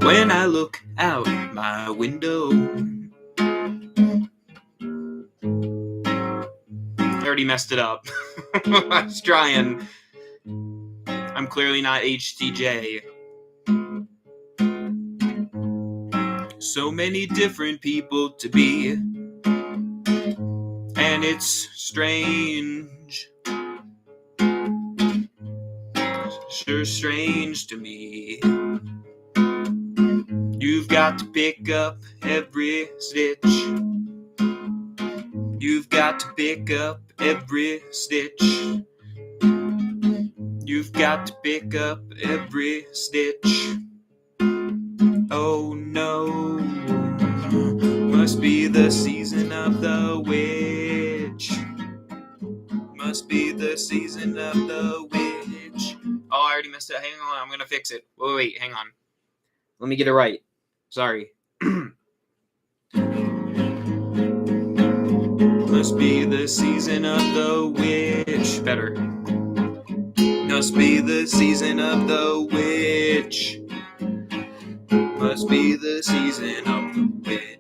when I look out my window. I already messed it up. I was trying. I'm clearly not HTJ. So many different people to be, and it's strange. Sure strange to me. You've got to pick up every stitch. You've got to pick up every stitch. You've got to pick up every stitch. Oh no, must be the season of the witch. Must be the season of the witch. Oh, I already messed it up. Hang on, I'm gonna fix it. Wait, hang on. Let me get it right. Sorry. Must be the season of the witch. Better. Must be the season of the witch. Must be the season of the witch.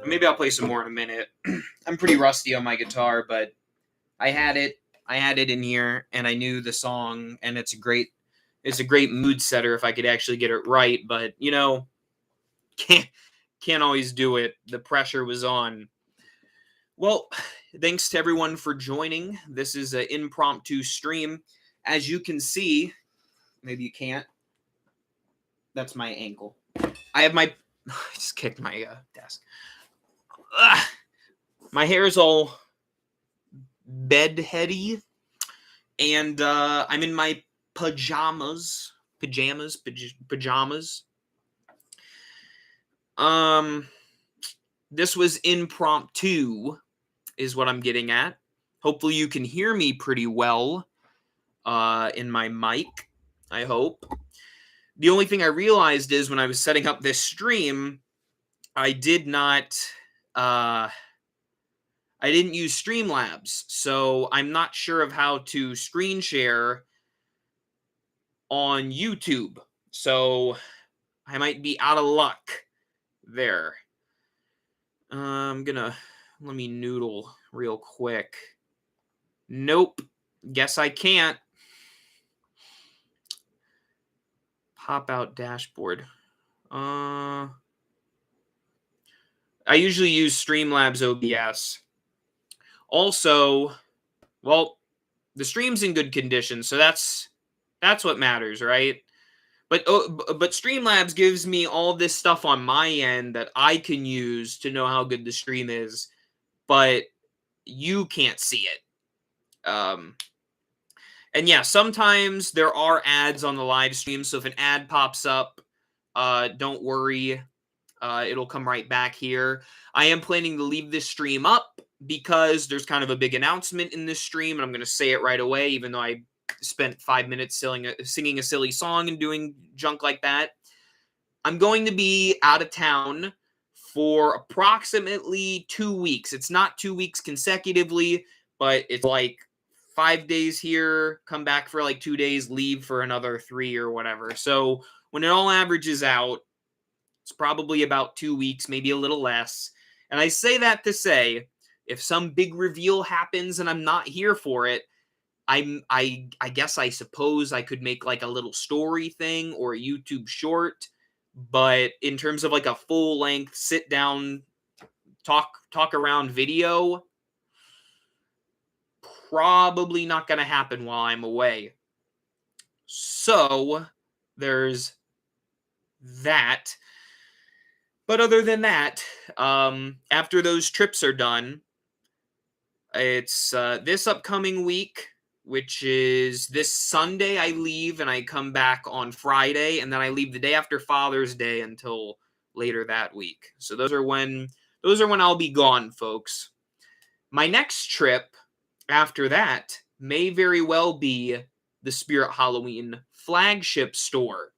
Maybe I'll play some more in a minute. I'm pretty rusty on my guitar, but I had it in here, and I knew the song, and it's a great mood setter if I could actually get it right, but you know, can't always do it. The pressure was on. Well, thanks to everyone for joining. This is an impromptu stream. As you can see, maybe you can't. That's my ankle. I have my I just kicked my desk. My hair is all bedheady, and I'm in my pajamas. This was impromptu, is what I'm getting at. Hopefully you can hear me pretty well in my mic, I hope. The only thing I realized is when I was setting up this stream, I didn't use Streamlabs, so I'm not sure of how to screen share on YouTube. So I might be out of luck there. Let me noodle real quick. Nope. Guess I can't. Pop out dashboard. I usually use Streamlabs OBS. Also, well, the stream's in good condition, so that's what matters, right? But Streamlabs gives me all this stuff on my end that I can use to know how good the stream is, but you can't see it. And yeah, sometimes there are ads on the live stream, so if an ad pops up, don't worry. It'll come right back here. I am planning to leave this stream up because there's kind of a big announcement in this stream, and I'm going to say it right away, even though I spent 5 minutes singing a silly song and doing junk like that. I'm going to be out of town for approximately 2 weeks. It's not 2 weeks consecutively, but it's like 5 days here, come back for like 2 days, leave for another 3 or whatever. So when it all averages out, it's probably about 2 weeks, maybe a little less. And I say that to say, if some big reveal happens and I'm not here for it, I guess I suppose I could make like a little story thing or a YouTube short. But in terms of like a full length sit down talk around video, probably not going to happen while I'm away. So there's that. But other than that, after those trips are done, it's this upcoming week, which is this Sunday I leave and I come back on Friday, and then I leave the day after Father's Day until later that week. So those are when I'll be gone, folks. My next trip after that may very well be the Spirit Halloween flagship store.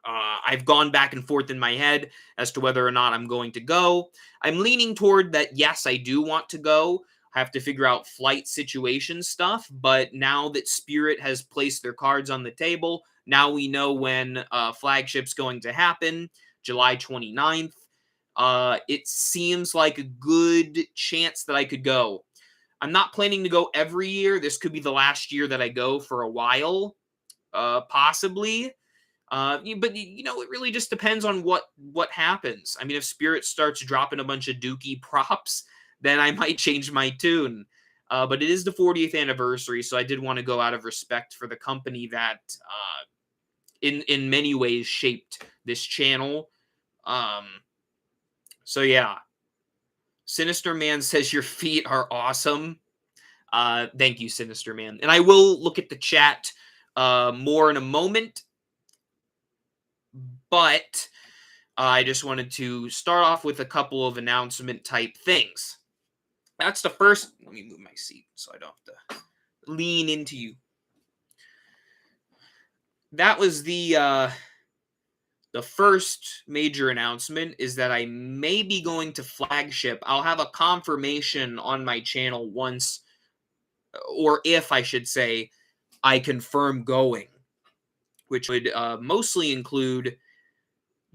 I've gone back and forth in my head as to whether or not I'm going to go. I'm leaning toward that, yes, I do want to go. I have to figure out flight situation stuff, but now that Spirit has placed their cards on the table, now we know when Flagship's going to happen, July 29th. It seems like a good chance that I could go. I'm not planning to go every year. This could be the last year that I go for a while, possibly. But it really just depends on what happens. I mean, if Spirit starts dropping a bunch of dookie props, then I might change my tune. But it is the 40th anniversary, so I did want to go out of respect for the company that, in many ways, shaped this channel. So yeah, Sinister Man says your feet are awesome. Thank you, Sinister Man, and I will look at the chat more in a moment. But I just wanted to start off with a couple of announcement type things. That's the first. Let me move my seat so I don't have to lean into you. That was the first major announcement, is that I may be going to Flagship. I'll have a confirmation on my channel once, or if I should say, I confirm going, which would mostly include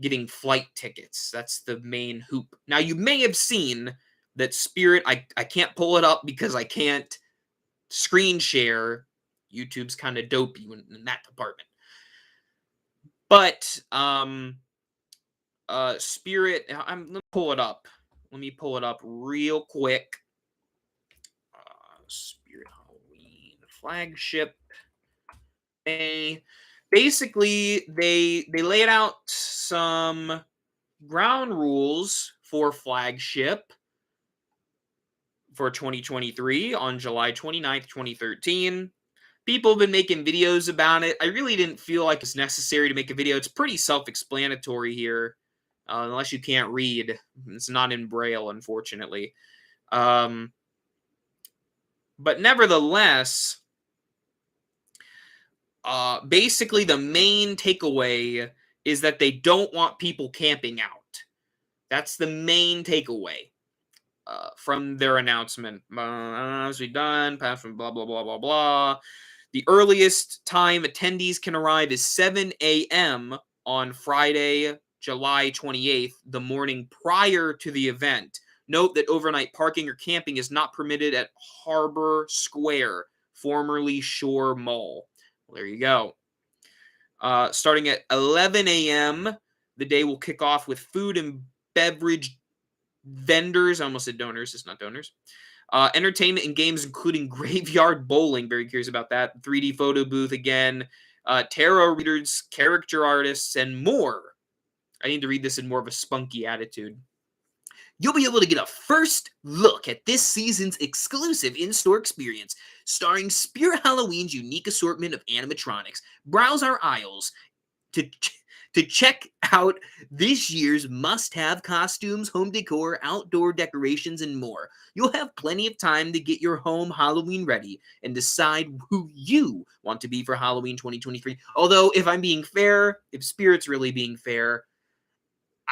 getting flight tickets. That's the main hoop. Now, you may have seen that Spirit, I can't pull it up because I can't screen share. YouTube's kind of dopey in that department. But Spirit, let me pull it up. Let me pull it up real quick. Spirit Halloween Flagship. Basically, they laid out some ground rules for Flagship for 2023 on July 29th, 2013. People have been making videos about it. I really didn't feel like it's necessary to make a video. It's pretty self-explanatory here, unless you can't read. It's not in Braille, unfortunately. But nevertheless, basically the main takeaway is that they don't want people camping out. That's the main takeaway from their announcement. As we done, pass from blah, blah, blah, blah, blah. The earliest time attendees can arrive is 7 a.m. on Friday, July 28th, the morning prior to the event. Note that overnight parking or camping is not permitted at Harbor Square, formerly Shore Mall. Well, there you go. Starting at 11 a.m., the day will kick off with food and beverage vendors. I almost said donors. It's not donors. Entertainment and games, including graveyard bowling. Very curious about that. 3D photo booth again. Tarot readers, character artists, and more. I need to read this in more of a spunky attitude. You'll be able to get a first look at this season's exclusive in-store experience, starring Spirit Halloween's unique assortment of animatronics. Browse our aisles to check out this year's must-have costumes, home decor, outdoor decorations, and more. You'll have plenty of time to get your home Halloween ready and decide who you want to be for Halloween 2023. Although, if I'm being fair, if Spirit's really being fair,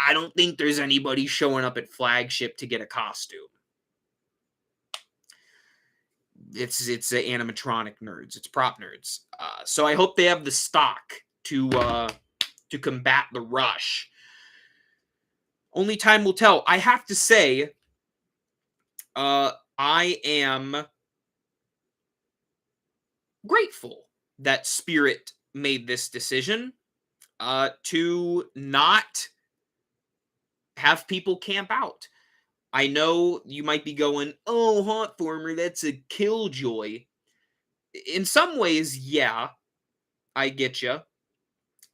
I don't think there's anybody showing up at Flagship to get a costume. It's animatronic nerds. It's prop nerds. So I hope they have the stock to combat the rush. Only time will tell. I have to say, I am grateful that Spirit made this decision to not have people camp out. I know you might be going, oh, hauntformer, that's a killjoy. In some ways, yeah, I get you.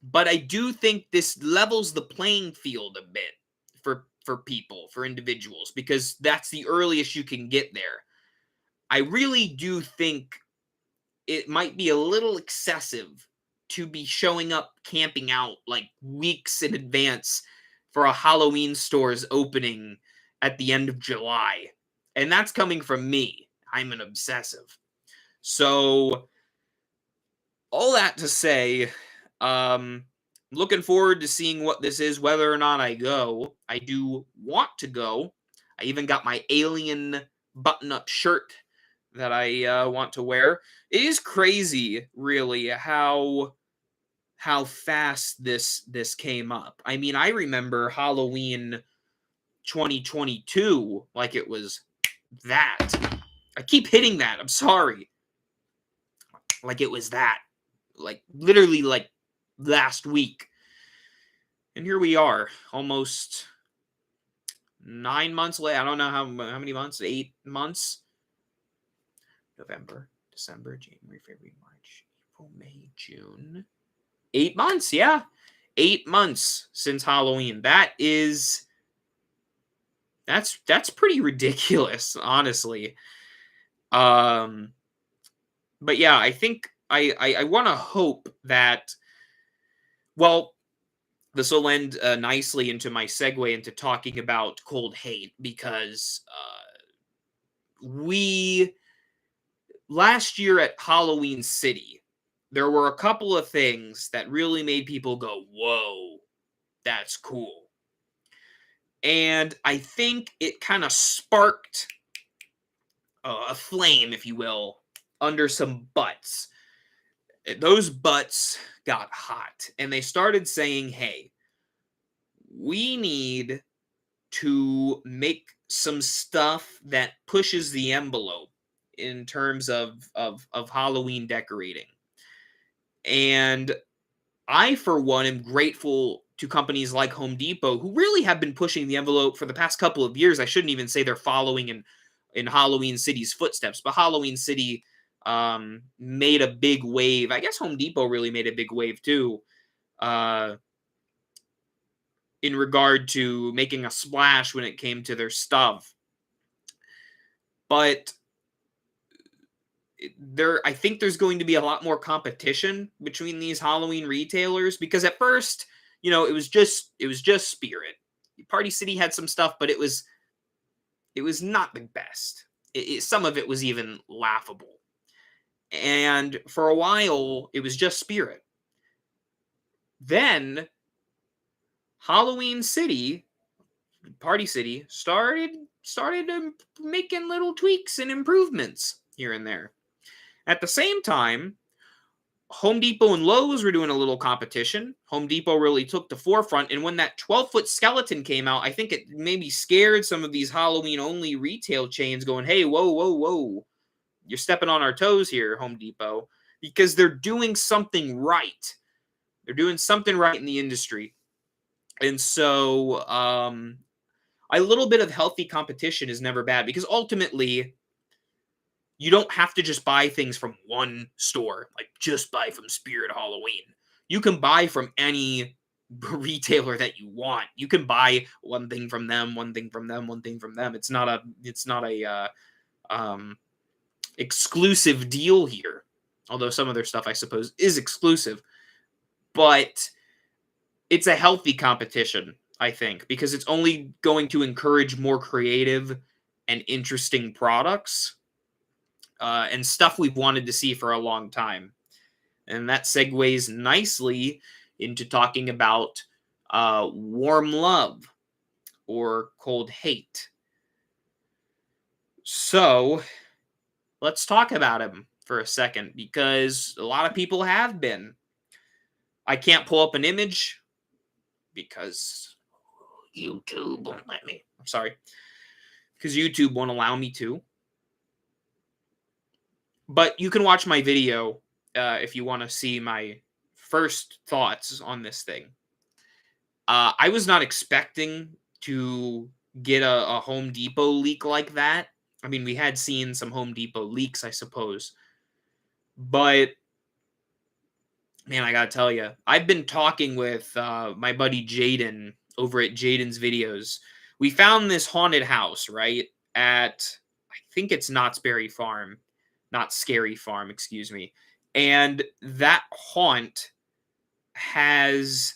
But I do think this levels the playing field a bit for people, for individuals, because that's the earliest you can get there. I really do think it might be a little excessive to be showing up camping out like weeks in advance for a Halloween store's opening at the end of July. And that's coming from me. I'm an obsessive. So, all that to say, looking forward to seeing what this is, whether or not I go. I do want to go. I even got my alien button-up shirt that I want to wear. It is crazy, really, how fast this came up. I mean, I remember Halloween 2022 like it was that. I keep hitting that. I'm sorry. Like it was that. Like literally like last week. And here we are, almost 9 months later. I don't know how many months, 8 months. November, December, January, February, March, April, May, June. 8 months, yeah. 8 months since Halloween. That's pretty ridiculous, honestly. But yeah, I think I want to hope that, well, this will end nicely into my segue into talking about Cold Hate, because we last year at Halloween City, there were a couple of things that really made people go, "Whoa, that's cool." And I think it kind of sparked a flame, if you will, under some butts. Those butts got hot, and they started saying, "Hey, we need to make some stuff that pushes the envelope in terms of Halloween decorating." And I, for one, am grateful to companies like Home Depot, who really have been pushing the envelope for the past couple of years. I shouldn't even say they're following in Halloween City's footsteps, but Halloween City made a big wave. I guess Home Depot really made a big wave too, uh, in regard to making a splash when it came to their stuff. But I think there's going to be a lot more competition between these Halloween retailers, because at first, it was just Spirit. Party City had some stuff, but it was not the best. Some of it was even laughable. And for a while, it was just Spirit. Then Halloween City, Party City, started making little tweaks and improvements here and there. At the same time, Home Depot and Lowe's were doing a little competition. Home Depot really took the forefront, and when that 12-foot skeleton came out, I think it maybe scared some of these Halloween-only retail chains, going, "Hey, whoa, whoa, whoa. You're stepping on our toes here, Home Depot," because they're doing something right. They're doing something right in the industry. And so a little bit of healthy competition is never bad, because ultimately, you don't have to just buy things from one store, like just buy from Spirit Halloween. You can buy from any retailer that you want. You can buy one thing from them, one thing from them, one thing from them. It's not a exclusive deal here. Although some of their stuff, I suppose, is exclusive. But it's a healthy competition, I think, because it's only going to encourage more creative and interesting products. And stuff we've wanted to see for a long time. And that segues nicely into talking about warm love or cold hate. So let's talk about him for a second, because a lot of people have been. I can't pull up an image because YouTube won't let me. I'm sorry. Because YouTube won't allow me to. But you can watch my video if you want to see my first thoughts on this thing. I was not expecting to get a Home Depot leak like that. I mean, we had seen some Home Depot leaks, I suppose. But, man, I gotta tell you, I've been talking with my buddy Jaden over at Jaden's Videos. We found this haunted house, right, at, I think it's Knott's Berry Farm. Not Scary Farm, excuse me. And that haunt has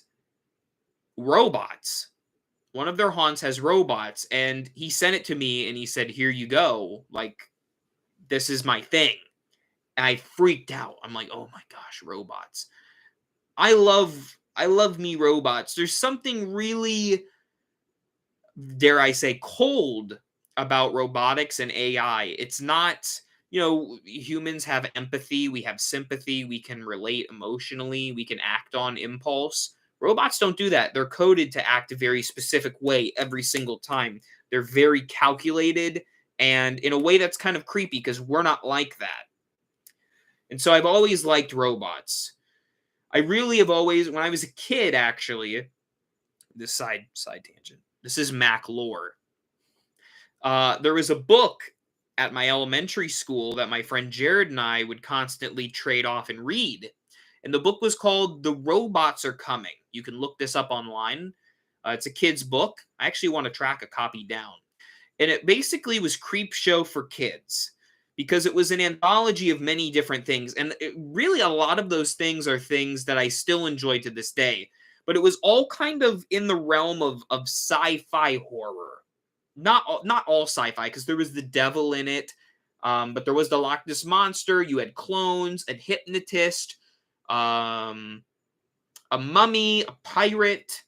robots. One of their haunts has robots, and he sent it to me and he said, "Here you go. Like, this is my thing." And I freaked out. I'm like, "Oh my gosh, robots." I love I love me robots. There's something really, dare I say, cold about robotics and AI. It's not, humans have empathy, we have sympathy, we can relate emotionally, we can act on impulse. Robots don't do that. They're coded to act a very specific way every single time. They're very calculated and in a way that's kind of creepy because we're not like that. And so I've always liked robots. I really have always, when I was a kid, actually, this side tangent. This is Mac lore. There was a book at my elementary school that my friend Jared and I would constantly trade off and read. And the book was called The Robots Are Coming. You can look this up online. It's a kid's book. I actually want to track a copy down. And it basically was creep show for kids because it was an anthology of many different things. And really, a lot of those things are things that I still enjoy to this day. But it was all kind of in the realm of sci-fi horror. Not all sci-fi, because there was the devil in it. But there was the Loch Ness Monster. You had clones, a hypnotist, a mummy, a pirate.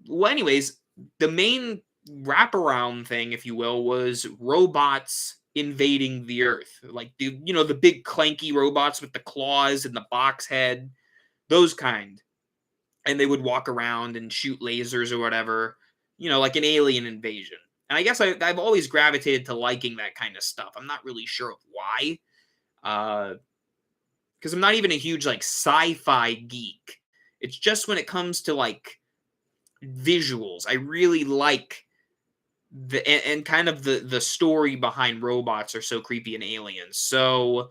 Well, anyways, the main wraparound thing, if you will, was robots invading the Earth. Like the big clanky robots with the claws and the box head, those kind. And they would walk around and shoot lasers or whatever, like an alien invasion. And I guess I've always gravitated to liking that kind of stuff. I'm not really sure of why. Because I'm not even a huge, like, sci-fi geek. It's just when it comes to, like, visuals, I really like and kind of the story behind robots are so creepy and aliens. So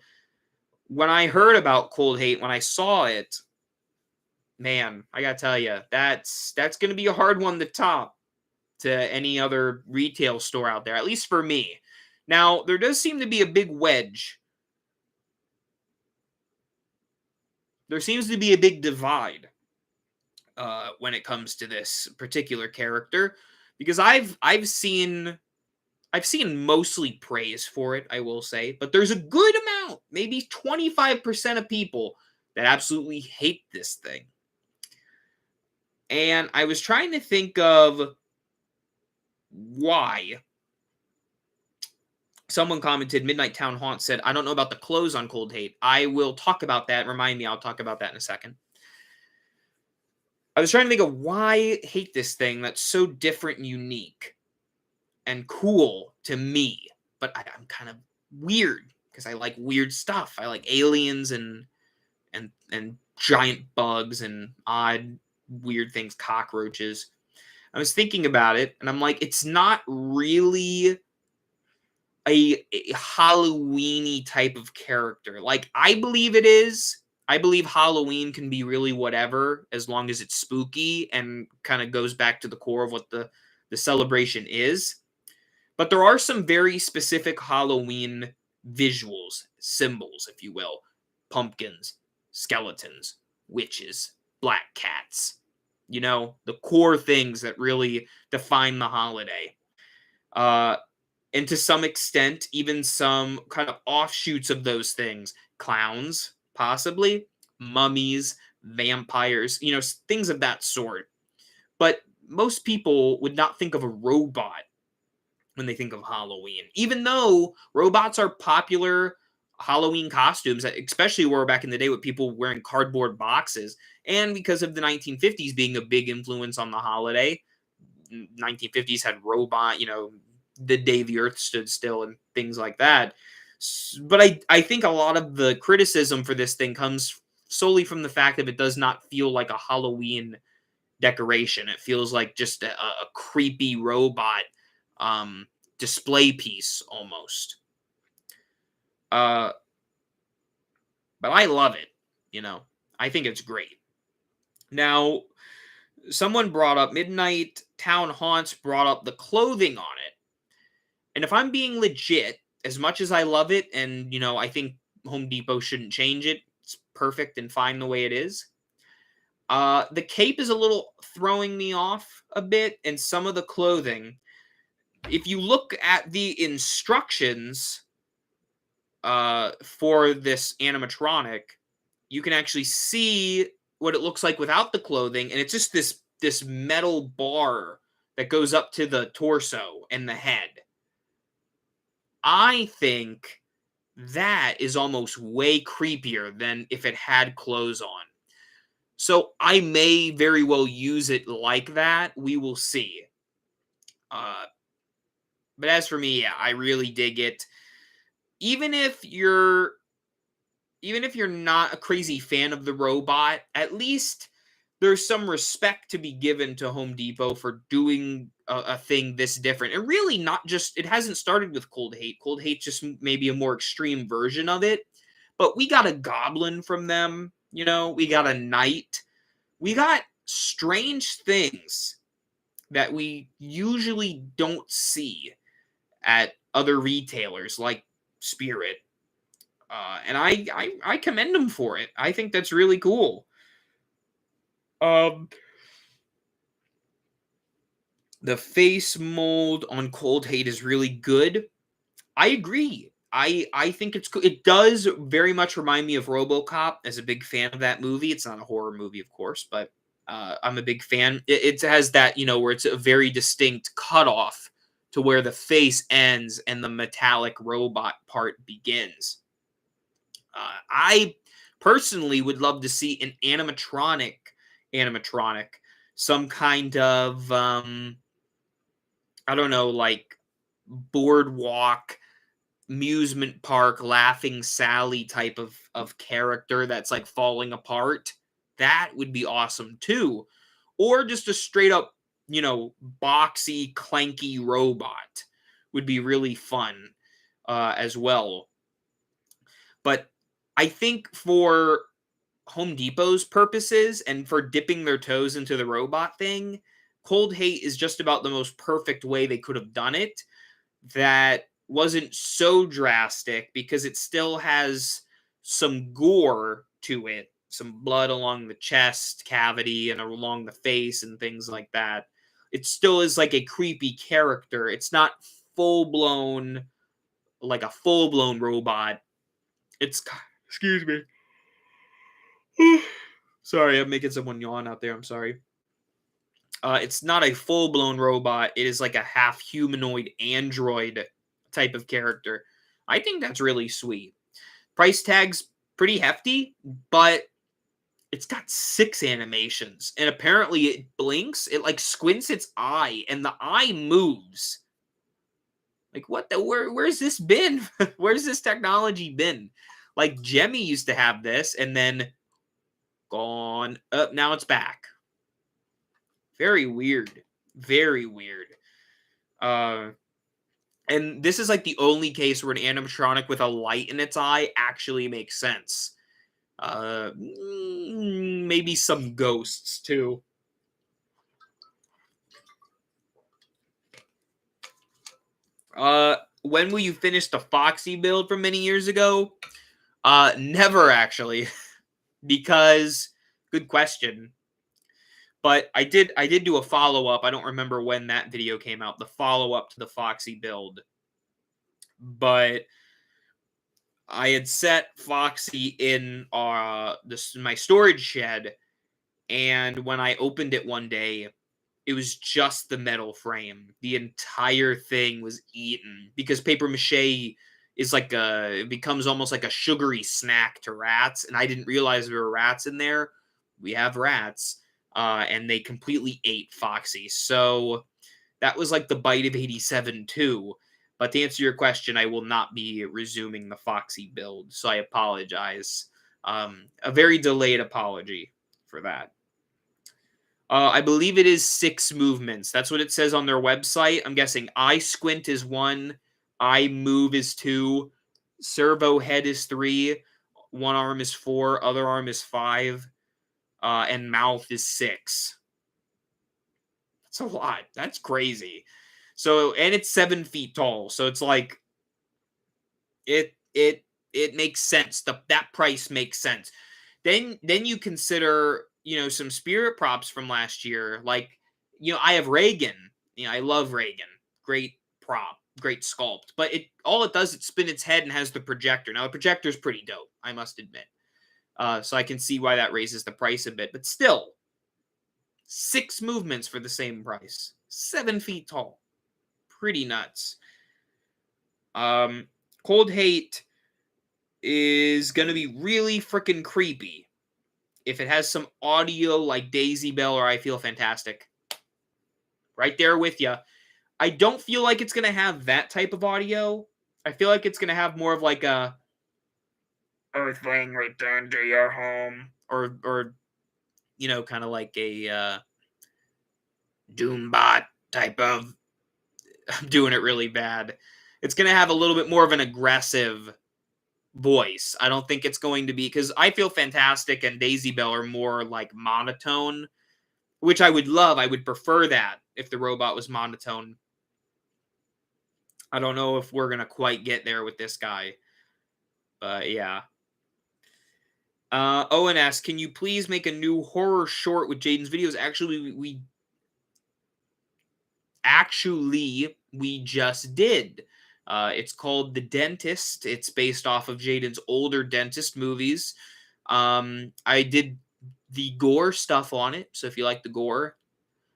when I heard about Cold Hate, when I saw it, man, I gotta tell you, that's gonna be a hard one to top to any other retail store out there, at least for me. Now, there does seem to be a big wedge. There seems to be a big divide when it comes to this particular character, because I've seen mostly praise for it, I will say, but there's a good amount, maybe 25% of people that absolutely hate this thing. And I was trying to think of why. Someone commented, Midnight Town Haunt said, I don't know about the clothes on Cold Hate. I will talk about that. Remind me, I'll talk about that in a second. I was trying to think of why hate this thing that's so different and unique and cool to me. But I'm kind of weird because I like weird stuff. I like aliens and giant bugs and odd weird things, cockroaches. I was thinking about it, and I'm like, it's not really a Halloween-y type of character. Like, I believe it is. I believe Halloween can be really whatever, as long as it's spooky and kind of goes back to the core of what the celebration is. But there are some very specific Halloween visuals, symbols, if you will. Pumpkins, skeletons, witches, black cats. The core things that really define the holiday. And to some extent, even some kind of offshoots of those things. Clowns, possibly. Mummies, vampires, things of that sort. But most people would not think of a robot when they think of Halloween. Even though robots are popular Halloween costumes, especially were back in the day with people wearing cardboard boxes. And because of the 1950s being a big influence on the holiday, 1950s had robot, the day the earth stood still and things like that. But I think a lot of the criticism for this thing comes solely from the fact that it does not feel like a Halloween decoration. It feels like just a creepy robot display piece almost. But I love it. I think it's great. Now, someone brought up Midnight Town Haunts brought up the clothing on it. And if I'm being legit, as much as I love it, and I think Home Depot shouldn't change it, it's perfect and fine the way it is. The cape is a little throwing me off a bit, and some of the clothing. If you look at the instructions for this animatronic, you can actually see what it looks like without the clothing, and it's just this metal bar that goes up to the torso and the head. I think that is almost way creepier than if it had clothes on. So I may very well use it like that. We will see. Uh, but as for me, yeah, I really dig it. Even if you're even if you're not a crazy fan of the robot, at least there's some respect to be given to Home Depot for doing a thing this different. And really not just, it hasn't started with Cold Hate. Cold Hate just maybe a more extreme version of it. But we got a goblin from them, we got a knight. We got strange things that we usually don't see at other retailers like Spirit. And I commend them for it. I think that's really cool. The face mold on Cold Hate is really good. I agree. I think it's cool. It does very much remind me of RoboCop. As a big fan of that movie, it's not a horror movie, of course, but I'm a big fan. It has that, where it's a very distinct cutoff to where the face ends and the metallic robot part begins. I personally would love to see an animatronic, some kind of I don't know, like boardwalk, amusement park, Laughing Sally type of character that's like falling apart. That would be awesome too. Or just a straight up, boxy, clanky robot would be really fun as well. But I think for Home Depot's purposes and for dipping their toes into the robot thing, Cold Hate is just about the most perfect way they could have done it. That wasn't so drastic because it still has some gore to it, some blood along the chest cavity and along the face and things like that. It still is like a creepy character. It's not full-blown, like a full-blown robot. It's, excuse me. Sorry, I'm making someone yawn out there. I'm sorry. It's not a full-blown robot. It is like a half humanoid android type of character. I think that's really sweet. Price tag's pretty hefty, but it's got 6 animations, and apparently it blinks. It like squints its eye, and the eye moves. Like what the? Where's this been? Where's this technology been? Like Jemmy used to have this, and then gone. Now it's back. Very weird. Very weird. And this is like the only case where an animatronic with a light in its eye actually makes sense. Maybe some ghosts too. When will you finish the Foxy build from many years ago? Never actually, because good question. But I did do a follow-up. I don't remember when that video came out, the follow-up to the Foxy build. But I had set Foxy in my storage shed, and when I opened it one day, it was just the metal frame. The entire thing was eaten because paper mache is like it becomes almost like a sugary snack to rats, and I didn't realize there were rats in there. We have rats. And they completely ate Foxy. So that was like the bite of 87 too. But to answer your question, I will not be resuming the Foxy build. So I apologize. A very delayed apology for that. I believe it is 6 movements. That's what it says on their website. I'm guessing I squint is 1. I move is 2. Servo head is 3. One arm is 4. Other arm is 5. And mouth is 6. That's a lot. That's crazy. So, and it's 7 feet tall. So it's like, it makes sense. That price makes sense. Then you consider, some spirit props from last year. Like, I have Reagan. I love Reagan. Great prop, great sculpt. But all it does, it spin its head and has the projector. Now the projector is pretty dope, I must admit. So I can see why that raises the price a bit. But still, 6 movements for the same price. 7 feet tall. Pretty nuts. Cold Hate is going to be really freaking creepy if it has some audio like Daisy Bell or I Feel Fantastic. Right there with you. I don't feel like it's going to have that type of audio. I feel like it's going to have more of like a Earthling return to your home, or you know, kind of like a Doombot type of. I'm doing it really bad. It's going to have a little bit more of an aggressive voice. I don't think it's going to be, because I Feel Fantastic and Daisy Bell are more like monotone, which I would love. I would prefer that if the robot was monotone. I don't know if we're going to quite get there with this guy. But yeah. Owen asks, can you please make a new horror short with Jaden's videos? Actually, we just did. It's called The Dentist. It's based off of Jaden's older dentist movies. I did the gore stuff on it, so if you like the gore.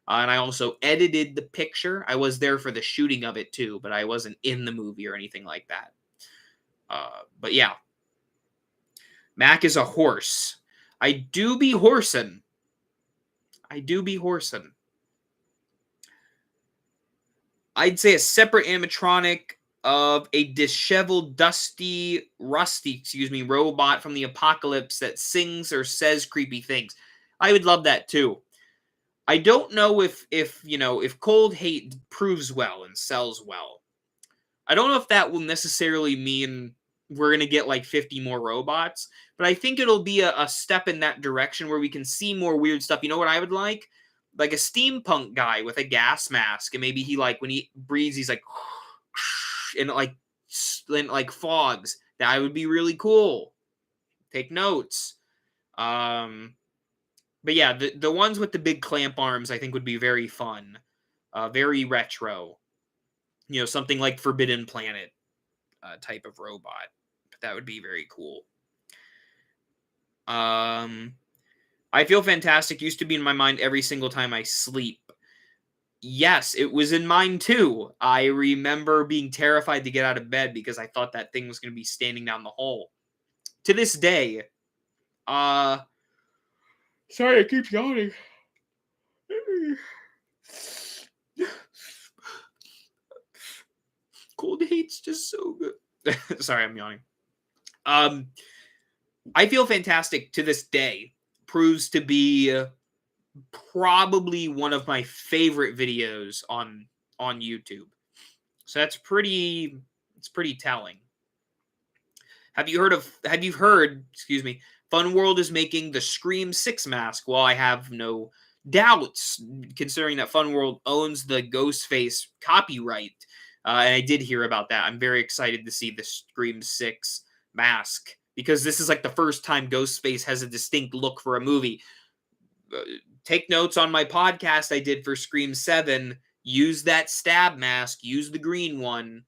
And I also edited the picture. I was there for the shooting of it too, but I wasn't in the movie or anything like that. But yeah. Mac is a horse. I do be horsin'. I'd say a separate animatronic of a disheveled, rusty robot from the apocalypse that sings or says creepy things. I would love that too. I don't know if Cold Hate proves well and sells well. I don't know if that will necessarily mean we're going to get like 50 more robots, but I think it'll be a step in that direction where we can see more weird stuff. You know what I would like? Like a steampunk guy with a gas mask, and maybe he, like, when he breathes, he's like, and like fogs. That would be really cool. Take notes. But yeah, the ones with the big clamp arms, I think, would be very fun. Very retro. You know, something like Forbidden Planet type of robot. That would be very cool. I Feel Fantastic used to be in my mind every single time I sleep. Yes, it was in mine too. I remember being terrified to get out of bed because I thought that thing was going to be standing down the hall. To this day, sorry, I keep yawning. Cold Hate's just so good. Sorry, I'm yawning. I Feel Fantastic to this day proves to be probably one of my favorite videos on YouTube. So it's pretty telling. Have you heard, excuse me, Fun World is making the Scream 6 mask? Well, I have no doubts, considering that Fun World owns the Ghostface copyright. And I did hear about that. I'm very excited to see the Scream 6 mask, because this is like the first time Ghostface has a distinct look for a movie. Take notes on my podcast I did for Scream 7. Use that stab mask. Use the green one.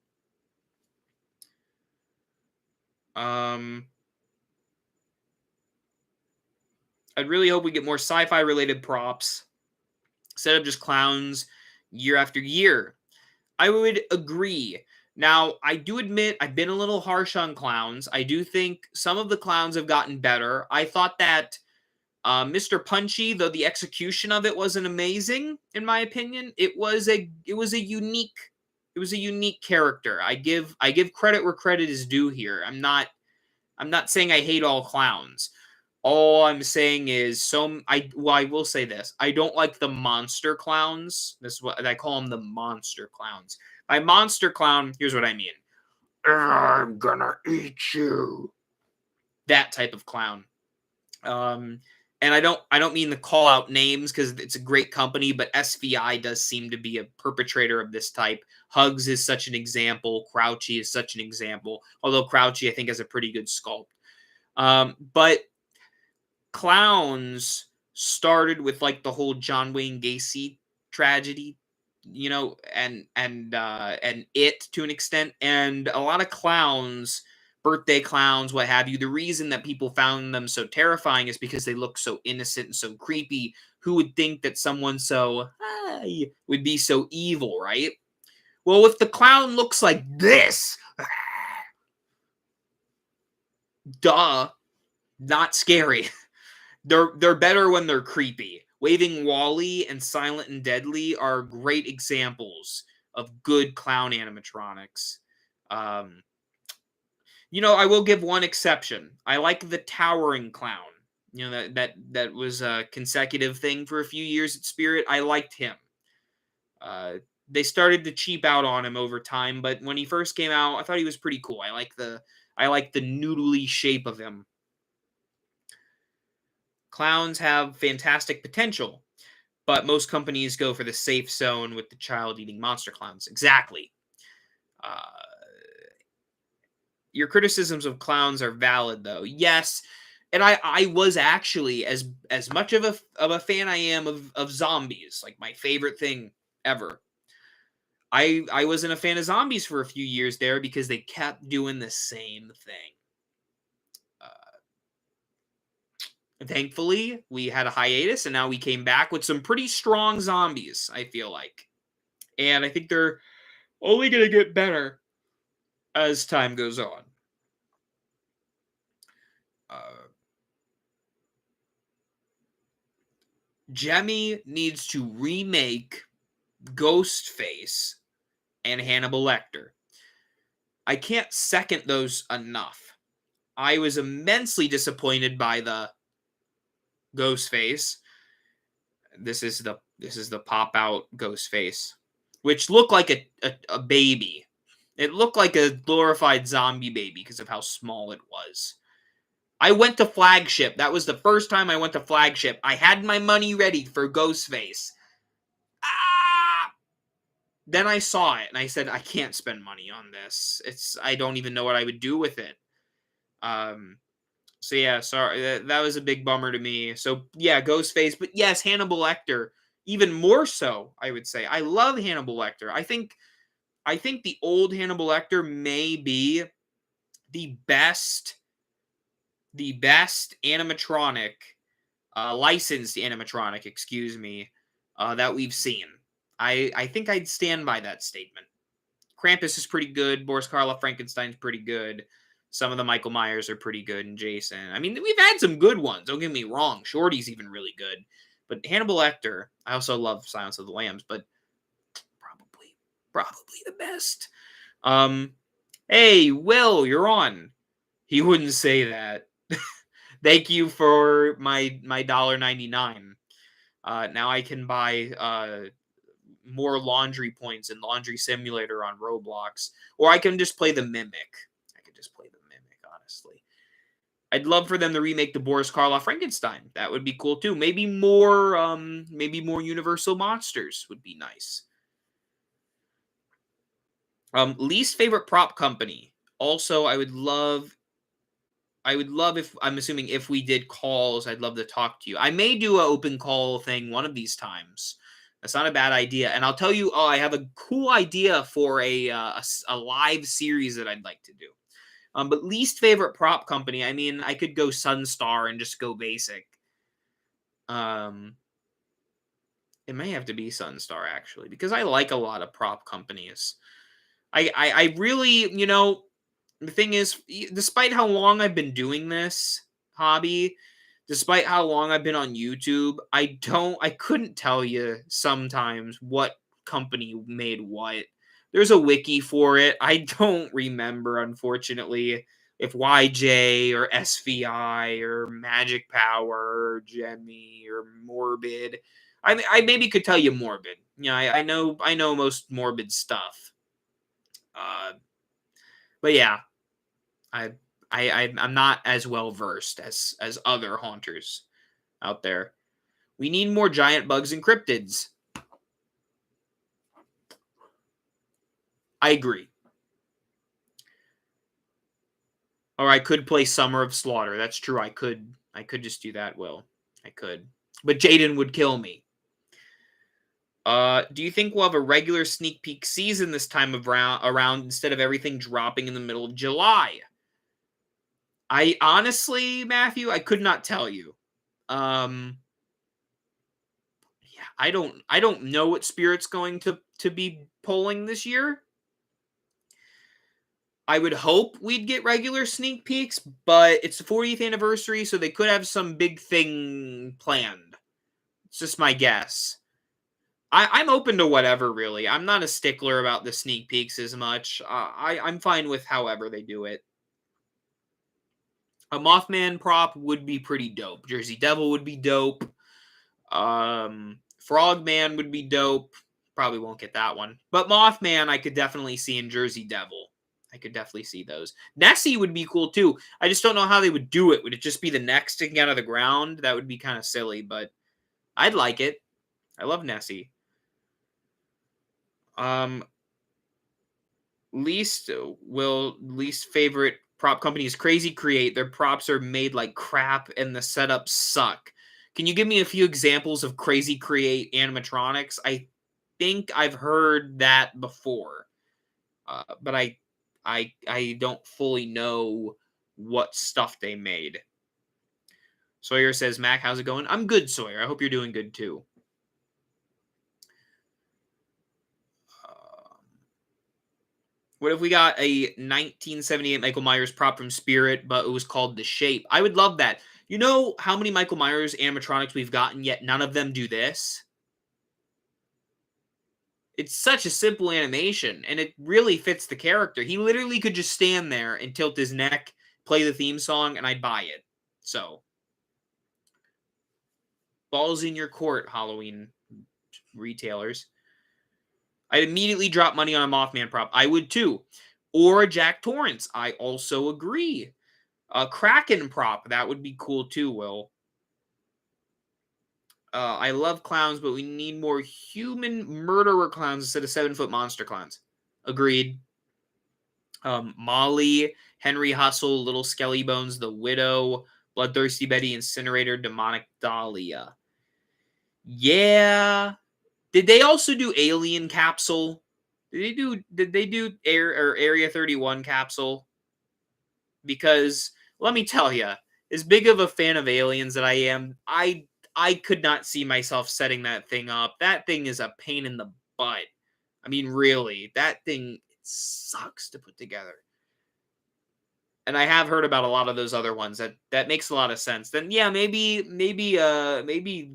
I'd really hope we get more sci-fi related props instead of just clowns year after year. I would agree. Now, I do admit I've been a little harsh on clowns. I do think some of the clowns have gotten better. I thought that Mr. Punchy, though the execution of it wasn't amazing, in my opinion, it was a unique character. I give credit where credit is due here. I'm not saying I hate all clowns. All I'm saying is I will say this. I don't like the monster clowns. This is what I call them, the monster clowns. By monster clown, here's what I mean. I'm gonna eat you. That type of clown. And I don't mean to call out names because it's a great company, but SVI does seem to be a perpetrator of this type. Hugs is such an example. Crouchy is such an example. Although Crouchy, I think, has a pretty good sculpt. But clowns started with like the whole John Wayne Gacy tragedy, you know, and it to an extent, and a lot of clowns birthday clowns, what have you. The reason that people found them so terrifying is because they look so innocent and so creepy. Who would think that someone so would be so evil, right? Well, if the clown looks like this, duh, not scary. They're better when they're creepy. Waving Wally and Silent and Deadly are great examples of good clown animatronics. I will give one exception. I like the towering clown. That was a consecutive thing for a few years at Spirit. I liked him. They started to cheap out on him over time, but when he first came out, I thought he was pretty cool. I like the noodly shape of him. Clowns have fantastic potential, but most companies go for the safe zone with the child-eating monster clowns. Exactly. Your criticisms of clowns are valid, though. Yes, and I was actually as much of a fan I am of zombies, like my favorite thing ever. I wasn't a fan of zombies for a few years there because they kept doing the same thing. Thankfully, we had a hiatus, and now we came back with some pretty strong zombies, I feel like. And I think they're only going to get better as time goes on. Jemmy needs to remake Ghostface and Hannibal Lecter. I can't second those enough. I was immensely disappointed by the Ghostface. This is the pop out Ghostface, which looked like a baby. It looked like a glorified zombie baby because of how small it was. I went to Flagship. That was the first time I went to Flagship. I had my money ready for Ghostface. Then I saw it and I said, I can't spend money on this. I don't even know what I would do with it. So yeah, sorry. That was a big bummer to me. So yeah, Ghostface. But yes, Hannibal Lecter. Even more so, I would say. I love Hannibal Lecter. I think the old Hannibal Lecter may be the best animatronic, licensed animatronic, excuse me, that we've seen. I think I'd stand by that statement. Krampus is pretty good. Boris Karloff Frankenstein's pretty good. Some of the Michael Myers are pretty good, and Jason. I mean, we've had some good ones. Don't get me wrong. Shorty's even really good. But Hannibal Lecter, I also love Silence of the Lambs, but probably the best. Hey, Will, you're on. He wouldn't say that. Thank you for my $1.99. Now I can buy more laundry points in Laundry Simulator on Roblox, or I can just play the Mimic. Honestly. I'd love for them to remake the Boris Karloff Frankenstein. That would be cool too. Maybe more Universal monsters would be nice. Least favorite prop company. Also, I would love if we did calls, I'd love to talk to you. I may do an open call thing one of these times. That's not a bad idea. And I'll tell you, I have a cool idea for a live series that I'd like to do. But least favorite prop company, I mean, I could go Sunstar and just go basic. It may have to be Sunstar, actually, because I like a lot of prop companies. I really, the thing is, despite how long I've been doing this hobby, despite how long I've been on YouTube, I couldn't tell you sometimes what company made what. There's a wiki for it. I don't remember, unfortunately, if YJ or SVI or Magic Power or Jemmy or Morbid. I maybe could tell you Morbid. I know most Morbid stuff. But yeah, I'm not as well versed as other haunters out there. We need more giant bugs and cryptids. I agree. Or I could play Summer of Slaughter. That's true. I could just do that, Will. I could. But Jaden would kill me. Do you think we'll have a regular sneak peek season this time around instead of everything dropping in the middle of July? I honestly, Matthew, I could not tell you. Um, yeah, I don't know what Spirit's going to be pulling this year. I would hope we'd get regular sneak peeks, but it's the 40th anniversary, so they could have some big thing planned. It's just my guess. I'm open to whatever, really. I'm not a stickler about the sneak peeks as much. I'm fine with however they do it. A Mothman prop would be pretty dope. Jersey Devil would be dope. Frogman would be dope. Probably won't get that one. But Mothman, I could definitely see in Jersey Devil. I could definitely see those. Nessie would be cool too. I just don't know how they would do it. Would it just be the neck sticking out of the ground? That would be kind of silly, but I'd like it. I love Nessie. Um, least favorite prop company is Crazy Create. Their props are made like crap and the setups suck. Can you give me a few examples of Crazy Create animatronics? I think I've heard that before, but I don't fully know what stuff they made. Sawyer says, Mac, how's it going? I'm good, Sawyer. I hope you're doing good too. What if we got a 1978 Michael Myers prop from Spirit, but it was called The Shape? I would love that. You know how many Michael Myers animatronics we've gotten, yet none of them do this? It's such a simple animation, and it really fits the character. He literally could just stand there and tilt his neck, play the theme song, and I'd buy it. So, balls in your court, Halloween retailers. I'd immediately drop money on a Mothman prop. I would too. Or a Jack Torrance. I also agree. A Kraken prop. That would be cool too, Will. I love clowns, but we need more human murderer clowns instead of 7-foot monster clowns. Agreed. Molly, Henry Hustle, Little Skelly Bones, The Widow, Bloodthirsty Betty, Incinerator, Demonic Dahlia. Yeah. Did they also do Alien Capsule? Did they do Area 31 Capsule? Because let me tell you, as big of a fan of Aliens that I am, I could not see myself setting that thing up. That thing is a pain in the butt. I mean, really, that thing sucks to put together. And I have heard about a lot of those other ones. That makes a lot of sense. Then yeah, maybe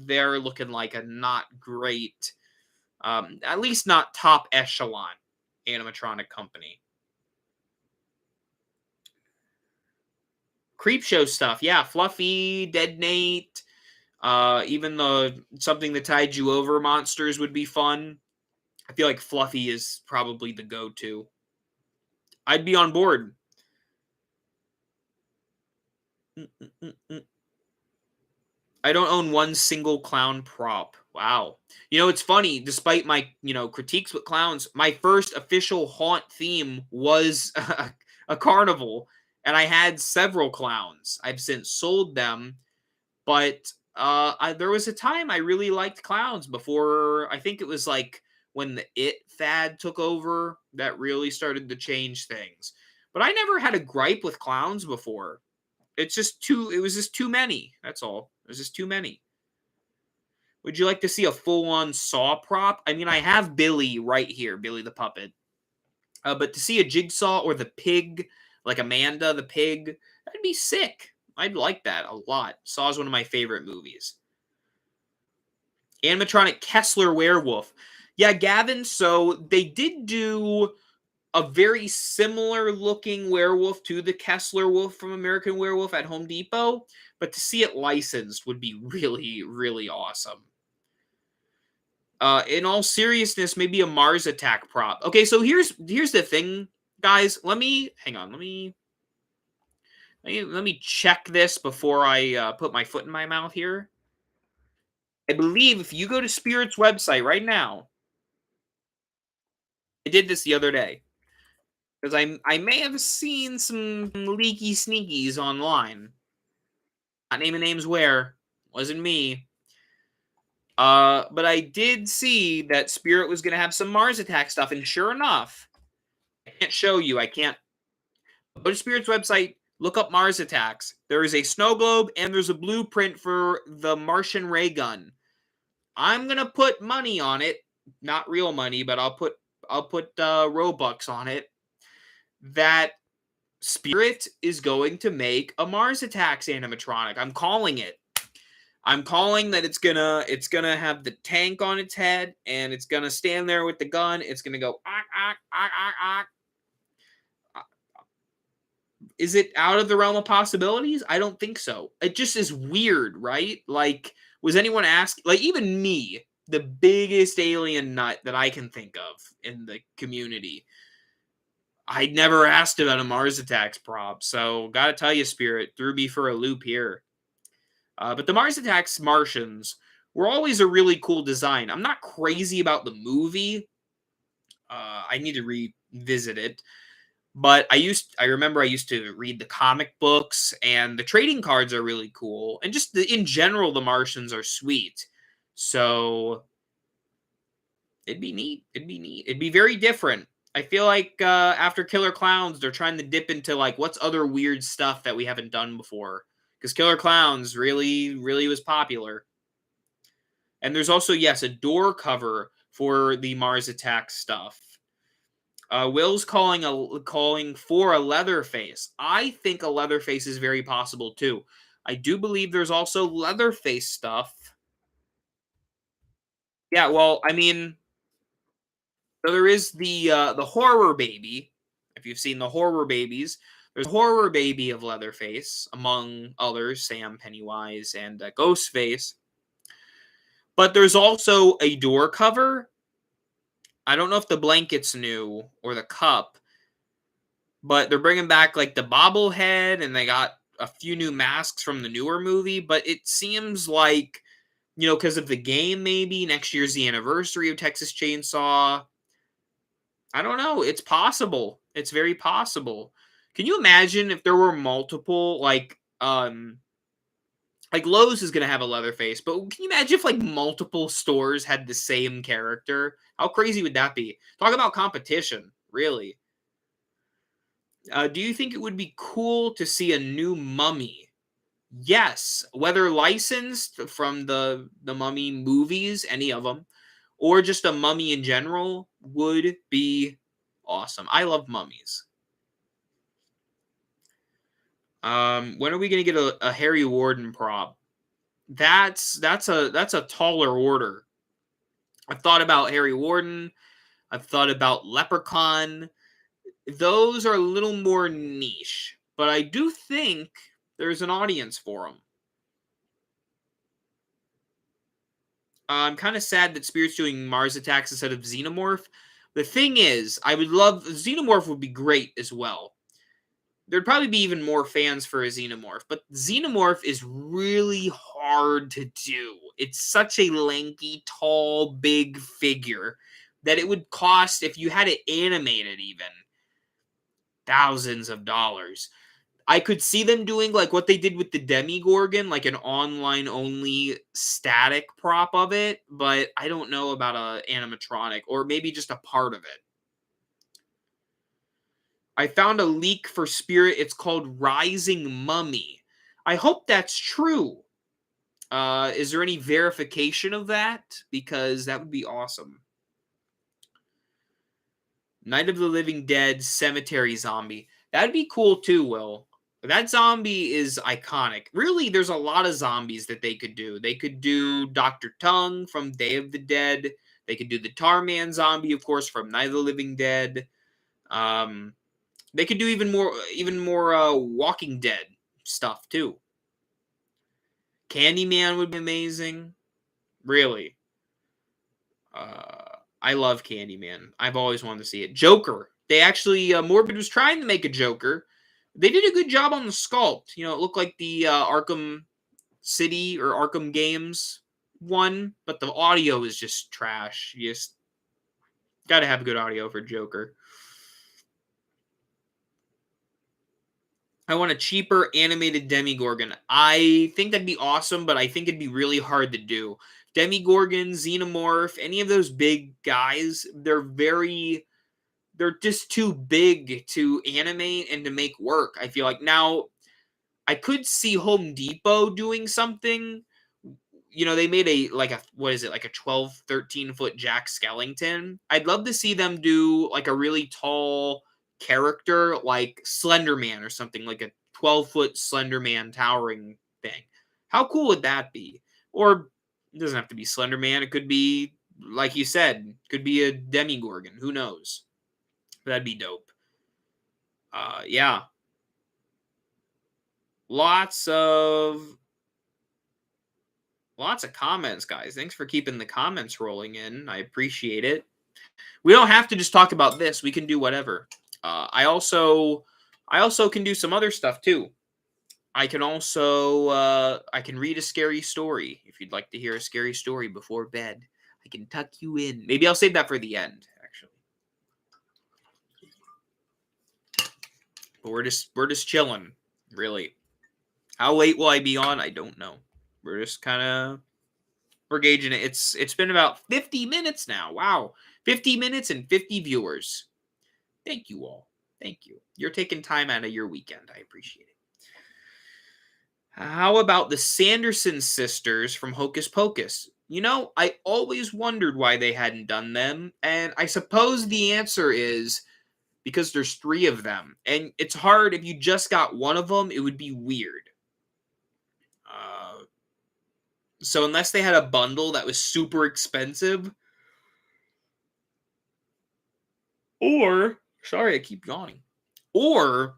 they're looking like a not great, at least not top echelon animatronic company. Creepshow stuff, yeah, Fluffy, Dead Nate, even the something that tied you over monsters would be fun. I feel like Fluffy is probably the go-to. I'd be on board. I don't own one single clown prop. Wow. You know, it's funny, despite my, critiques with clowns, my first official haunt theme was a carnival, and I had several clowns. I've since sold them, but there was a time I really liked clowns before. I think it was like when the It fad took over that really started to change things. But I never had a gripe with clowns before. It was just too many. That's all. It was just too many. Would you like to see a full-on Saw prop? I mean, I have Billy right here, Billy the puppet. But to see a Jigsaw or the pig, like Amanda the pig, that'd be sick. I'd like that a lot. Saw is one of my favorite movies. Animatronic Kessler werewolf. Yeah, Gavin, so they did do a very similar looking werewolf to the Kessler wolf from American Werewolf at Home Depot, but to see it licensed would be really, really awesome. In all seriousness, maybe a Mars Attack prop. Okay, so here's the thing, guys. Let me hang on. Let me check this before I put my foot in my mouth here. I believe if you go to Spirit's website right now, I did this the other day because I may have seen some leaky sneakies online. Not naming names where wasn't me. But I did see that Spirit was going to have some Mars Attack stuff, and sure enough, I can't show you. I can't. Go to Spirit's website, Look up Mars Attacks. There is a snow globe and there's a blueprint for the Martian ray gun. I'm gonna put money on it, not real money, but I'll put Robux on it. That Spirit is going to make a Mars Attacks animatronic. I'm calling it. I'm calling that it's gonna have the tank on its head and it's gonna stand there with the gun. It's gonna go ah ah ah ah ah. Is it out of the realm of possibilities? I don't think so. It just is weird, right? Like, was anyone asking? Like, even me, the biggest alien nut that I can think of in the community, I never asked about a Mars Attacks prop. So, gotta tell you, Spirit, threw me for a loop here. But the Mars Attacks Martians were always a really cool design. I'm not crazy about the movie. I need to revisit it. But I remember I used to read the comic books, and the trading cards are really cool, and just in general, the Martians are sweet. So it'd be neat. It'd be neat. It'd be very different. I feel like after Killer Clowns, they're trying to dip into like what's other weird stuff that we haven't done before. Because Killer Clowns really, really was popular. And there's also, yes, a door cover for the Mars Attack stuff. Will's calling for a Leatherface. I think a Leatherface is very possible too. I do believe there's also Leatherface stuff. Yeah, well, I mean, so there is the horror baby. If you've seen the horror babies, there's a horror baby of Leatherface, among others, Sam, Pennywise, and Ghostface. But there's also a door cover. I don't know if the blanket's new or the cup, but they're bringing back like the bobblehead and they got a few new masks from the newer movie. But it seems like, because of the game, maybe next year's the anniversary of Texas Chainsaw. I don't know. It's possible. It's very possible. Can you imagine if there were multiple like Lowe's is gonna have a Leatherface, but can you imagine if like multiple stores had the same character? How crazy would that be? Talk about competition, really. Do you think it would be cool to see a new Mummy? Yes, whether licensed from the Mummy movies, any of them, or just a Mummy in general, would be awesome. I love mummies. When are we gonna get a Harry Warden prop? That's a taller order. I've thought about Harry Warden. I've thought about Leprechaun. Those are a little more niche, but I do think there's an audience for them. I'm kind of sad that Spirit's doing Mars Attacks instead of Xenomorph. The thing is, I would love Xenomorph would be great as well. There'd probably be even more fans for a Xenomorph, but Xenomorph is really hard to do. It's such a lanky, tall, big figure that it would cost, if you had it animated even, thousands of dollars. I could see them doing like what they did with the Demigorgon, like an online only static prop of it, but I don't know about a animatronic or maybe just a part of it. I found a leak for Spirit. It's called Rising Mummy. I hope that's true. Is there any verification of that? Because that would be awesome. Night of the Living Dead Cemetery Zombie. That'd be cool too, Will. That zombie is iconic. Really, there's a lot of zombies that they could do. They could do Dr. Tongue from Day of the Dead. They could do the Tarman zombie, of course, from Night of the Living Dead. They could do even more Walking Dead stuff too. Candyman would be amazing. Really. I love Candyman. I've always wanted to see it. Joker. They actually, Morbid was trying to make a Joker. They did a good job on the sculpt. It looked like the Arkham City or Arkham Games one, but the audio is just trash. You just got to have good audio for Joker. I want a cheaper animated Demigorgon. I think that'd be awesome, but I think it'd be really hard to do. Demigorgon, Xenomorph, any of those big guys, they're just too big to animate and to make work. I feel like now I could see Home Depot doing something. You know, they made a what is it, like a 12, 13-foot Jack Skellington. I'd love to see them do like a really tall character like Slender Man or something, like a 12-foot Slender Man towering thing. How cool would that be? Or it doesn't have to be Slender Man. It could be, like you said, could be a Demigorgon. Who knows? That'd be dope. Yeah. Lots of comments, guys. Thanks for keeping the comments rolling in. I appreciate it. We don't have to just talk about this. We can do whatever. I also can do some other stuff too. I can also I can read a scary story if you'd like to hear a scary story before bed. I can tuck you in. Maybe I'll save that for the end, actually. But we're just chilling, really. How late will I be on? I don't know. We're just kind of we're gauging it. It's been about 50 minutes now. Wow. 50 minutes and 50 viewers. Thank you all. Thank you. You're taking time out of your weekend. I appreciate it. How about the Sanderson sisters from Hocus Pocus? You know, I always wondered why they hadn't done them, and I suppose the answer is because there's 3 of them, and it's hard. If you just got one of them, it would be weird. So unless they had a bundle that was super expensive, or sorry, I keep yawning, or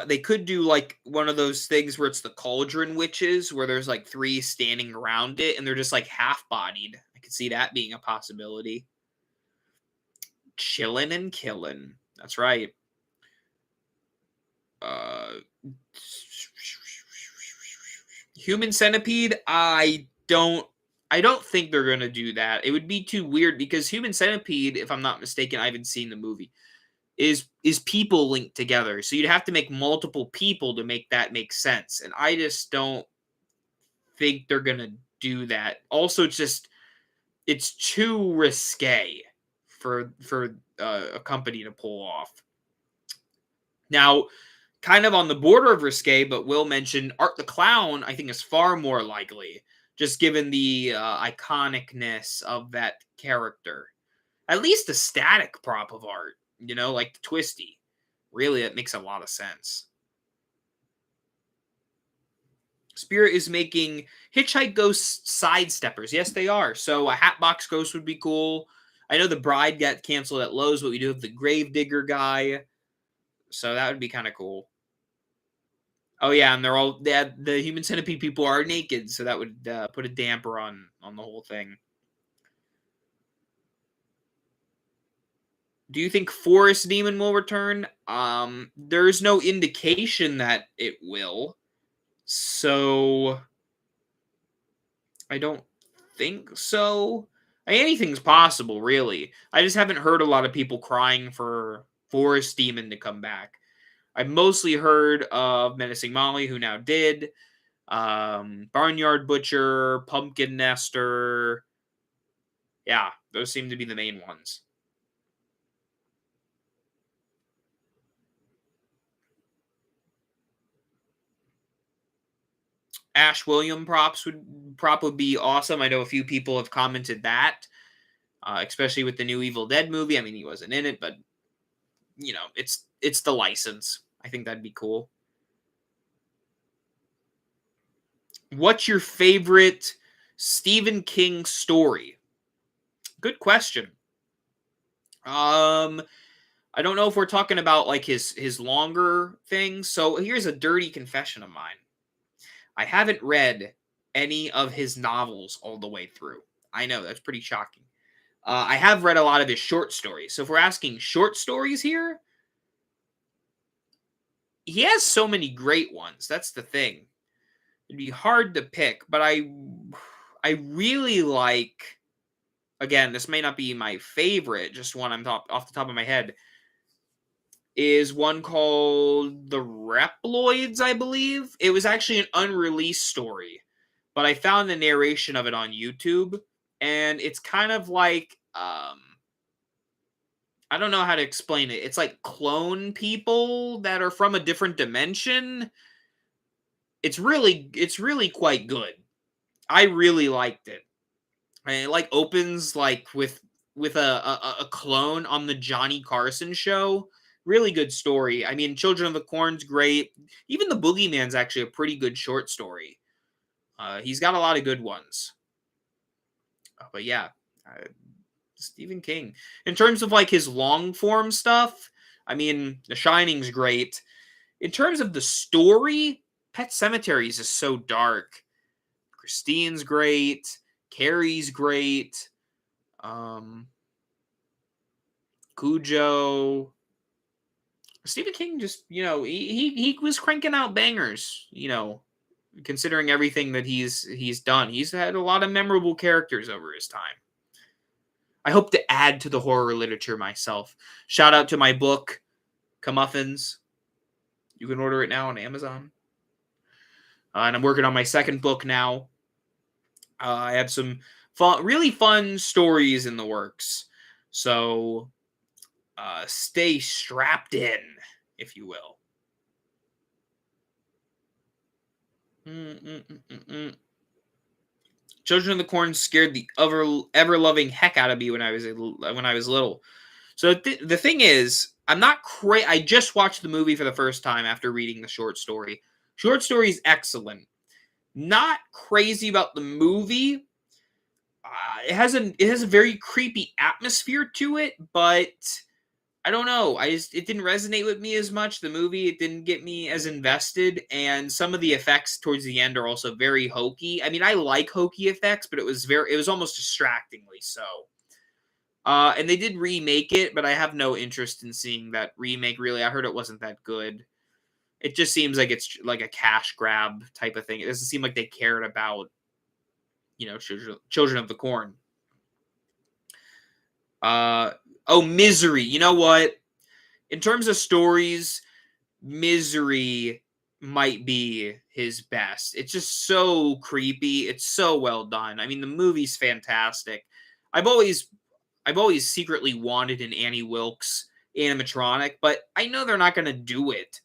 they could do like one of those things where it's the cauldron witches, where there's like 3 standing around it, and they're just like half-bodied. I could see that being a possibility. Chillin' and killin'. That's right. Human Centipede. I don't think they're gonna do that. It would be too weird because Human Centipede, if I'm not mistaken, I haven't seen the movie, is people linked together. So you'd have to make multiple people to make that make sense. And I just don't think they're gonna do that. Also, it's too risque for a company to pull off. Now, kind of on the border of risque, but Will mentioned Art the Clown, I think is far more likely, just given the iconicness of that character. At least a static prop of art, you know, like the Twisty. Really, it makes a lot of sense. Spirit is making Hitchhike Ghost sidesteppers. Yes, they are. So a Hatbox Ghost would be cool. I know the Bride got canceled at Lowe's, but we do have the Gravedigger guy. So that would be kind of cool. Oh yeah, and the Human Centipede people are naked, so that would put a damper on the whole thing. Do you think Forest Demon will return? There's no indication that it will. So I don't think so. Anything's possible, really. I just haven't heard a lot of people crying for Forest Demon to come back. I've mostly heard of Menacing Molly, who now did. Barnyard Butcher, Pumpkin Nester. Yeah, those seem to be the main ones. Ash William prop would be awesome. I know a few people have commented that, especially with the new Evil Dead movie. I mean, he wasn't in it, but you know, it's the license. I think that'd be cool. What's your favorite Stephen King story? Good question. I don't know if we're talking about like his longer things. So here's a dirty confession of mine. I haven't read any of his novels all the way through. I know that's pretty shocking. I have read a lot of his short stories. So if we're asking short stories here, he has so many great ones. That's the thing. It'd be hard to pick, but I really like. Again, this may not be my favorite. Just one I'm off the top of my head is one called The Reploids, I believe. It was actually an unreleased story, but I found the narration of it on YouTube, and it's kind of like I don't know how to explain it. It's like clone people that are from a different dimension. It's really quite good. I really liked it. And it like opens like with a clone on the Johnny Carson show. Really good story. I mean, Children of the Corn's great. Even the Boogeyman's actually a pretty good short story. He's got a lot of good ones. But yeah, uh, Stephen King. In terms of like his long form stuff, I mean, The Shining's great. In terms of the story, Pet Cemeteries is so dark. Christine's great. Carrie's great. Um, Cujo. Stephen King just, he was cranking out bangers, considering everything that he's done. He's had a lot of memorable characters over his time. I hope to add to the horror literature myself. Shout out to my book, Comeuffins. You can order it now on Amazon. And I'm working on my second book now. I have some really fun stories in the works. So stay strapped in, if you will. Children of the Corn scared the ever loving heck out of me when I was little. So the thing is, I'm not crazy. I just watched the movie for the first time after reading the short story. Short story is excellent. Not crazy about the movie. It has a very creepy atmosphere to it, but I don't know. It didn't resonate with me as much. The movie, it didn't get me as invested, and some of the effects towards the end are also very hokey. I mean, I like hokey effects, but it was almost distractingly so. And they did remake it, but I have no interest in seeing that remake. Really, I heard it wasn't that good. It just seems like it's like a cash grab type of thing. It doesn't seem like they cared about, Children of the Corn. Misery. You know what? In terms of stories, Misery might be his best. It's just so creepy. It's so well done. I mean, the movie's fantastic. I've always secretly wanted an Annie Wilkes animatronic, but I know they're not going to do it.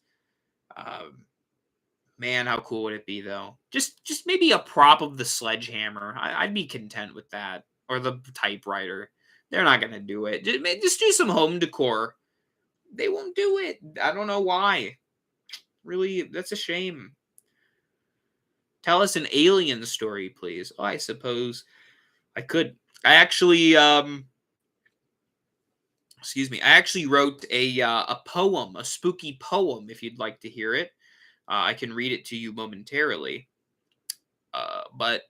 Man, how cool would it be though? Just maybe a prop of the sledgehammer. I'd be content with that, or the typewriter. They're not going to do it. Just do some home decor. They won't do it. I don't know why. Really, that's a shame. Tell us an alien story, please. Oh, I suppose I could. I actually, excuse me. I actually wrote a poem, a spooky poem. If you'd like to hear it, I can read it to you momentarily. But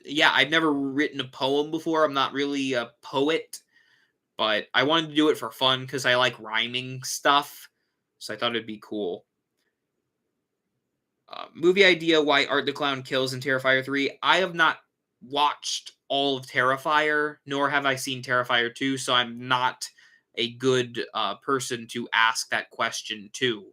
yeah, I've never written a poem before. I'm not really a poet, but I wanted to do it for fun because I like rhyming stuff. So I thought it'd be cool. Movie idea: Why Art the Clown kills in Terrifier 3. I have not watched all of Terrifier, nor have I seen Terrifier 2, so I'm not a good person to ask that question to.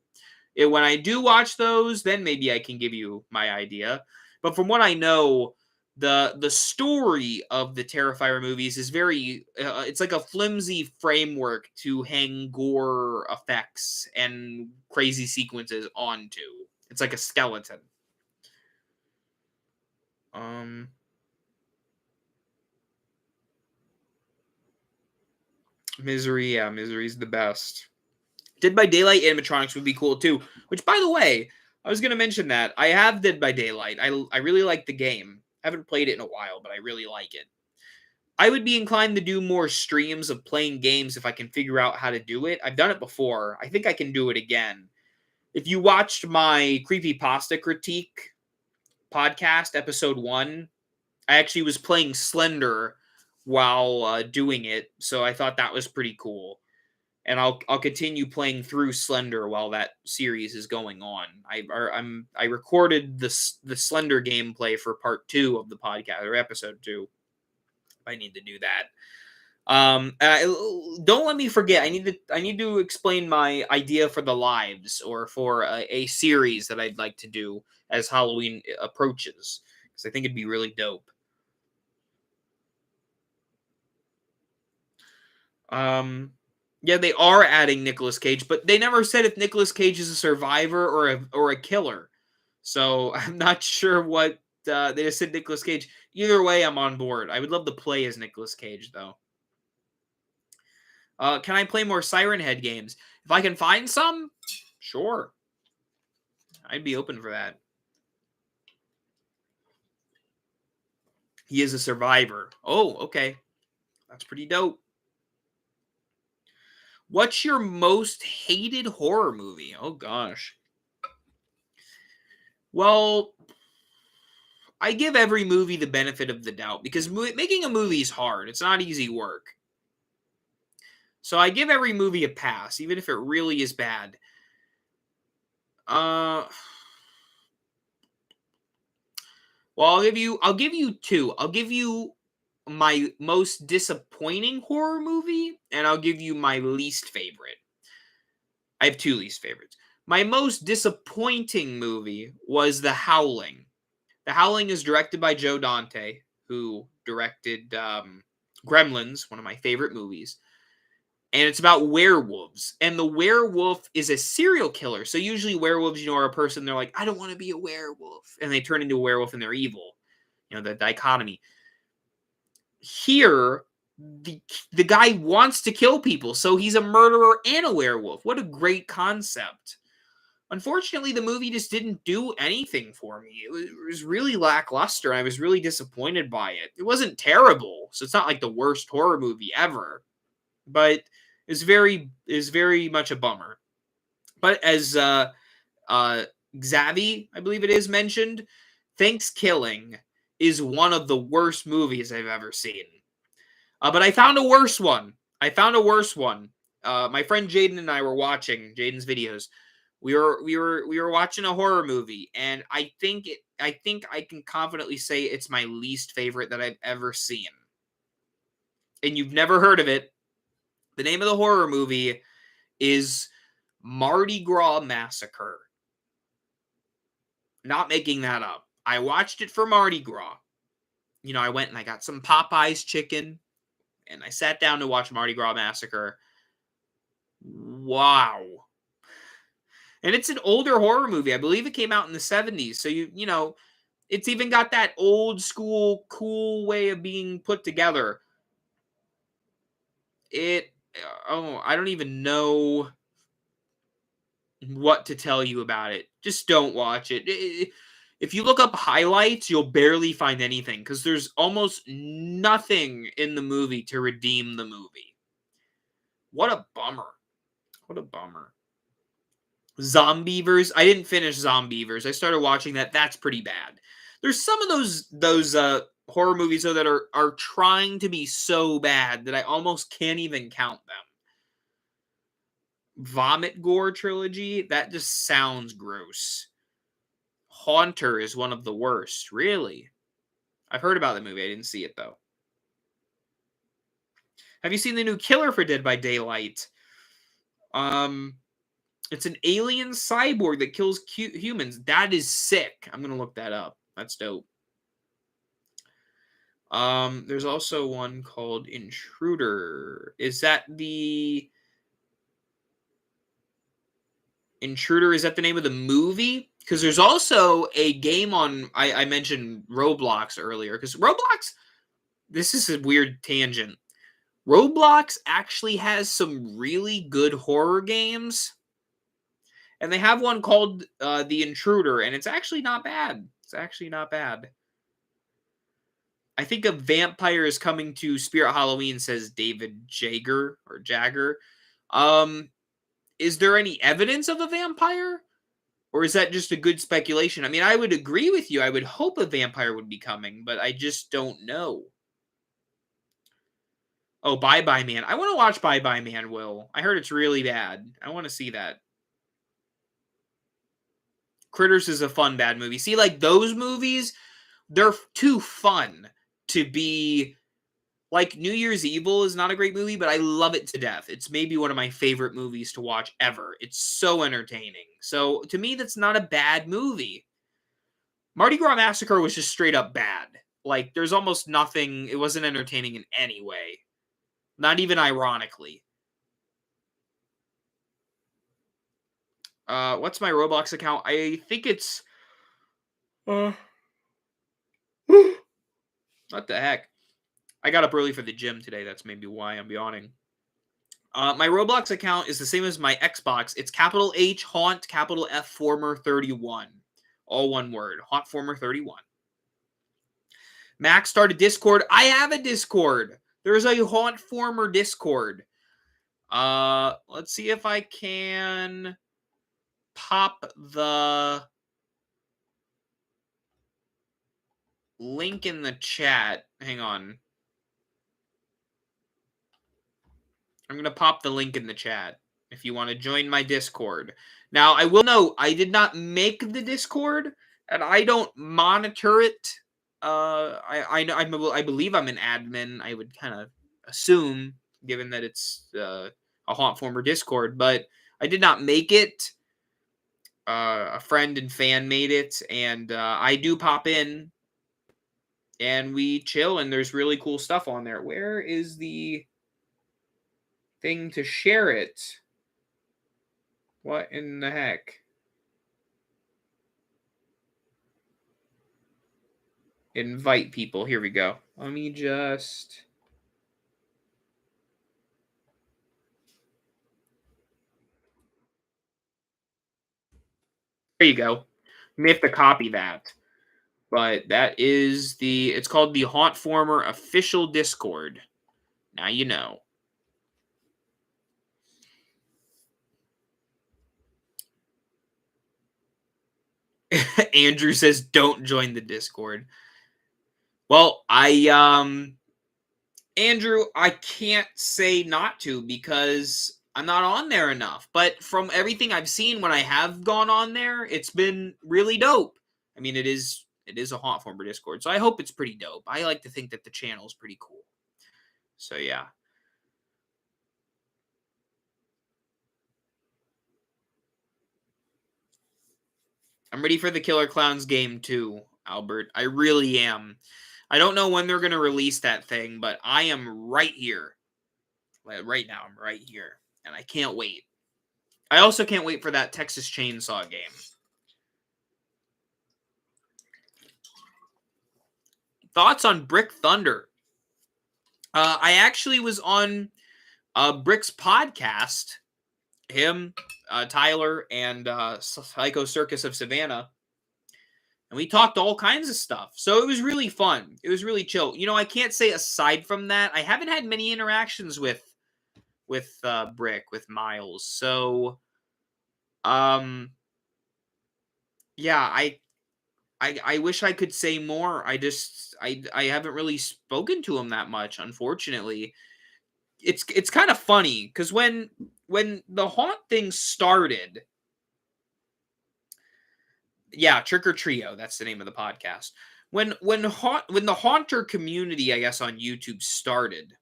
When I do watch those, then maybe I can give you my idea. But from what I know, the story of the Terrifier movies is very it's like a flimsy framework to hang gore effects and crazy sequences onto. It's like a skeleton. Misery, yeah, Misery's the best. Dead by Daylight animatronics would be cool too. Which, by the way, I was gonna mention that I have Dead by Daylight. I really like the game. I haven't played it in a while, but I really like it. I would be inclined to do more streams of playing games if I can figure out how to do it. I've done it before. I think I can do it again. If you watched my Creepypasta critique podcast, episode 1, I actually was playing Slender while doing it, so I thought that was pretty cool. And I'll continue playing through Slender while that series is going on. I recorded the Slender gameplay for part 2 of the podcast, or episode 2. I need to do that. Don't let me forget. I need to explain my idea for the lives, or for a series that I'd like to do as Halloween approaches, because I think it'd be really dope. Yeah, they are adding Nicolas Cage, but they never said if Nicolas Cage is a survivor or a killer. So I'm not sure what they just said Nicolas Cage. Either way, I'm on board. I would love to play as Nicolas Cage though. Can I play more Siren Head games? If I can find some, sure. I'd be open for that. He is a survivor. Oh, okay. That's pretty dope. What's your most hated horror movie? Oh gosh. Well, I give every movie the benefit of the doubt because making a movie is hard. It's not easy work. So I give every movie a pass, even if it really is bad. Uh, well, I'll give you two. I'll give you my most disappointing horror movie, and I'll give you my least favorite. I have two least favorites. My most disappointing movie was The Howling. The Howling is directed by Joe Dante, who directed Gremlins, one of my favorite movies. And it's about werewolves. And the werewolf is a serial killer. So usually werewolves, are a person, they're like, I don't want to be a werewolf. And they turn into a werewolf and they're evil. The dichotomy. Here, the guy wants to kill people. So he's a murderer and a werewolf. What a great concept. Unfortunately, the movie just didn't do anything for me. It was really lackluster. I was really disappointed by it. It wasn't terrible. So it's not like the worst horror movie ever. But is very much a bummer. But as Xavi, I believe it is, mentioned, Thanksgiving is one of the worst movies I've ever seen. But I found a worse one. My friend Jaden and I were watching Jaden's videos. We were watching a horror movie, and I think I can confidently say it's my least favorite that I've ever seen. And you've never heard of it. The name of the horror movie is Mardi Gras Massacre. Not making that up. I watched it for Mardi Gras. I went and I got some Popeyes chicken, and I sat down to watch Mardi Gras Massacre. Wow. And it's an older horror movie. I believe it came out in the 70s. So it's even got that old school cool way of being put together. I don't even know what to tell you about it. Just don't watch it. If you look up highlights, you'll barely find anything because there's almost nothing in the movie to redeem the movie. What a bummer. Zombievers. I didn't finish Zombievers. I started watching that. That's pretty bad. There's some of those horror movies though that are trying to be so bad that I almost can't even count them. Vomit Gore trilogy, that just sounds gross. Haunter is one of the worst, really. I've heard about the movie. I didn't see it though. Have you seen the new Killer for Dead by Daylight? It's an alien cyborg that kills humans. That is sick. I'm gonna look that up. That's dope. There's also one called Intruder. Is that the Intruder? Is that the name of the movie? Because there's also a game on. I mentioned Roblox earlier. Because Roblox, this is a weird tangent. Roblox actually has some really good horror games. And they have one called The Intruder, and it's actually not bad. I think a vampire is coming to Spirit Halloween, says David Jagger or Jagger. Is there any evidence of a vampire? Or is that just a good speculation? I mean, I would agree with you. I would hope a vampire would be coming, but I just don't know. Oh, Bye Bye Man. I want to watch Bye Bye Man, Will. I heard it's really bad. I want to see that. Critters is a fun, bad movie. See, like those movies, they're too fun to be like New Year's Evil is not a great movie, but I love it to death. It's maybe one of my favorite movies to watch ever. It's so entertaining. So to me, that's not a bad movie. Mardi Gras Massacre was just straight up bad. Like there's almost nothing. It wasn't entertaining in any way. Not even ironically. What's my Roblox account? I think it's what the heck? I got up early for the gym today. That's maybe why I'm yawning. My Roblox account is the same as my Xbox. It's capital H haunt, capital F former 31. All one word. Hauntformer 31. Max started Discord. I have a Discord. There's a Hauntformer Discord. Let's see if I can pop the link in the chat. Hang on. I'm going to pop the link in the chat if you want to join my Discord. Now, I will note, I did not make the Discord, and I don't monitor it. I believe I'm an admin. I would kind of assume, given that it's a Hauntformer Discord, but I did not make it. A friend and fan made it, and I do pop in, and we chill, and there's really cool stuff on there. Where is the thing to share it? What in the heck? Invite people. Here we go. Let me just... There you go. You may have to copy that. But that is the... It's called the Hauntformer official Discord. Now you know. Andrew says, don't join the Discord. Well, Andrew, I can't say not to because I'm not on there enough. But from everything I've seen when I have gone on there, it's been really dope. I mean, it is a Hauntformer Discord, so I hope it's pretty dope. I like to think that the channel is pretty cool. So yeah. I'm ready for the Killer Clowns game too, Albert. I really am. I don't know when they're going to release that thing, but I am right here. Right now, I'm right here. And I can't wait. I also can't wait for that Texas Chainsaw game. Thoughts on Brick Thunder? I actually was on Brick's podcast. Him, Tyler, and Psycho Circus of Savannah. And we talked all kinds of stuff. So it was really fun. It was really chill. You know, I can't say aside from that, I haven't had many interactions with Brick, with Miles. So, yeah, I wish I could say more. I haven't really spoken to him that much, unfortunately. It's kind of funny because when the haunt thing started, yeah, Trick or Trio, that's the name of the podcast. When the haunter community, I guess, on YouTube started,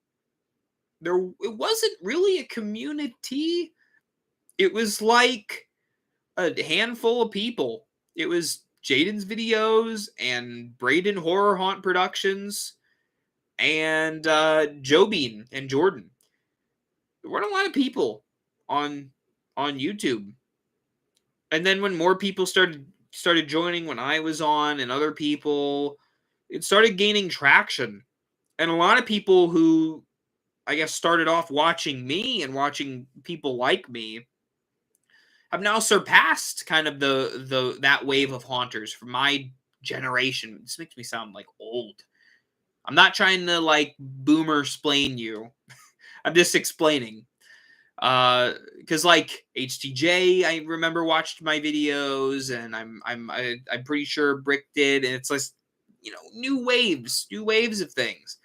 it wasn't really a community. It was like a handful of people. It was Jaden's videos and Braden Horror Haunt Productions and Joe Bean and Jordan. There weren't a lot of people on YouTube. And then when more people started joining when I was on and other people, it started gaining traction. And a lot of people who I guess started off watching me and watching people like me have now surpassed kind of the that wave of haunters from my generation. This makes me sound like old. I'm not trying to like boomer splain you. I'm just explaining. Because like HTJ, I remember watched my videos, and I'm pretty sure Brick did, and it's like, you know, new waves of things.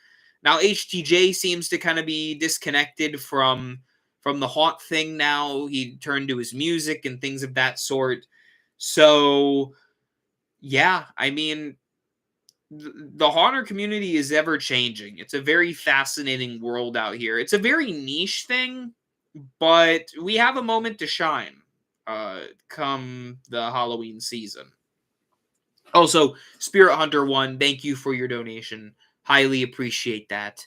Now HTJ seems to kind of be disconnected from the haunt thing now. He turned to his music and things of that sort. So yeah, I mean, the haunter community is ever changing. It's a very fascinating world out here. It's a very niche thing, but we have a moment to shine come the Halloween season. Also, Spirit Hunter 1, thank you for your donation. Highly appreciate that.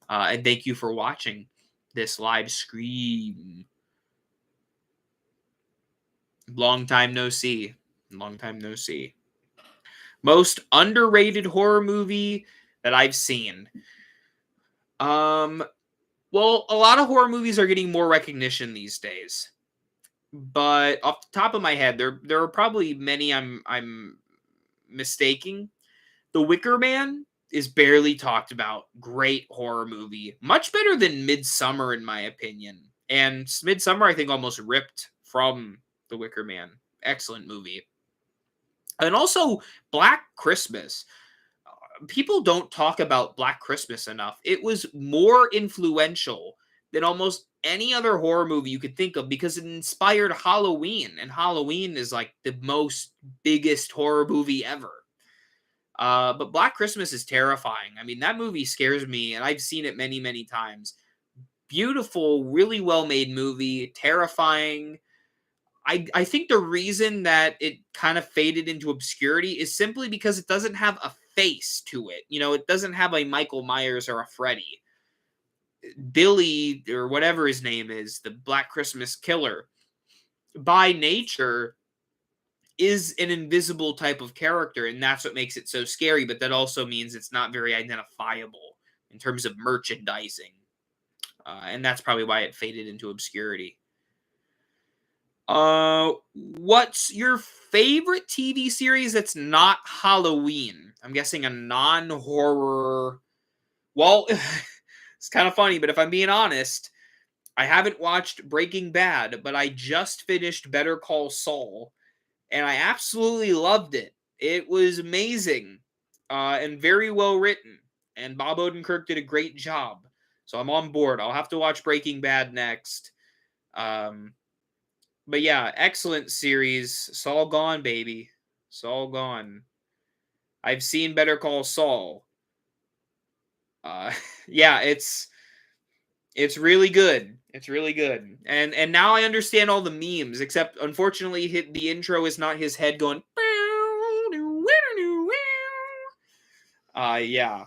And thank you for watching this live stream. Long time no see. Long time no see. Most underrated horror movie that I've seen. Um, well, a lot of horror movies are getting more recognition these days. But off the top of my head, there are probably many I'm mistaking. The Wicker Man is barely talked about. Great horror movie. Much better than Midsummer, in my opinion. And Midsummer, I think, almost ripped from The Wicker Man. Excellent movie. And also, Black Christmas. People don't talk about Black Christmas enough. It was more influential than almost any other horror movie you could think of because it inspired Halloween. And Halloween is like the most biggest horror movie ever. But Black Christmas is terrifying. I mean, that movie scares me, and I've seen it many, many times. Beautiful, really well made movie, terrifying. I think the reason that it kind of faded into obscurity is simply because it doesn't have a face to it. You know, it doesn't have a Michael Myers or a Freddy. Billy, or whatever his name is, the Black Christmas killer, by nature is an invisible type of character, and that's what makes it so scary, but that also means it's not very identifiable in terms of merchandising. And that's probably why it faded into obscurity. What's your favorite TV series that's not Halloween? I'm guessing a non-horror. Well, it's kind of funny, but if I'm being honest, I haven't watched Breaking Bad, but I just finished Better Call Saul, and I absolutely loved it. It was amazing, and very well written, and Bob Odenkirk did a great job. So I'm on board. I'll have to watch Breaking Bad next. But yeah, excellent series. Saul gone, baby. Saul gone. I've seen Better Call Saul. Yeah, it's really good. It's really good. And now I understand all the memes, except unfortunately the intro is not his head going. Yeah.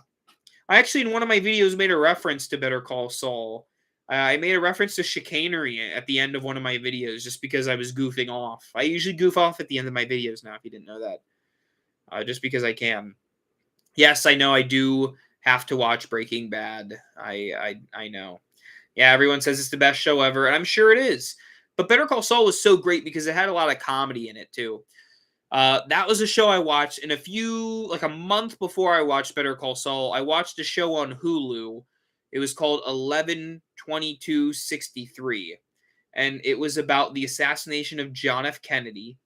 I actually in one of my videos made a reference to Better Call Saul. I made a reference to chicanery at the end of one of my videos just because I was goofing off. I usually goof off at the end of my videos now, if you didn't know that. Just because I can. Yes, I know I do have to watch Breaking Bad. I know. Yeah, everyone says it's the best show ever, and I'm sure it is. But Better Call Saul was so great because it had a lot of comedy in it too. That was a show I watched, and like a month before I watched Better Call Saul, I watched a show on Hulu. It was called 11/22/63, and it was about the assassination of John F. Kennedy.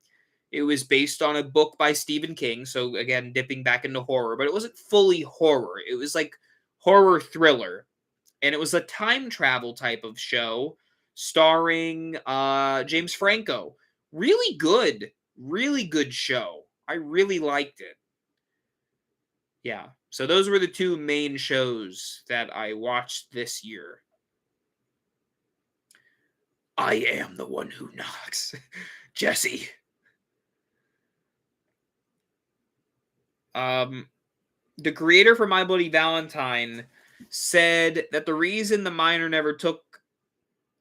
It was based on a book by Stephen King, so again, dipping back into horror, but it wasn't fully horror. It was like horror thriller, and it was a time travel type of show starring James Franco. Really good show. I really liked it. Yeah, so those were the two main shows that I watched this year. I am the one who knocks. Jesse. The creator for My Bloody Valentine said that the reason the miner never took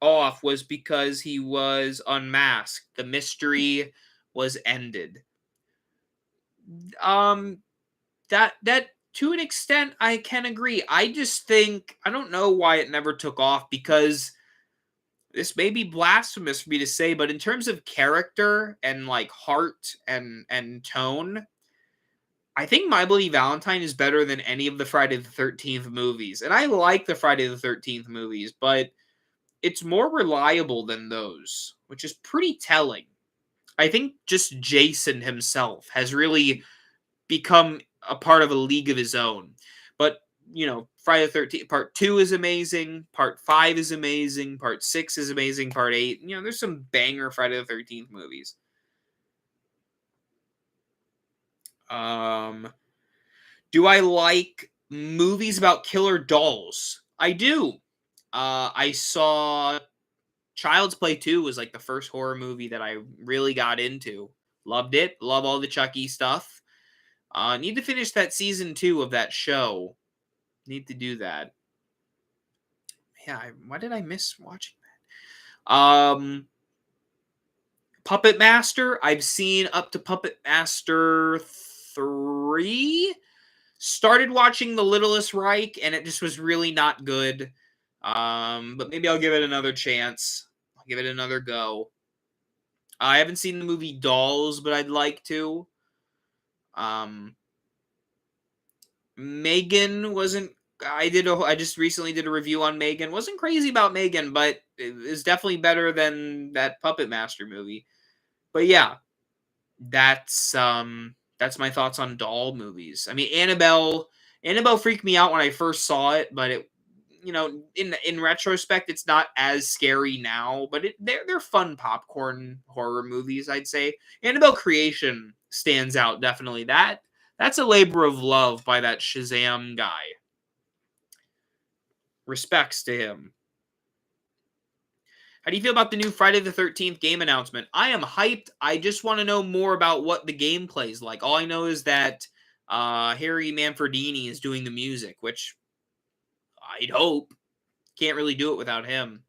off was because he was unmasked. The mystery was ended. That to an extent I can agree. I just think I don't know why it never took off because this may be blasphemous for me to say, but in terms of character and like heart and tone, I think My Bloody Valentine is better than any of the Friday the 13th movies. And I like the Friday the 13th movies, but it's more reliable than those, which is pretty telling. I think just Jason himself has really become a part of a league of his own. But, you know, Friday the 13th, part 2 is amazing, part 5 is amazing, part 6 is amazing, part 8, you know, there's some banger Friday the 13th movies. Do I like movies about killer dolls? I do. I saw Child's Play 2 was like the first horror movie that I really got into. Loved it. Love all the Chucky stuff. Need to finish that season 2 of that show. Need to do that. Yeah, why did I miss watching that? Puppet Master, I've seen up to Puppet Master 3. Started watching The Littlest Reich, and it just was really not good. But maybe I'll give it another chance. I'll give it another go. I haven't seen the movie Dolls, but I'd like to. Um, Megan wasn't. I just recently did a review on Megan. Wasn't crazy about Megan, but it is definitely better than that Puppet Master movie. But yeah, that's my thoughts on doll movies. I mean, Annabelle freaked me out when I first saw it, but it, in retrospect, it's not as scary now. But they're fun popcorn horror movies, I'd say. Annabelle Creation stands out definitely. That's a labor of love by that Shazam guy. Respects to him. How do you feel about the new Friday the 13th game announcement? I am hyped. I just want to know more about what the gameplay is like. All I know is that Harry Manfredini is doing the music, which I'd hope. Can't really do it without him.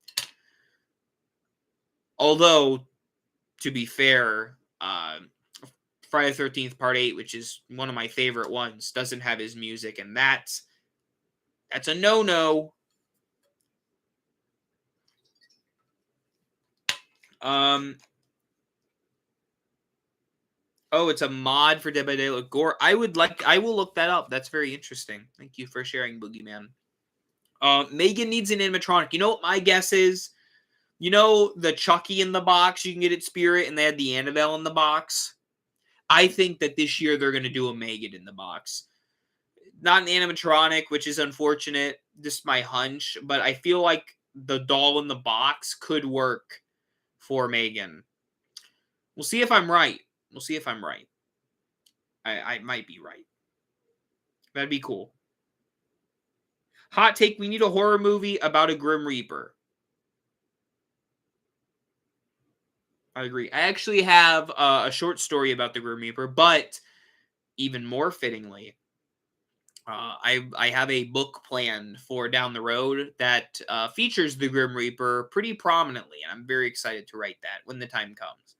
Although, to be fair, Friday the 13th Part 8, which is one of my favorite ones, doesn't have his music, and that's a no-no. Oh, it's a mod for Dead by Daylight Gore. I will look that up. That's very interesting. Thank you for sharing, Boogeyman. Megan needs an animatronic. You know what my guess is? You know the Chucky in the box you can get at Spirit, and they had the Annabelle in the box? I think that this year they're going to do a Megan in the box. Not an animatronic, which is unfortunate. Just my hunch. But I feel like the doll in the box could work for Megan. We'll see if I'm right. I might be right. That'd be cool. Hot take, we need a horror movie about a Grim Reaper. I agree. I actually have a short story about the Grim Reaper, but even more fittingly, I have a book planned for down the road that features the Grim Reaper pretty prominently, and I'm very excited to write that when the time comes.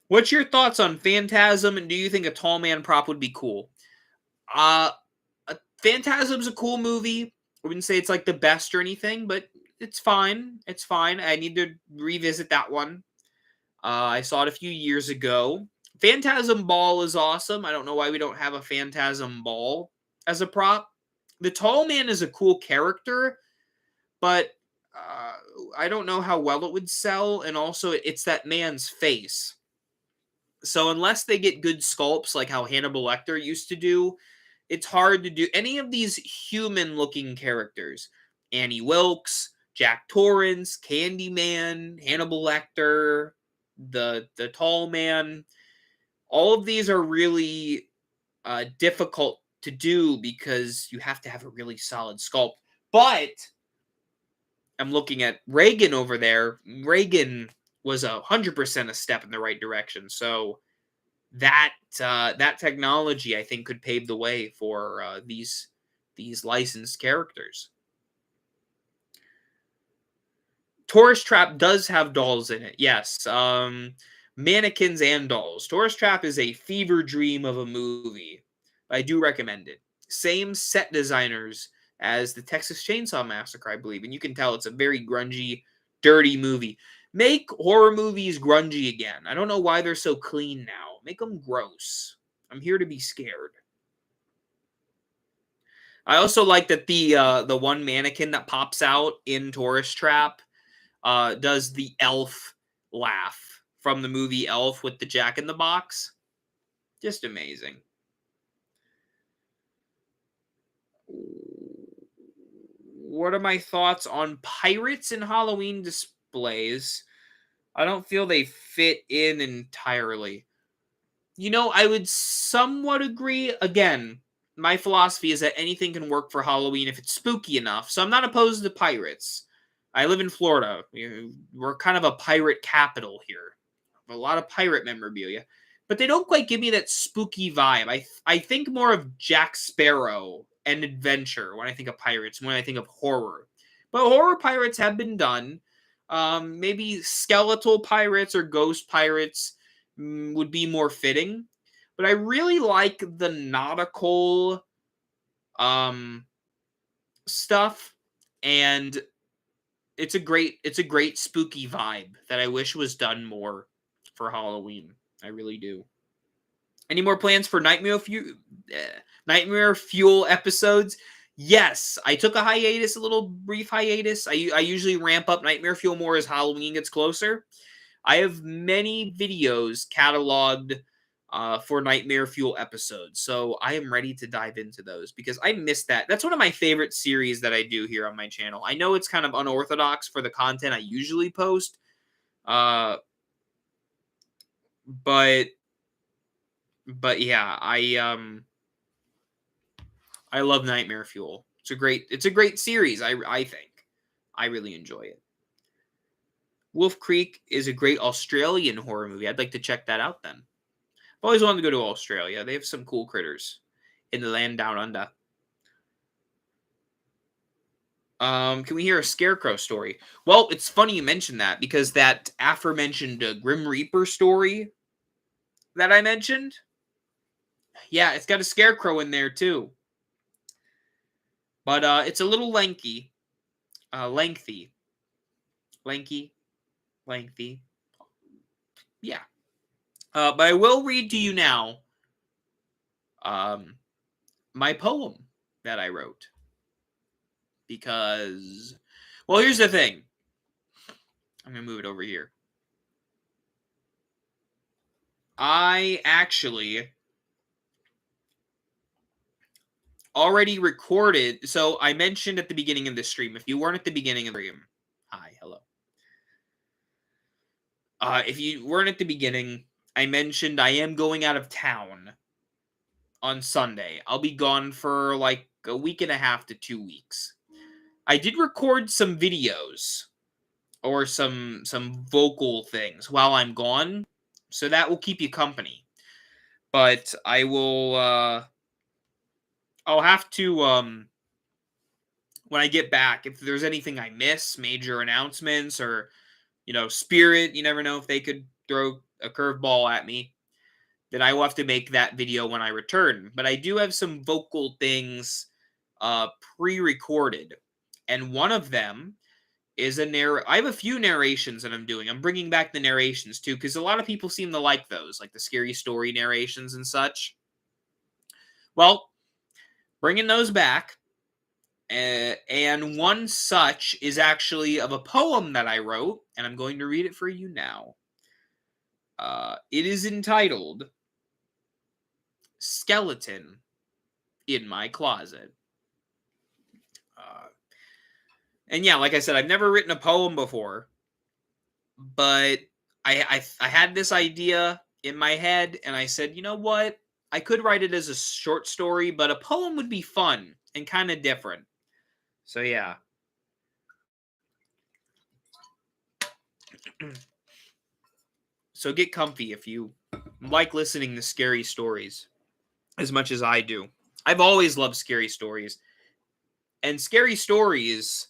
What's your thoughts on Phantasm, and do you think a tall man prop would be cool? Phantasm's a cool movie. I wouldn't say it's like the best or anything, but it's fine. It's fine. I need to revisit that one. I saw it a few years ago. Phantasm Ball is awesome. I don't know why we don't have a Phantasm Ball as a prop. The Tall Man is a cool character, but I don't know how well it would sell. And also, it's that man's face. So unless they get good sculpts like how Hannibal Lecter used to do, it's hard to do any of these human-looking characters. Annie Wilkes, Jack Torrance, Candyman, Hannibal Lecter, the Tall Man. All of these are really difficult to do because you have to have a really solid sculpt. But I'm looking at Reagan over there. Reagan was 100% a step in the right direction. So that technology, I think, could pave the way for these licensed characters. Tourist Trap does have dolls in it, yes. Mannequins and dolls. Tourist Trap is a fever dream of a movie. I do recommend it. Same set designers as the Texas Chainsaw Massacre, I believe, and you can tell it's a very grungy, dirty movie. Make horror movies grungy again. I don't know why they're so clean now. Make them gross. I'm here to be scared. I also like that the one mannequin that pops out in Tourist Trap does the elf laugh from the movie Elf with the Jack in the Box. Just amazing. What are my thoughts on pirates in Halloween displays? I don't feel they fit in entirely. I would somewhat agree. Again, my philosophy is that anything can work for Halloween if it's spooky enough. So I'm not opposed to pirates. I live in Florida. We're kind of a pirate capital here. A lot of pirate memorabilia. But they don't quite give me that spooky vibe. I think more of Jack Sparrow and adventure when I think of pirates, when I think of horror. But horror pirates have been done. Maybe skeletal pirates or ghost pirates would be more fitting. But I really like the nautical stuff, and it's a great spooky vibe that I wish was done more for Halloween. I really do. Any more plans for Nightmare Fuel episodes? Yes, I took a hiatus, a little brief hiatus. I usually ramp up Nightmare Fuel more as Halloween gets closer. I have many videos cataloged for Nightmare Fuel episodes, so I am ready to dive into those because I missed that. That's one of my favorite series that I do here on my channel. I know it's kind of unorthodox for the content I usually post, uh, but yeah, I love Nightmare Fuel. It's a great series. I think I really enjoy it. Wolf Creek is a great Australian horror movie. I'd like to check that out then. I've always wanted to go to Australia. They have some cool critters in the land down under. Can we hear a scarecrow story? Well, it's funny you mentioned that because that aforementioned Grim Reaper story that I mentioned, yeah, it's got a scarecrow in there too. But it's a little lengthy. Lengthy. Lengthy. Yeah. But I will read to you now my poem that I wrote. Because, well, here's the thing. I'm going to move it over here. I actually already recorded. So I mentioned at the beginning of the stream, if you weren't at the beginning of the stream, hi, hello. If you weren't at the beginning, I mentioned I am going out of town on Sunday. I'll be gone for like a week and a half to 2 weeks. I did record some videos or some vocal things while I'm gone, so that will keep you company. But I will I'll have to when I get back, if there's anything I miss, major announcements or Spirit, you never know if they could throw a curveball at me, then I will have to make that video when I return. But I do have some vocal things pre-recorded, and one of them is I have a few narrations that I'm doing. I'm bringing back the narrations too because a lot of people seem to like those, like the scary story narrations and such. Well, bringing those back, and one such is actually of a poem that I wrote, and I'm going to read it for you now. It is entitled Skeleton in My Closet. And yeah, like I said, I've never written a poem before, but I had this idea in my head, and I said, you know what? I could write it as a short story, but a poem would be fun and kind of different. So yeah. So get comfy if you like listening to scary stories as much as I do. I've always loved scary stories. And scary stories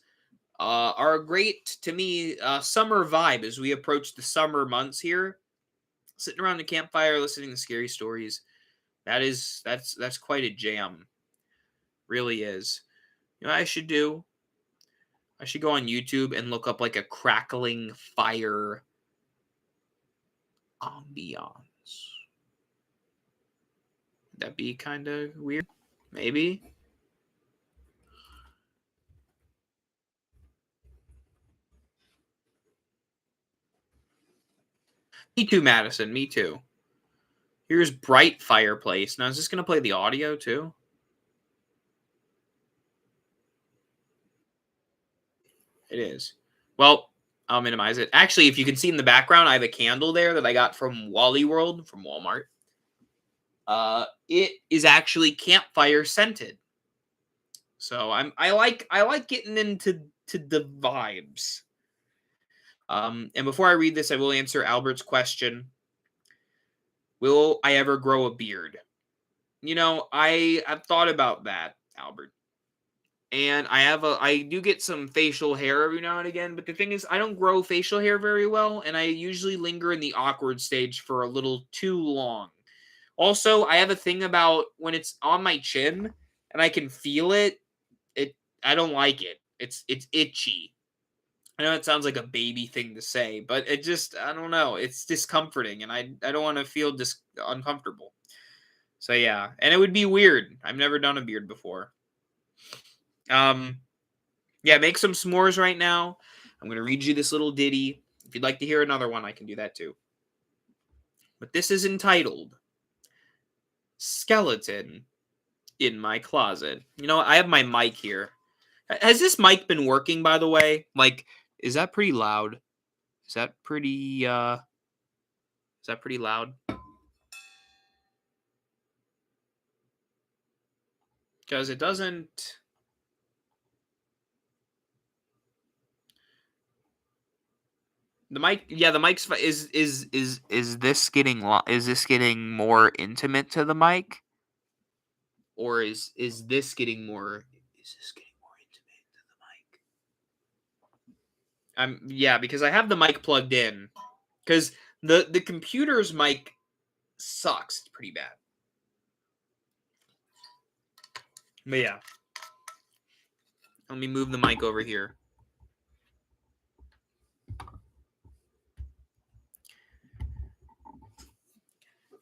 are a great, to me, summer vibe as we approach the summer months here. Sitting around the campfire listening to scary stories. That's quite a jam. Really is. You know what I should do? I should go on YouTube and look up like a crackling fire ambiance. That'd be kind of weird. Maybe. Me too, Madison. Me too. Here's Bright Fireplace. Now, is this going to play the audio too? It is. Well, I'll minimize it. Actually, if you can see in the background, I have a candle there that I got from Wally World from Walmart. It is actually campfire scented. So I like getting into the vibes. And before I read this, I will answer Albert's question. Will I ever grow a beard? I've thought about that, Albert. And I do get some facial hair every now and again, but the thing is I don't grow facial hair very well, and I usually linger in the awkward stage for a little too long. Also, I have a thing about when it's on my chin and I can feel it, I don't like it. It's itchy. I know it sounds like a baby thing to say, but it just I don't know. It's discomforting, and I don't want to feel uncomfortable. So yeah, and it would be weird. I've never done a beard before. Um, yeah, make some s'mores right now. I'm gonna read you this little ditty. If you'd like to hear another one, I can do that too. But this is entitled "Skeleton in My Closet." You know, I have my mic here. Has this mic been working, by the way? Like, is that pretty loud? Is that pretty loud? Because it doesn't. The mic, yeah, the mic's is this getting is this getting more intimate to the mic, or is this getting more intimate to the mic? Yeah, because I have the mic plugged in, because the computer's mic sucks. It's pretty bad. But yeah, let me move the mic over here.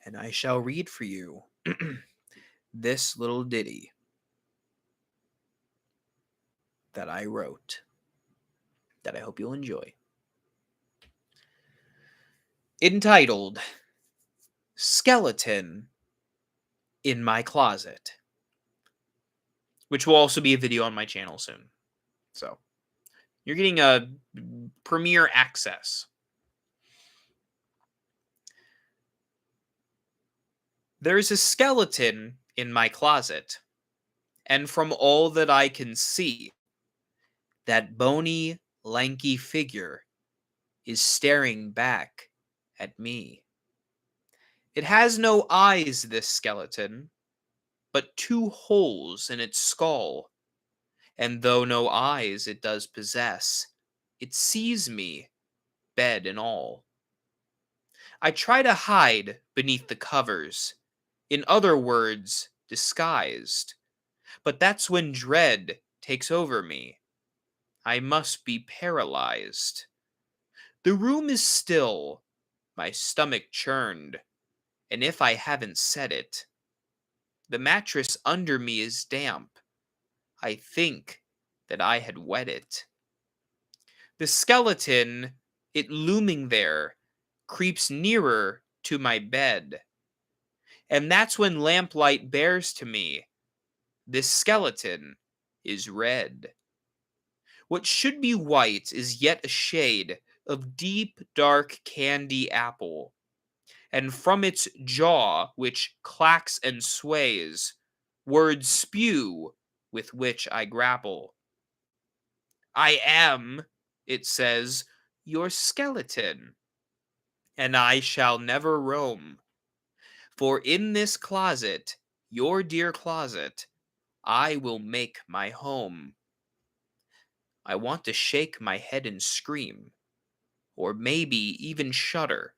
And I shall read for you this little ditty that I wrote that I hope you'll enjoy. Entitled Skeleton in My Closet, which will also be a video on my channel soon. So you're getting a premiere access. There's a skeleton in my closet, and from all that I can see, that bony, lanky figure is staring back at me. It has no eyes, this skeleton, but 2 holes in its skull, and though no eyes it does possess, it sees me, bed and all. I try to hide beneath the covers, in other words, disguised, but that's when dread takes over me. I must be paralyzed. The room is still, my stomach churned, and if I haven't said it, the mattress under me is damp. I think that I had wet it. The skeleton, it looming there, creeps nearer to my bed. And that's when lamplight bears to me, this skeleton is red. What should be white is yet a shade of deep dark candy apple, and from its jaw, which clacks and sways, words spew with which I grapple. I am, it says, your skeleton, and I shall never roam. For in this closet, your dear closet, I will make my home. I want to shake my head and scream, or maybe even shudder,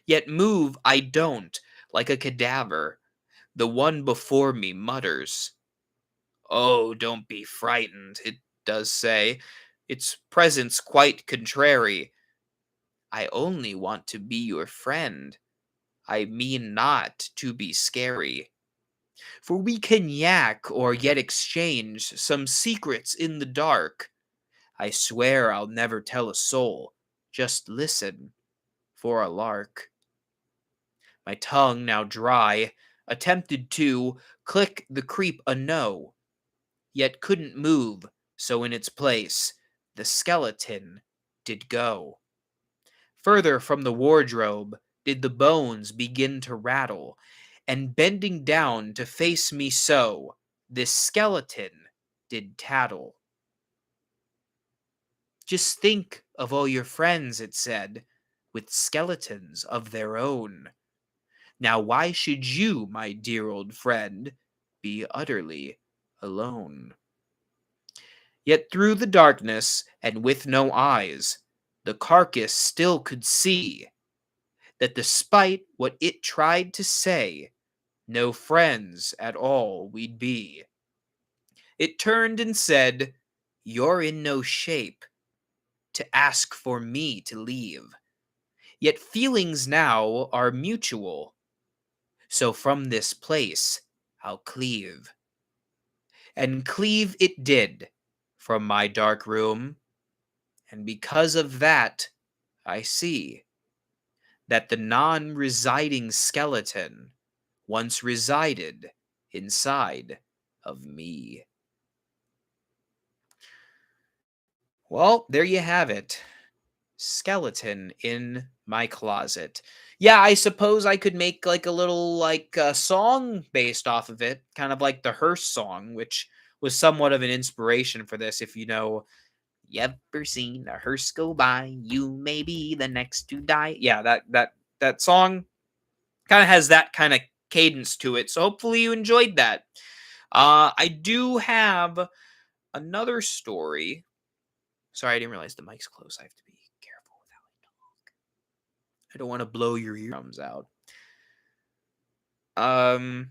yet move I don't, like a cadaver. The one before me mutters, "Oh, don't be frightened," it does say, its presence quite contrary. I only want to be your friend. I mean not to be scary. For we can yak or yet exchange some secrets in the dark. I swear I'll never tell a soul. Just listen for a lark. My tongue now dry, attempted to click the creep a no, yet couldn't move, so in its place the skeleton did go. Further from the wardrobe did the bones begin to rattle, and bending down to face me so, this skeleton did tattle. Just think of all your friends, it said, with skeletons of their own. Now why should you, my dear old friend, be utterly alone? Yet through the darkness, and with no eyes, the carcass still could see that despite what it tried to say, no friends at all we'd be. It turned and said, "You're in no shape to ask for me to leave. Yet feelings now are mutual, so from this place I'll cleave." And cleave it did from my dark room, and because of that, I see that the non residing skeleton once resided inside of me. Well, there you have it. Skeleton in my closet. Yeah, I suppose I could make like a little song based off of it, kind of like the Hearse song, which was somewhat of an inspiration for this. If you know, you ever seen a hearse go by? You may be the next to die. Yeah, that song kind of has that kind of cadence to it. So hopefully you enjoyed that. I do have another story. Sorry, I didn't realize the mic's close. I have to be careful with how I talk. I don't want to blow your eardrums out. I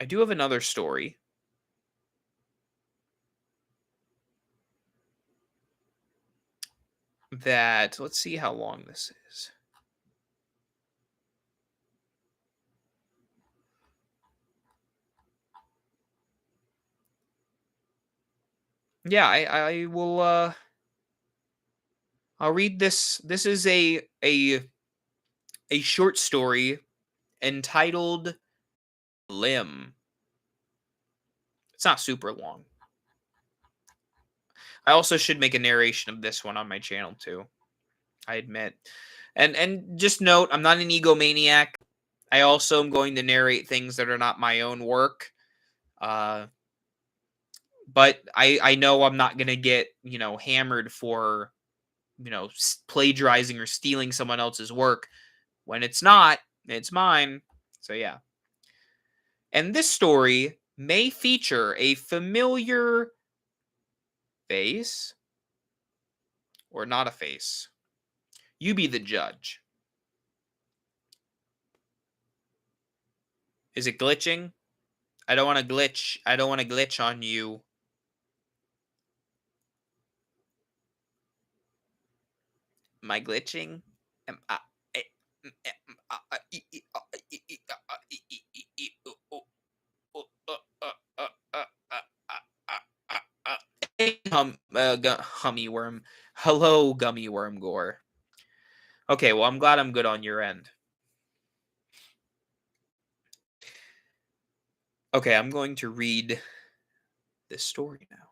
do have another story. That, let's see how long this is. Yeah, I will I'll read this. This is a short story entitled Limb. It's not super long. I also should make a narration of this one on my channel too. I admit. And just note, I'm not an egomaniac. I also am going to narrate things that are not my own work. But I know I'm not going to get, hammered for, plagiarizing or stealing someone else's work. When it's not, it's mine. So yeah. And this story may feature a familiar face or not a face. You be the judge. Is it glitching? I don't want to glitch. I don't want to glitch on you. Am I glitching? Am I? Hey, hummy worm. Hello, gummy worm gore. Okay, well, I'm glad I'm good on your end. Okay, I'm going to read this story now.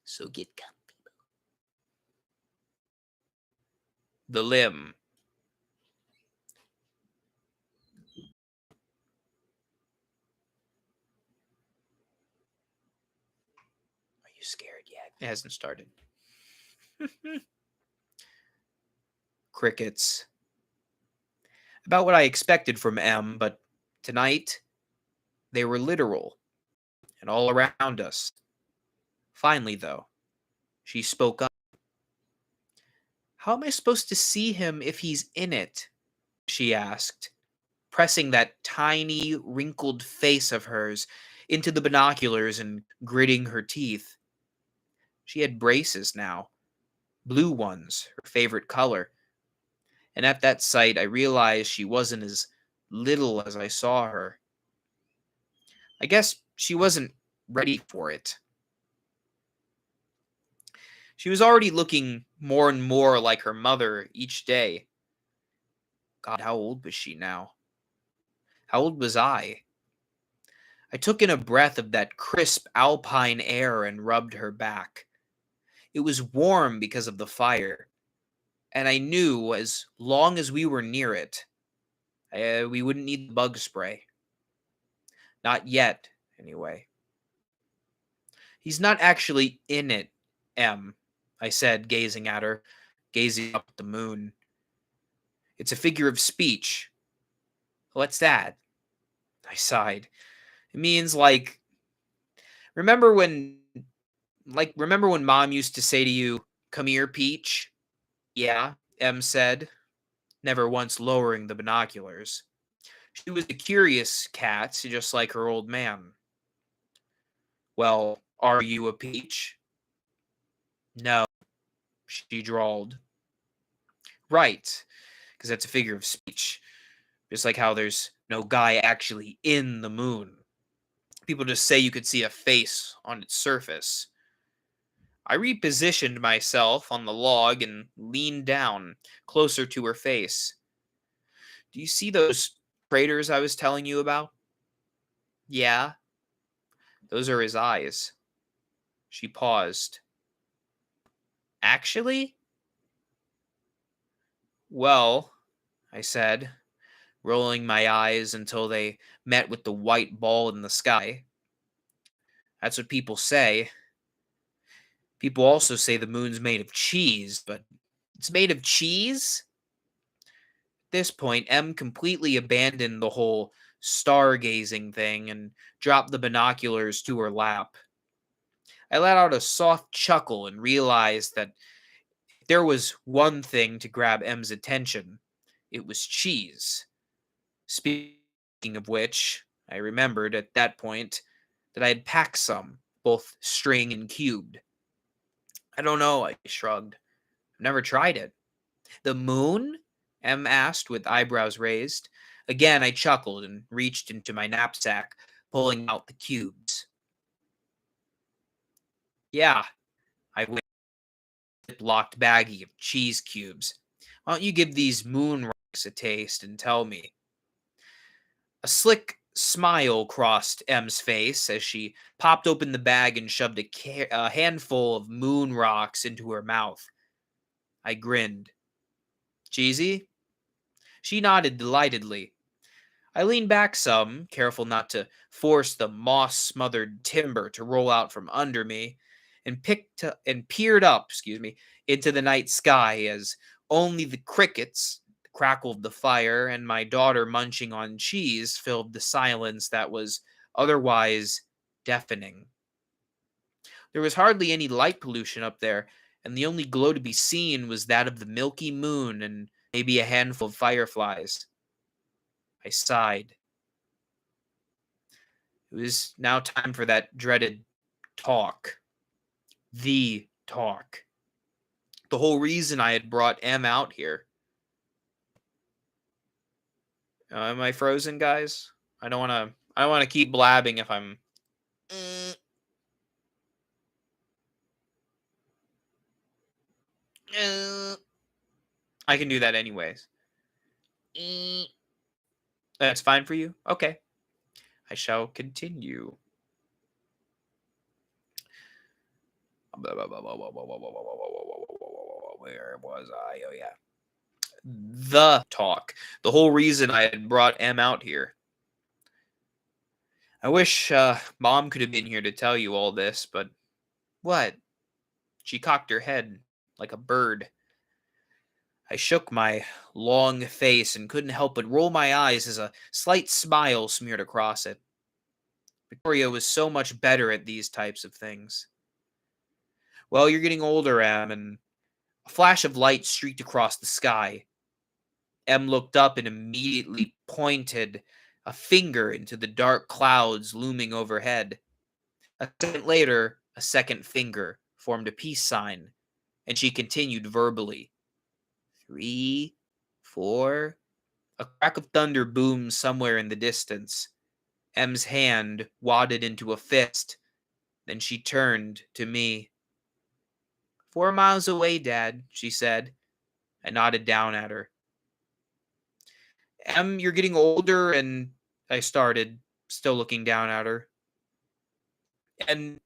So get comfy. The Limb. Are you scared yet? It hasn't started. Crickets. About what I expected from M, but tonight they were literal and all around us. Finally, though, she spoke up. "How am I supposed to see him if he's in it?" she asked, pressing that tiny, wrinkled face of hers into the binoculars and gritting her teeth. She had braces now, blue ones, her favorite color. And at that sight, I realized she wasn't as little as I saw her. I guess she wasn't ready for it. She was already looking more and more like her mother each day. God, how old was she now? How old was I? I took in a breath of that crisp alpine air and rubbed her back. It was warm because of the fire, and I knew as long as we were near it, we wouldn't need the bug spray. Not yet, anyway. "He's not actually in it, Em," I said, gazing at her, gazing up at the moon. "It's a figure of speech." "What's that?" I sighed. "It means like Remember when remember when mom used to say to you, "Come here, Peach?" Yeah, Em said, never once lowering the binoculars. She was a curious cat, just like her old man. Well, are you a peach? No, she drawled. Right, because that's a figure of speech. Just like how there's no guy actually in the moon. People just say you could see a face on its surface. I repositioned myself on the log and leaned down, closer to her face. Do you see those craters I was telling you about? Yeah, those are his eyes. She paused. Actually? Well, I said, rolling my eyes until they met with the white ball in the sky. That's what people say. People also say the moon's made of cheese, but it's made of cheese? At this point, M completely abandoned the whole stargazing thing and dropped the binoculars to her lap. I let out a soft chuckle and realized that if there was one thing to grab M's attention, it was cheese. Speaking of which, I remembered at that point that I had packed some, both string and cubed. I don't know, I shrugged. I've never tried it. The moon? M asked with eyebrows raised. Again, I chuckled and reached into my knapsack, pulling out the cubes. Yeah, I went locked baggie of cheese cubes. Why don't you give these moon rocks a taste and tell me? A slick smile crossed M's face as she popped open the bag and shoved a handful of moon rocks into her mouth. I grinned. Cheesy? She nodded delightedly. I leaned back some, careful not to force the moss-smothered timber to roll out from under me, and peered up, into the night sky as only the crickets, the crackle of the fire, and my daughter munching on cheese filled the silence that was otherwise deafening. There was hardly any light pollution up there, and the only glow to be seen was that of the milky moon and maybe a handful of fireflies. I sighed. It was now time for that dreaded talk. The talk. The whole reason I had brought M out here. Am I frozen, guys? I don't want to. I don't want to keep blabbing if I'm. Mm, uh, I can do that anyways. Mm. That's fine for you. Okay, I shall continue. Where was I? Oh yeah, the talk. The whole reason I had brought M out here. I wish Mom could have been here to tell you all this, but what? She cocked her head like a bird. I shook my long face and couldn't help but roll my eyes as a slight smile smeared across it. Victoria was so much better at these types of things. Well, you're getting older, Em, and a flash of light streaked across the sky. Em looked up and immediately pointed a finger into the dark clouds looming overhead. A second later, a second finger formed a peace sign, and she continued verbally. 3, 4. A crack of thunder boomed somewhere in the distance. M's hand wadded into a fist. Then she turned to me. 4 miles away, Dad, she said. I nodded down at her. Em, you're getting older, and I started, still looking down at her. And,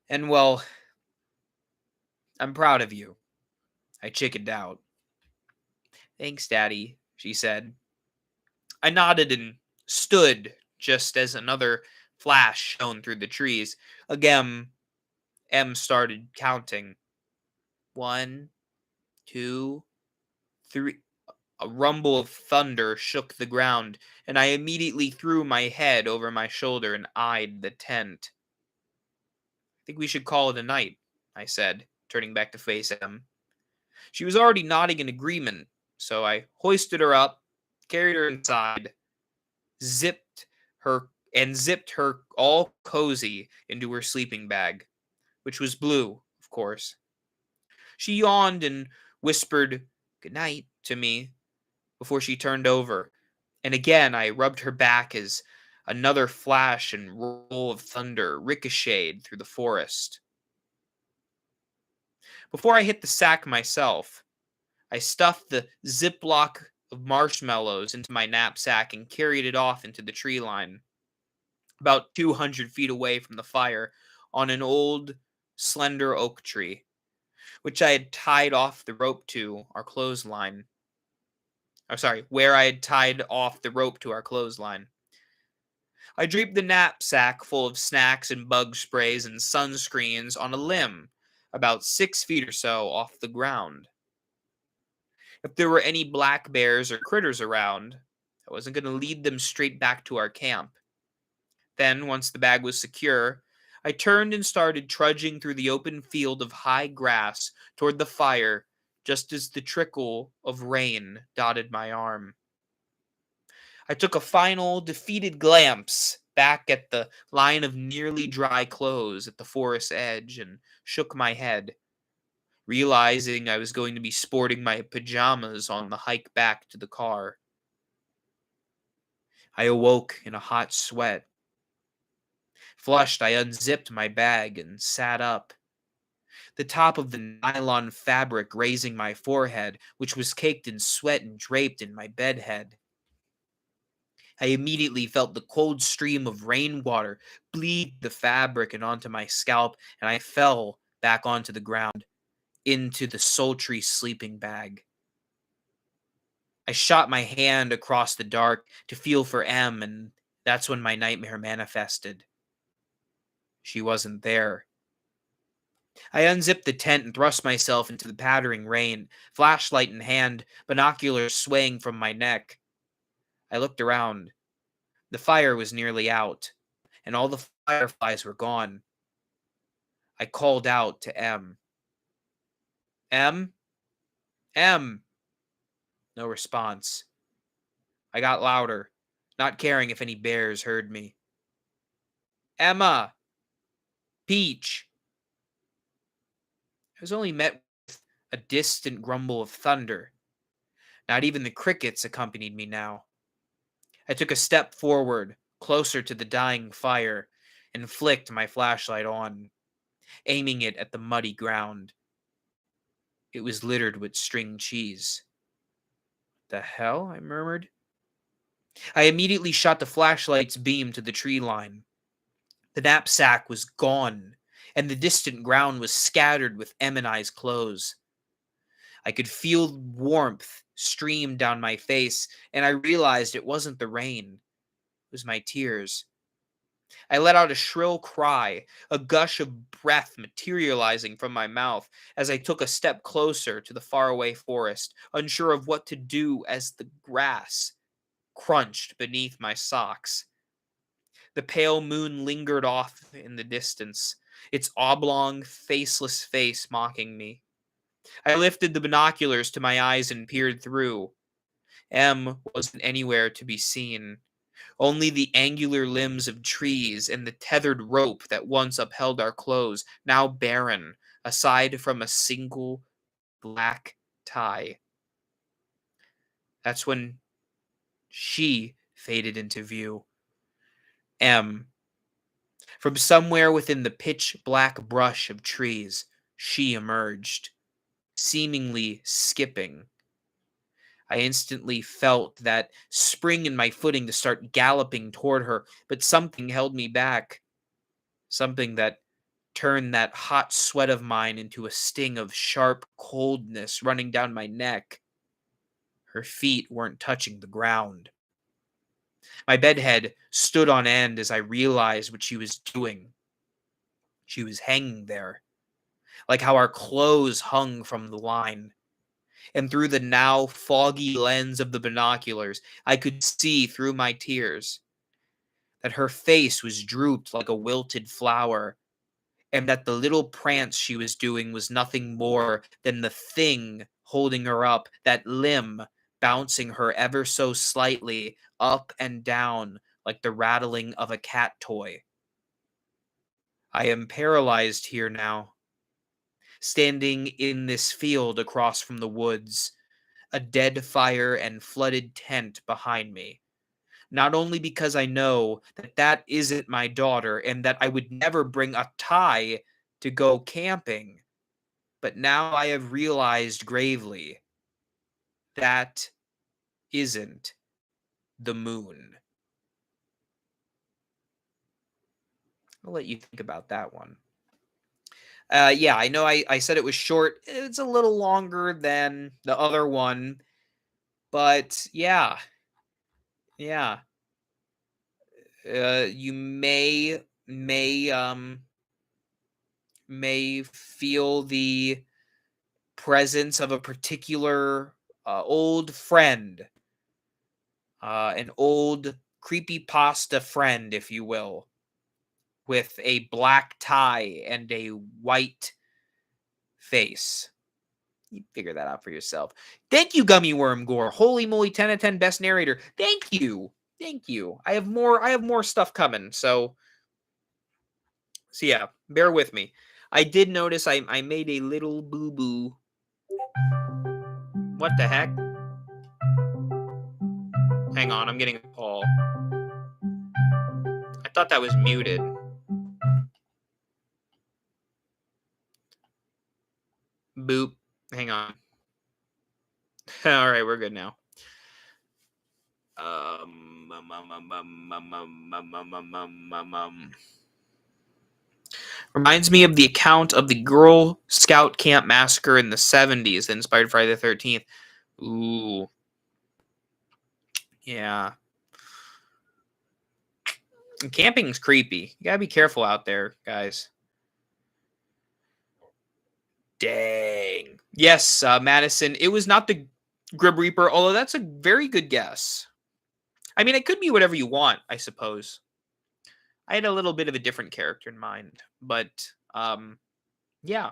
and well, I'm proud of you. I chickened out. Thanks, Daddy, she said. I nodded and stood just as another flash shone through the trees. Again, M started counting. 1, 2, 3. A rumble of thunder shook the ground, and I immediately threw my head over my shoulder and eyed the tent. think we should call it a night, I said, turning back to face Em. She was already nodding in agreement, so I hoisted her up, carried her inside, zipped zipped her all cozy into her sleeping bag, which was blue, of course. She yawned and whispered good night to me before she turned over, and again I rubbed her back as another flash and roll of thunder ricocheted through the forest. Before I hit the sack myself, I stuffed the Ziploc of marshmallows into my knapsack and carried it off into the tree line, about 200 feet away from the fire, on an old, slender oak tree, which I had tied off the rope to our clothesline. Where I had tied off the rope to our clothesline. I draped the knapsack full of snacks and bug sprays and sunscreens on a limb, about 6 feet or so off the ground. If there were any black bears or critters around, I wasn't going to lead them straight back to our camp. Then, once the bag was secure, I turned and started trudging through the open field of high grass toward the fire, just as the trickle of rain dotted my arm. I took a final, defeated glance back at the line of nearly dry clothes at the forest's edge and shook my head, realizing I was going to be sporting my pajamas on the hike back to the car. I awoke in a hot sweat. Flushed, I unzipped my bag and sat up, the top of the nylon fabric grazing my forehead, which was caked in sweat and draped in my bedhead. I immediately felt the cold stream of rainwater bleed the fabric and onto my scalp, and I fell back onto the ground, into the sultry sleeping bag. I shot my hand across the dark to feel for Em, and that's when my nightmare manifested. She wasn't there. I unzipped the tent and thrust myself into the pattering rain, flashlight in hand, binoculars swaying from my neck. I looked around. The fire was nearly out, and all the fireflies were gone. I called out to Em. Em? Em! No response. I got louder, not caring if any bears heard me. Emma! Peach! I was only met with a distant grumble of thunder. Not even the crickets accompanied me now. I took a step forward, closer to the dying fire, and flicked my flashlight on, aiming it at the muddy ground. It was littered with string cheese. The hell? I murmured. I immediately shot the flashlight's beam to the tree line. The knapsack was gone, and the distant ground was scattered with Em and I's clothes. I could feel warmth stream down my face, and I realized it wasn't the rain. It was my tears. I let out a shrill cry, a gush of breath materializing from my mouth as I took a step closer to the faraway forest, unsure of what to do as the grass crunched beneath my socks. The pale moon lingered off in the distance, its oblong, faceless face mocking me. I lifted the binoculars to my eyes and peered through. Em wasn't anywhere to be seen. Only the angular limbs of trees and the tethered rope that once upheld our clothes, now barren, aside from a single black tie. That's when she faded into view. Em. From somewhere within the pitch black brush of trees, she emerged, seemingly skipping. I instantly felt that spring in my footing to start galloping toward her, but something held me back. Something that turned that hot sweat of mine into a sting of sharp coldness running down my neck. Her feet weren't touching the ground. My bedhead stood on end as I realized what she was doing. She was hanging there, like how our clothes hung from the line. And through the now foggy lens of the binoculars, I could see through my tears that her face was drooped like a wilted flower, and that the little prance she was doing was nothing more than the thing holding her up, that limb bouncing her ever so slightly up and down like the rattling of a cat toy. I am paralyzed here now, standing in this field across from the woods, a dead fire and flooded tent behind me. Not only because I know that that isn't my daughter and that I would never bring a tie to go camping, but now I have realized gravely that isn't the moon. I'll let you think about that one. Yeah, I know I said it was short. It's a little longer than the other one, but yeah. You may feel the presence of a particular old friend, an old creepypasta friend, if you will, with a black tie and a white face. You figure that out for yourself. Thank you, Gummy Worm Gore. Holy moly, 10 out of 10 best narrator. Thank you. Thank you. I have more stuff coming. So yeah, bear with me. I did notice I made a little boo-boo. What the heck? Hang on, I'm getting a call. I thought that was muted. Boop. Hang on. All right, we're good now. Reminds me of the account of the Girl Scout camp massacre in the 70s that inspired Friday the 13th. Ooh. Yeah. And camping's creepy. You gotta be careful out there, guys. Dang. Yes, Madison. It was not the Grim Reaper, although that's a very good guess. I mean, it could be whatever you want, I suppose. I had a little bit of a different character in mind, but yeah,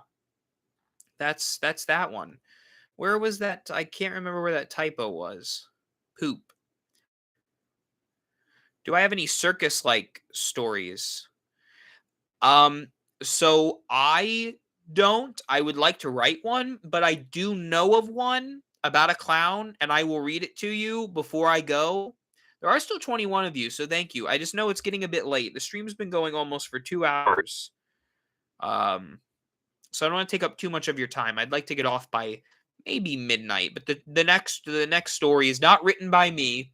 that's that one. Where was that? I can't remember where that typo was. Poop. Do I have any circus like stories? Um, so I don't. I would like to write one, but I do know of one about a clown, and I will read it to you before I go. There are still 21 of you, so thank you. I just know it's getting a bit late. The stream's been going almost for 2 hours. So I don't want to take up too much of your time. I'd like to get off by maybe midnight. But the next story is not written by me.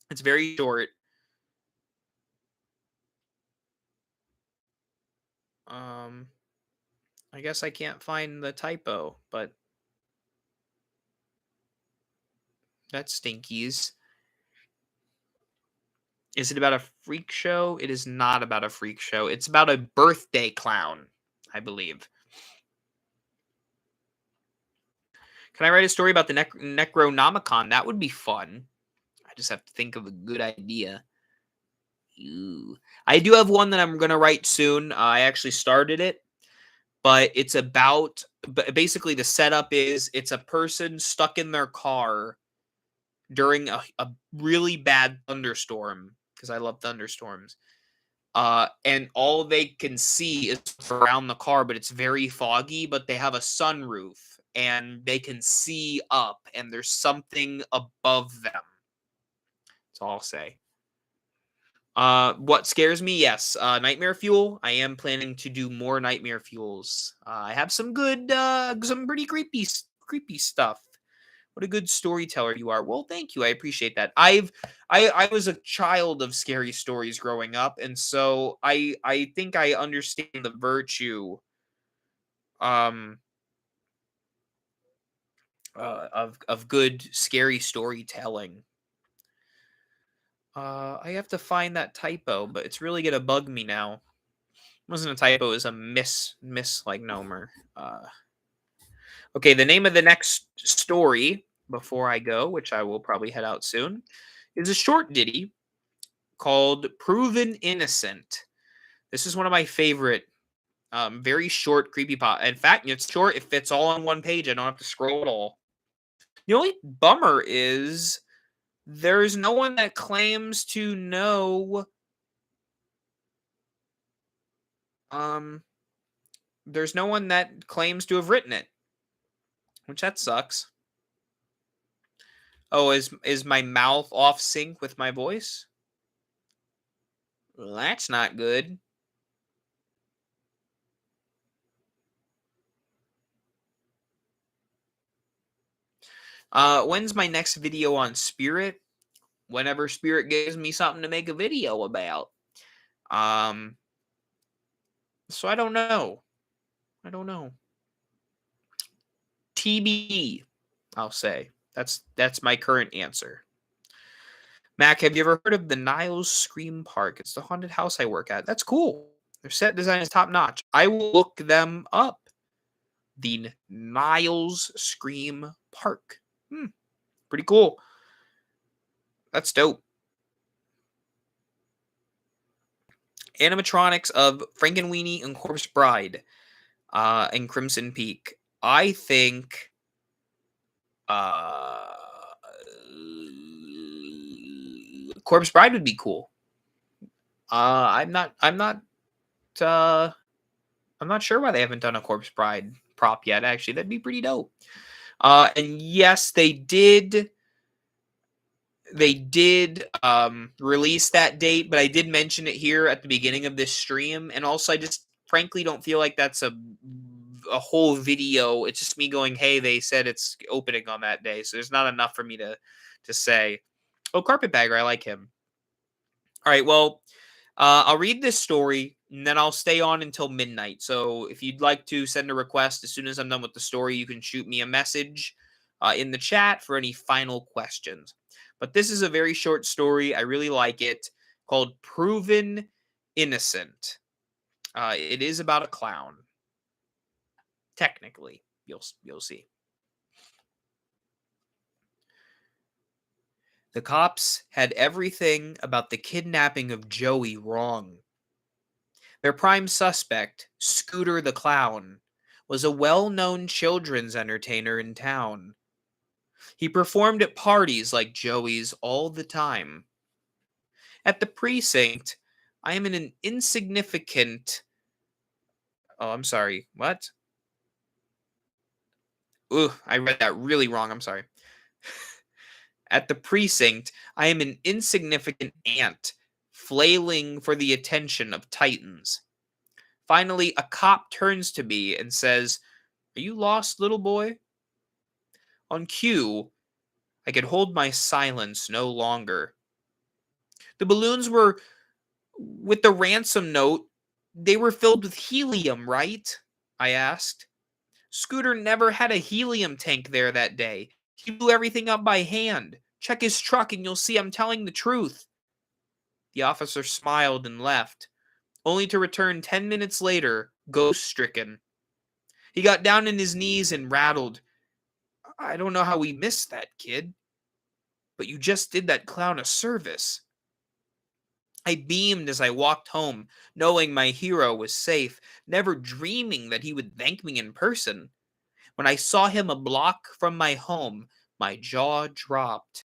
It's very short. I guess I can't find the typo, but that's stinkies. Is it about a freak show? It is not about a freak show. It's about a birthday clown, I believe. Can I write a story about the Necronomicon? That would be fun. I just have to think of a good idea. Ooh. I do have one that I'm going to write soon. I actually started it, but it's about basically the setup is it's a person stuck in their car during a really bad thunderstorm, because I love thunderstorms. And all they can see is around the car, but it's very foggy, but they have a sunroof and they can see up and there's something above them. That's all I'll say. What scares me? Yes. Nightmare Fuel. I am planning to do more Nightmare Fuels. I have some good, some pretty creepy stuff. What a good storyteller you are. Well, thank you. I appreciate that. I was a child of scary stories growing up, and so I think I understand the virtue um of good scary storytelling. I have to find that typo, but it's really gonna bug me now. It wasn't a typo, it was a miss like Nomer. Okay, the name of the next story before I go, which I will probably head out soon, is a short ditty called Proven Innocent. This is one of my favorite Very short creepypasta. In fact, it's short. It fits all on one page. I don't have to scroll at all. The only bummer is there's no one that claims to know. There's no one that claims to have written it, which that sucks. Oh, is my mouth off sync with my voice? Well, that's not good. When's my next video on Spirit? Whenever Spirit gives me something to make a video about. So I don't know. TBD, I'll say. That's my current answer. Mac, have you ever heard of the Niles Scream Park? It's the haunted house I work at. That's cool. Their set design is top notch. I will look them up. The Niles Scream Park. Pretty cool. That's dope. Animatronics of Frankenweenie and Corpse Bride and Crimson Peak. I think Corpse Bride would be cool. I'm not sure why they haven't done a Corpse Bride prop yet. Actually, that'd be pretty dope. And yes, they did release that date, but I did mention it here at the beginning of this stream. And also, I just frankly don't feel like that's a whole video. It's just me going, hey, they said it's opening on that day. So there's not enough for me to say. Oh, Carpetbagger, I like him. All right, well, I'll read this story, and then I'll stay on until midnight. So if you'd like to send a request as soon as I'm done with the story, you can shoot me a message in the chat for any final questions. But this is a very short story. I really like it, called Proven Innocent. It is about a clown. Technically, you'll see. The cops had everything about the kidnapping of Joey wrong. Their prime suspect, Scooter the Clown, was a well-known children's entertainer in town. He performed at parties like Joey's all the time. At the precinct, I am in an insignificant... Oh, I'm sorry. What? Ooh, I read that really wrong. I'm sorry. At the precinct, I am an insignificant ant, flailing for the attention of titans. Finally, a cop turns to me and says, "Are you lost, little boy?" On cue, I could hold my silence no longer. The balloons were, with the ransom note, they were filled with helium, right? I asked. Scooter never had a helium tank there that day. He blew everything up by hand. Check his truck and you'll see I'm telling the truth. The officer smiled and left, only to return 10 minutes later, ghost-stricken. He got down on his knees and rattled, "I don't know how we missed that, kid. But you just did that clown a service." I beamed as I walked home, knowing my hero was safe, never dreaming that he would thank me in person. When I saw him a block from my home, my jaw dropped.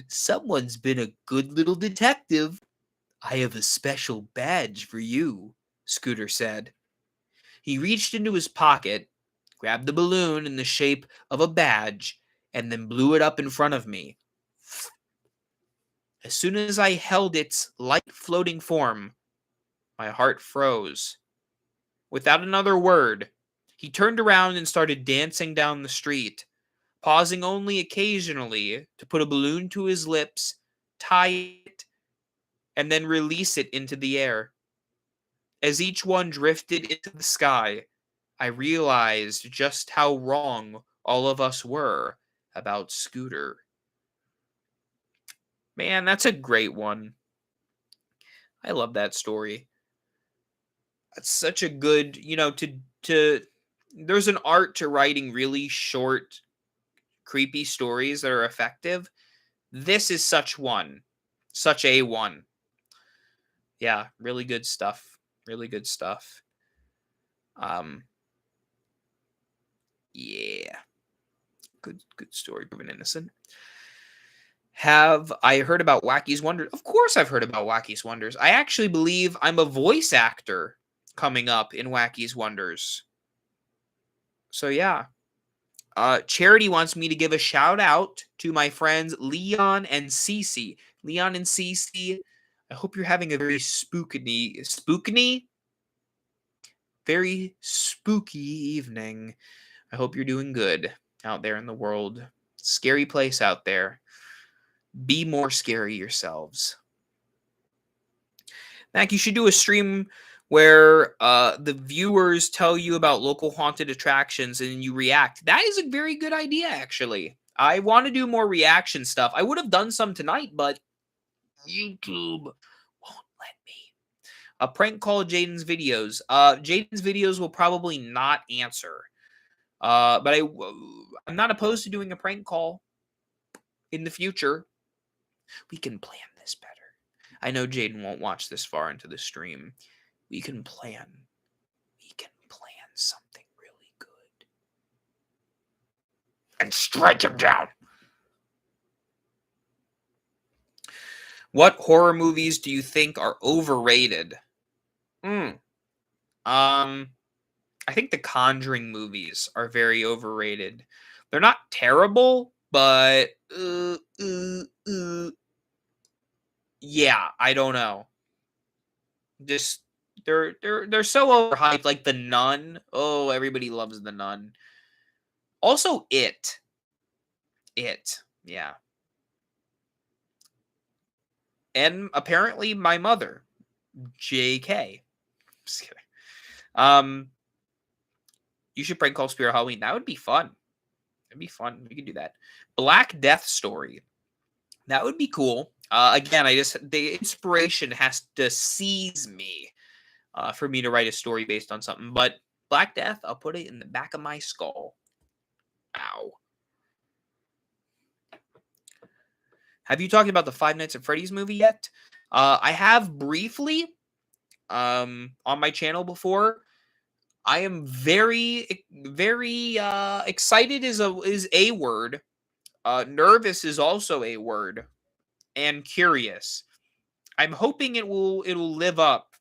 "Someone's been a good little detective. I have a special badge for you," Scooter said. He reached into his pocket, grabbed the balloon in the shape of a badge, and then blew it up in front of me. As soon as I held its light floating form, my heart froze. Without another word, he turned around and started dancing down the street, pausing only occasionally to put a balloon to his lips, tie it, and then release it into the air. As each one drifted into the sky, I realized just how wrong all of us were about Scooter. Man, that's a great one. I love that story. That's such a good, to there's an art to writing really short, creepy stories that are effective. This is such a one. Yeah, really good stuff. Really good stuff. Yeah. Good story, proven innocent. Have I heard about Wacky's Wonders? Of course I've heard about Wacky's Wonders. I actually believe I'm a voice actor coming up in Wacky's Wonders. So yeah. Charity wants me to give a shout out to my friends Leon and Cece. Leon and Cece, I hope you're having a very very spooky evening. I hope you're doing good out there in the world. Scary place out there. Be more scary yourselves. Mac, you should do a stream where the viewers tell you about local haunted attractions and you react. That is a very good idea, actually. I want to do more reaction stuff. I would have done some tonight, but YouTube won't let me. A prank call Jaden's videos. Jaden's videos will probably not answer. But I'm not opposed to doing a prank call in the future. We can plan this better. I know Jaden won't watch this far into the stream. We can plan something really good. And strike him down. What horror movies do you think are overrated? I think the Conjuring movies are very overrated. They're not terrible, but yeah, I don't know. Just they're so overhyped. Like The Nun. Oh, everybody loves The Nun. Also, It, yeah. And apparently my mother, JK. Just kidding. You should prank call Spirit Halloween. That would be fun. It'd be fun. We could do that. Black Death Story. That would be cool. Again, the inspiration has to seize me for me to write a story based on something. But Black Death, I'll put it in the back of my skull. Ow. Have you talked about the Five Nights at Freddy's movie yet? I have briefly on my channel before. I am very, very excited is a word. Nervous is also a word. And curious. I'm hoping it'll live up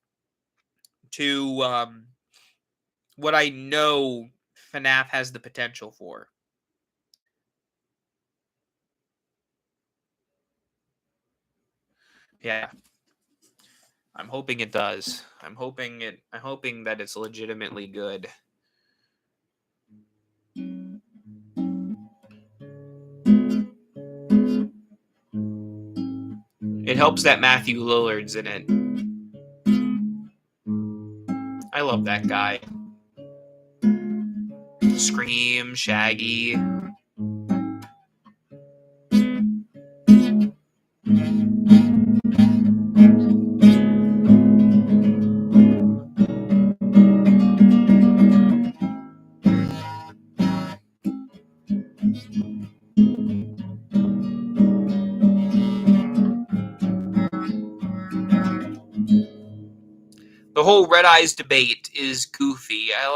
to what I know FNAF has the potential for. Yeah. I'm hoping it does. I'm hoping that it's legitimately good. It helps that Matthew Lillard's in it. I love that guy. Scream, Shaggy. The whole Red Eyes debate is goofy. I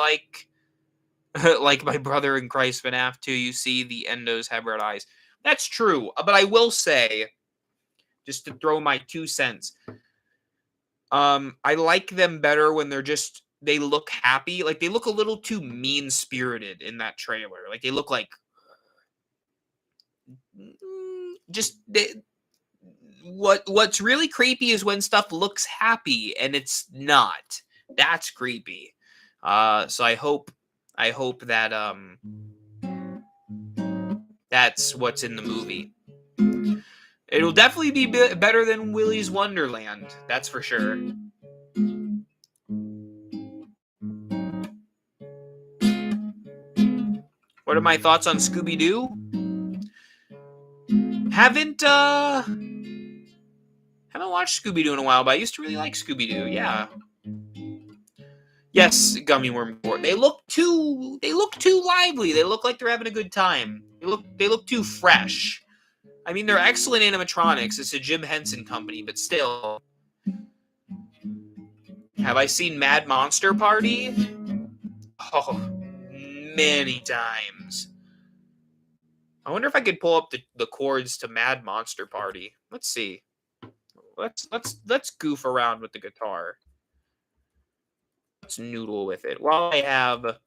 like my brother in Christ FNAF 2, you see the endos have red eyes. That's true. But I will say, just to throw my 2 cents, I like them better when they look happy. Like, they look a little too mean-spirited in that trailer. Like, they look like what's really creepy is when stuff looks happy and it's not. That's creepy. So I hope that that's what's in the movie. It'll definitely be better than Willy's Wonderland. That's for sure. What are my thoughts on Scooby-Doo? Haven't watched Scooby-Doo in a while, but I used to really like Scooby-Doo. Yeah. Yes, Gummy Worm Court. They look too lively. They look like they're having a good time. They look too fresh. I mean, they're excellent animatronics. It's a Jim Henson company, but still. Have I seen Mad Monster Party? Oh, many times. I wonder if I could pull up the chords to Mad Monster Party. Let's see. Let's goof around with the guitar. Let's noodle with it while I have a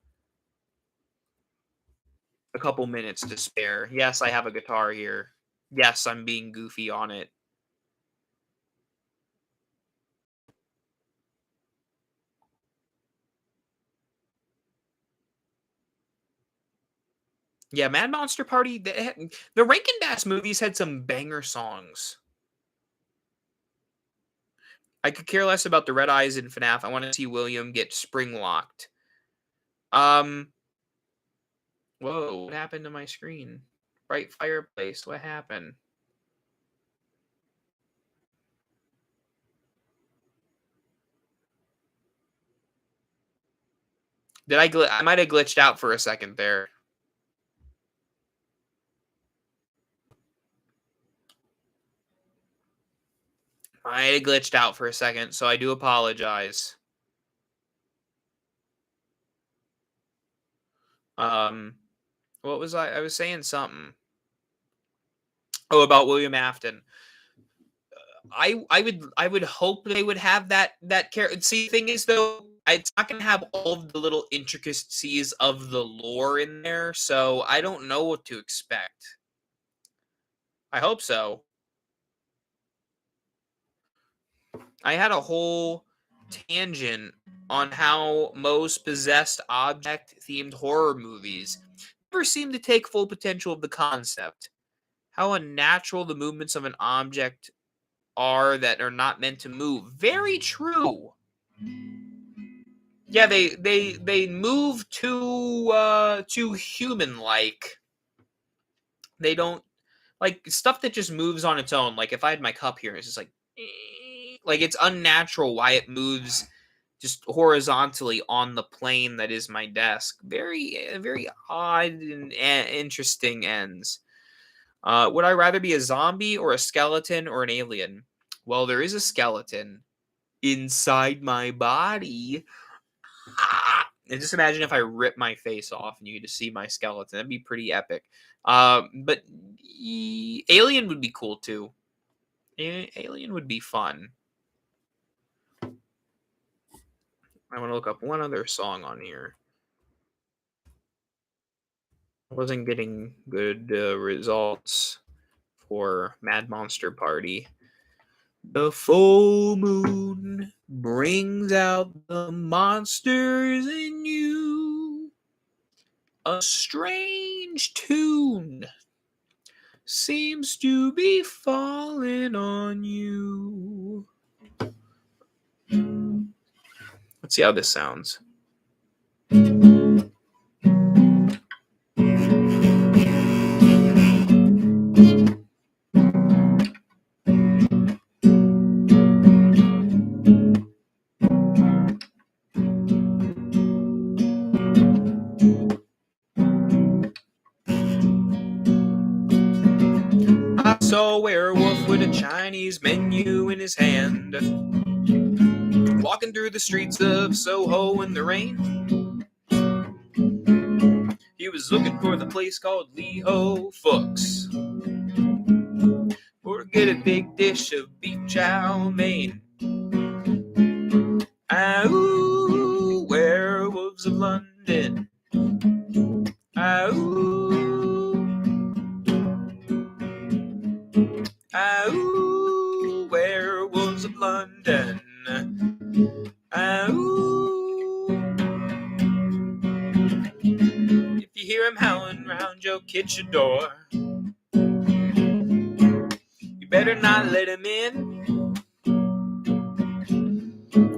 couple minutes to spare. Yes, I have a guitar here. Yes, I'm being goofy on it. Yeah, Mad Monster Party. The Rankin Bass movies had some banger songs. I could care less about the red eyes in FNAF. I want to see William get spring locked. Whoa, what happened to my screen? Bright fireplace. What happened? Did I might have glitched out for a second there. I had glitched out for a second, so I do apologize. What was I? I was saying something. Oh, about William Afton. I would hope they would have that character. See, the thing is though, it's not gonna have all of the little intricacies of the lore in there, so I don't know what to expect. I hope so. I had a whole tangent on how most possessed object themed horror movies never seem to take full potential of the concept. How unnatural the movements of an object are that are not meant to move. Very true. Yeah, they move too human like. They don't like stuff that just moves on its own. Like if I had my cup here, it's just like it's unnatural why it moves just horizontally on the plane that is my desk. Very odd and interesting ends. Would I rather be a zombie or a skeleton or an alien? Well, there is a skeleton inside my body. And just imagine if I rip my face off and you could just see my skeleton. That'd be pretty epic. But alien would be cool too. Alien would be fun. I want to look up one other song on here. I wasn't getting good results for Mad Monster Party. The full moon brings out the monsters in you. A strange tune seems to be falling on you. Let's see how this sounds. I saw a werewolf with a Chinese menu in his hand, walking through the streets of Soho in the rain. He was looking for the place called Lee Ho Fook's, or get a big dish of beef chow mein. Ooh, werewolves of London. Ooh, werewolves of London. If you hear him howling round your kitchen door, you better not let him in.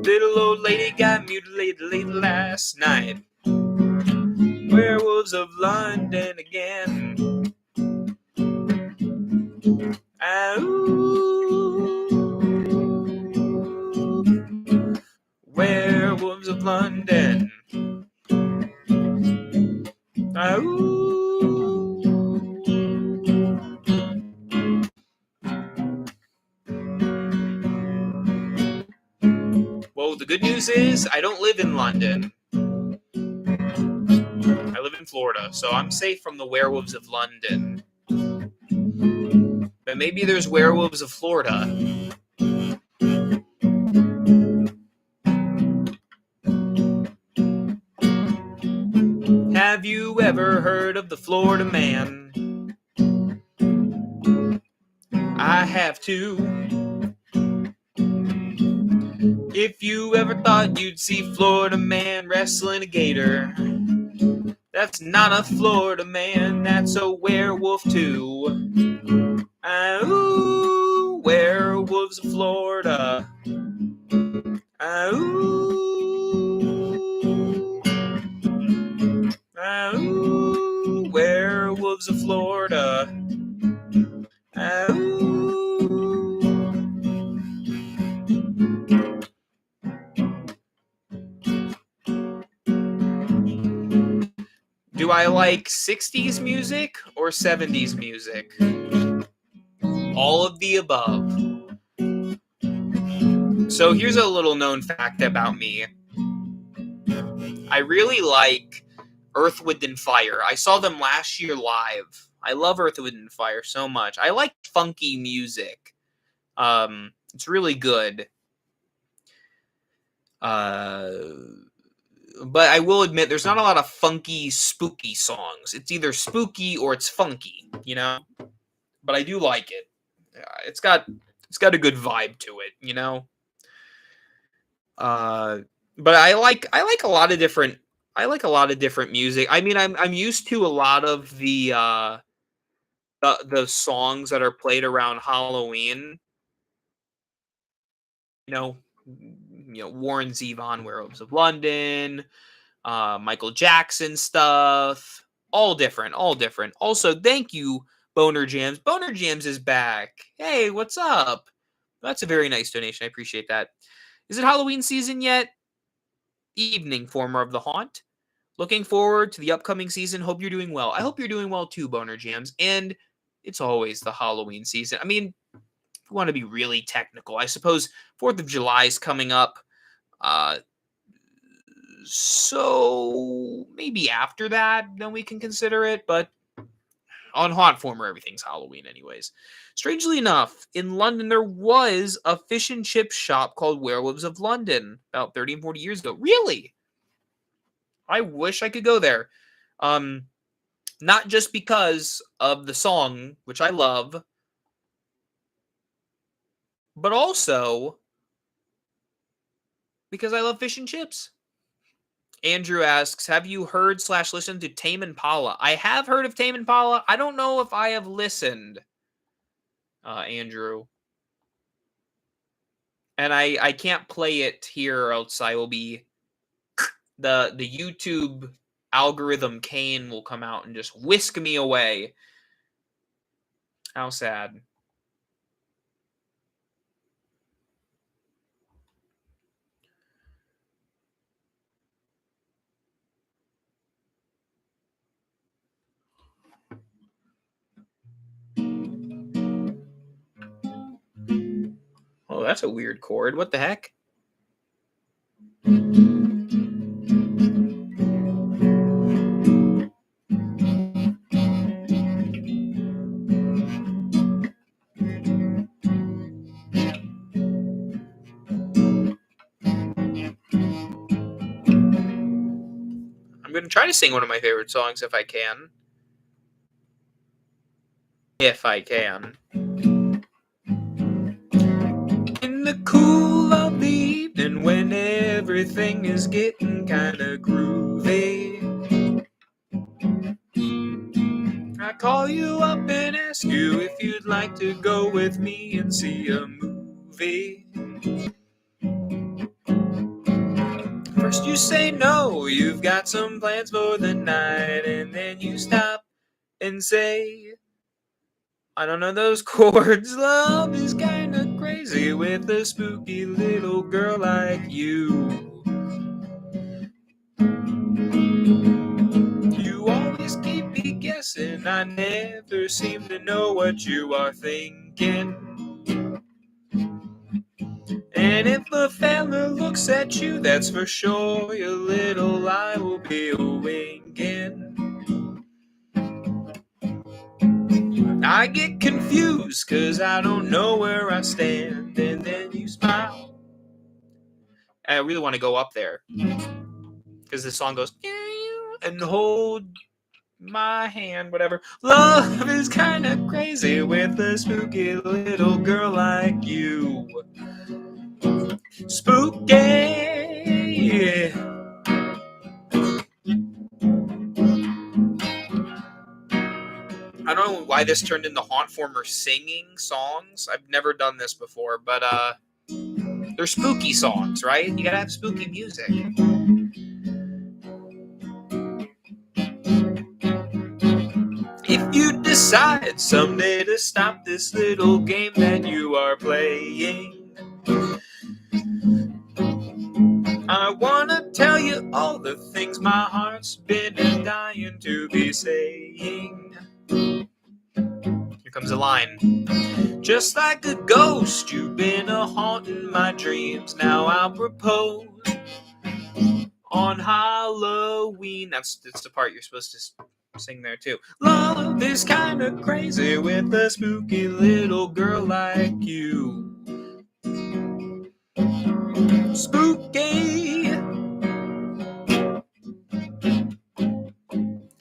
Little old lady got mutilated late last night. Werewolves of London again. Werewolves of London. Well, the good news is I don't live in London. Florida, so I'm safe from the werewolves of London. But maybe there's werewolves of Florida. Have you ever heard of the Florida Man? I have too. If you ever thought you'd see Florida Man wrestling a gator, that's not a Florida Man, that's a werewolf too. Ooh, werewolves of Florida. Ooh. Ooh, werewolves of Florida. Ooh. Do I like 60s music or 70s music? All of the above. So here's a little known fact about me. I really like Earth, Wind, and Fire. I saw them last year live. I love Earth, Wind, and Fire so much. I like funky music. It's really good. But I will admit there's not a lot of funky, spooky songs. It's either spooky or it's funky, you know? But I do like it. It's got a good vibe to it, you know? But I like a lot of different music. I mean, I'm used to a lot of the songs that are played around Halloween. You know, Warren Zevon, Werewolves of London, Michael Jackson stuff, all different. Also, thank you, Boner Jams. Boner Jams is back. Hey, what's up? That's a very nice donation. I appreciate that. Is it Halloween season yet? Evening, former of the haunt. Looking forward to the upcoming season. Hope you're doing well. I hope you're doing well too, Boner Jams. And it's always the Halloween season. I mean, if you want to be really technical, I suppose 4th of July is coming up. So maybe after that, then we can consider it. But on hauntformer, everything's Halloween anyways. Strangely enough, in London, there was a fish and chip shop called Werewolves of London about 30 and 40 years ago. Really? I wish I could go there. Not just because of the song, which I love, but also because I love fish and chips. Andrew asks, have you heard / listened to Tame Impala? I have heard of Tame Impala. I don't know if I have listened, Andrew. And I can't play it here or else I will be... The YouTube algorithm Kane will come out and just whisk me away. How sad. Oh, that's a weird chord. What the heck? I'm going to try to sing one of my favorite songs if I can. If I can. In the cool of the evening when everything is getting kind of groovy, I call you up and ask you if you'd like to go with me and see a movie. First you say no, you've got some plans for the night, and then you stop and say, I don't know those chords. Love is kinda crazy with a spooky little girl like you. You always keep me guessing, I never seem to know what you are thinking. And if a fella looks at you, that's for sure your little eye will be a winking. I get confused because I don't know where I stand, and then you smile. I really want to go up there because the song goes and hold my hand, whatever. Love is kind of crazy with a spooky little girl like you. Spooky. I don't know why this turned into hauntformer singing songs. I've never done this before, but they're spooky songs, right? You gotta have spooky music. If you decide someday to stop this little game that you are playing, I wanna tell you all the things my heart's been dying to be saying. Here comes a line. Just like a ghost, you've been a haunting my dreams. Now I'll propose on Halloween. That's the part you're supposed to sing there too. Love is kind of crazy with a spooky little girl like you. Spooky.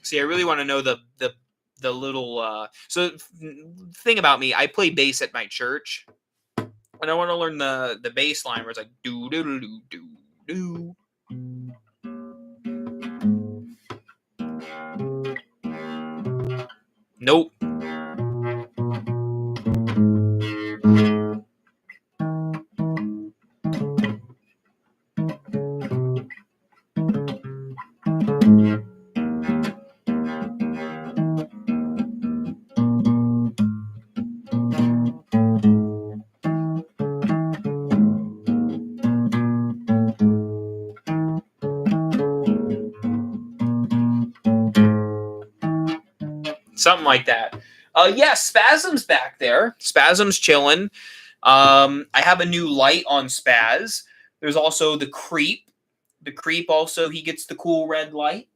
See, I really want to know the little so thing about me, I play bass at my church, and I want to learn the bass line where it's like do do do do do. Nope. Something like that. Yeah, Spasm's back there. Spasm's chilling. I have a new light on Spaz. There's also the Creep. The Creep also, he gets the cool red light.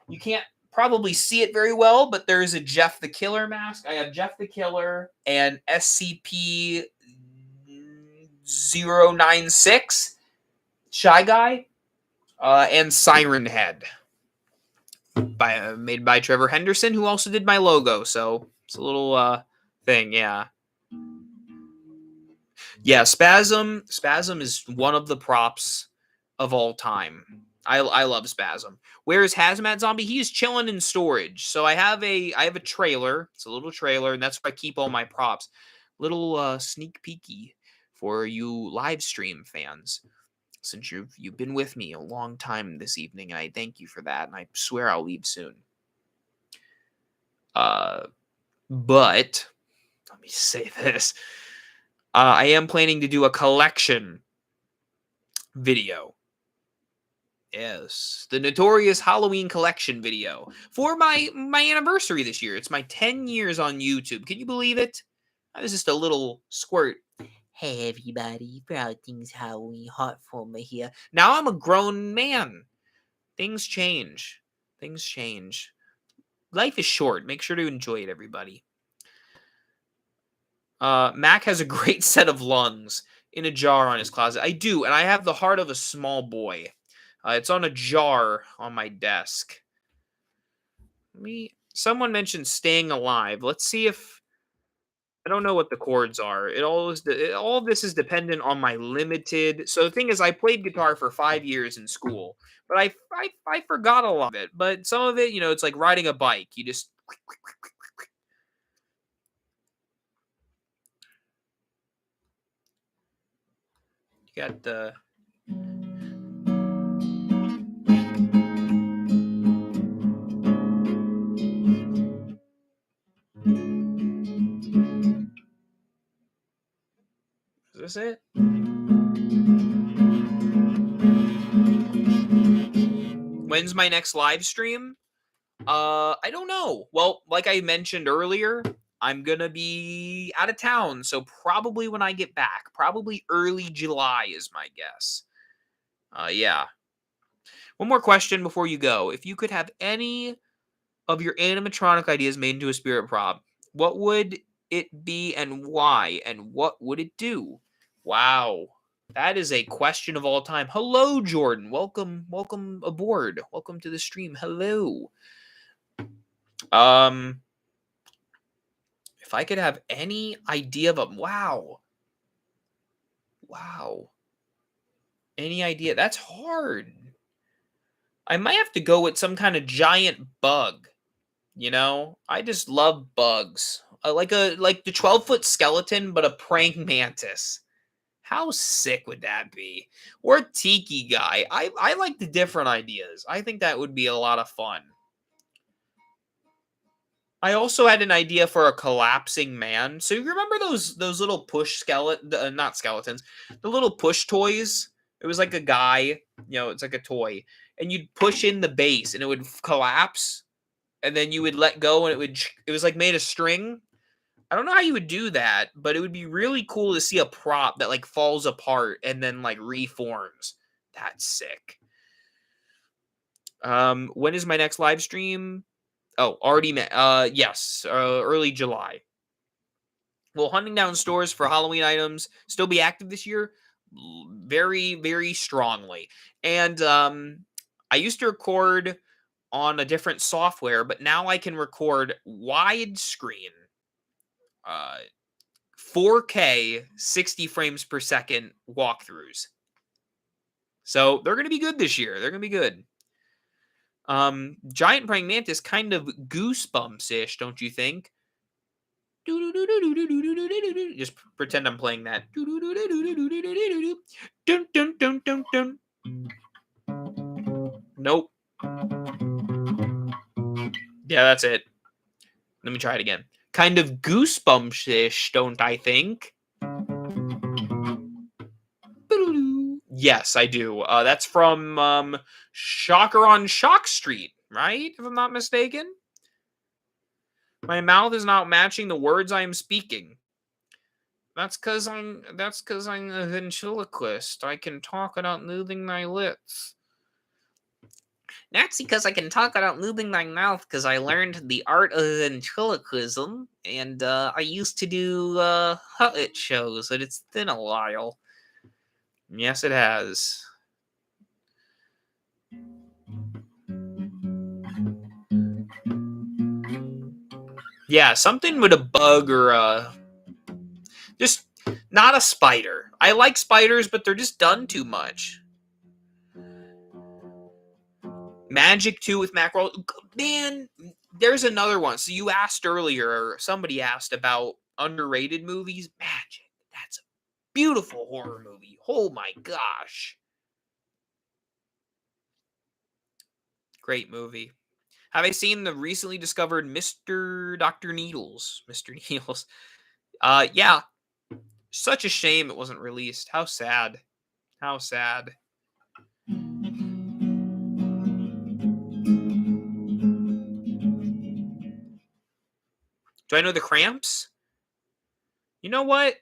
You can't probably see it very well, but there's a Jeff the Killer mask. I have Jeff the Killer and SCP 096, Shy Guy, and Siren Head. Made by Trevor Henderson, who also did my logo. So it's a little thing, yeah. Yeah, Spasm is one of the props of all time. I love Spasm. Where's Hazmat Zombie? He's chilling in storage. So I have a trailer. It's a little trailer, and that's where I keep all my props. Little sneak peeky for you live stream fans. Since you've been with me a long time this evening, and I thank you for that, and I swear I'll leave soon. But let me say this. I am planning to do a collection video. Yes, the notorious Halloween collection video for my anniversary this year. It's my 10 years on YouTube. Can you believe it? I was just a little squirt. Hey everybody, for all things Halloween, hauntformer here. Now I'm a grown man. Things change. Things change. Life is short. Make sure to enjoy it, everybody. Mac has a great set of lungs in a jar on his closet. I do, and I have the heart of a small boy. It's on a jar on my desk. Someone mentioned staying alive. Let's see if I don't know what the chords are. All of this is dependent on my limited. So the thing is, I played guitar for 5 years in school, but I forgot a lot of it. But some of it, it's like riding a bike. You just you got the. Is this it? When's my next live stream? I don't know. Well, like I mentioned earlier, I'm gonna be out of town, so probably when I get back, probably early July is my guess. Yeah. One more question before you go. If you could have any of your animatronic ideas made into a spirit prop, What would it be and why? And what would it do? Wow. That is a question of all time. Hello, Jordan. Welcome aboard. Welcome to the stream. Hello. If I could have any idea of a wow. Any idea? That's hard. I might have to go with some kind of giant bug. You know, I just love bugs. Like the 12-foot skeleton, but a praying mantis. How sick would that be? Or a tiki guy. I like the different ideas. I think that would be a lot of fun. I also had an idea for a collapsing man. So you remember those little push skeleton, not skeletons, the little push toys? It was like a guy, it's like a toy, and you'd push in the base and it would collapse, and then you would let go and it was like made of string. I don't know how you would do that, but it would be really cool to see a prop that like falls apart and then like reforms. That's sick. When is my next live stream? Oh, already met. Yes, early July. Will hunting down stores for Halloween items still be active this year? Very, very strongly. And I used to record on a different software, but now I can record widescreen, 4K, 60 frames per second walkthroughs. So they're going to be good this year. They're going to be good. Giant praying mantis, kind of Goosebumps-ish, don't you think? Just pretend I'm playing that. Nope. Yeah, that's it. Let me try it again. Kind of Goosebumps-ish, don't I think? Yes, I do. That's from Shocker on Shock Street, right? If I'm not mistaken. My mouth is not matching the words I am speaking. That's because I'm a ventriloquist. I can talk without moving my lips. That's because I can talk without moving my mouth, because I learned the art of ventriloquism, and I used to do puppet shows, but it's been a while. Yes, it has. Yeah, something with a bug or just not a spider. I like spiders, but they're just done too much. Magic 2 with mackerel. Man, there's another one. So you asked earlier, or somebody asked about underrated movies. Magic. That's a beautiful horror movie. Oh my gosh. Great movie. Have I seen the recently discovered Dr. Needles? Mr. Needles. Yeah. Such a shame it wasn't released. How sad. How sad. Do I know the Cramps? You know what?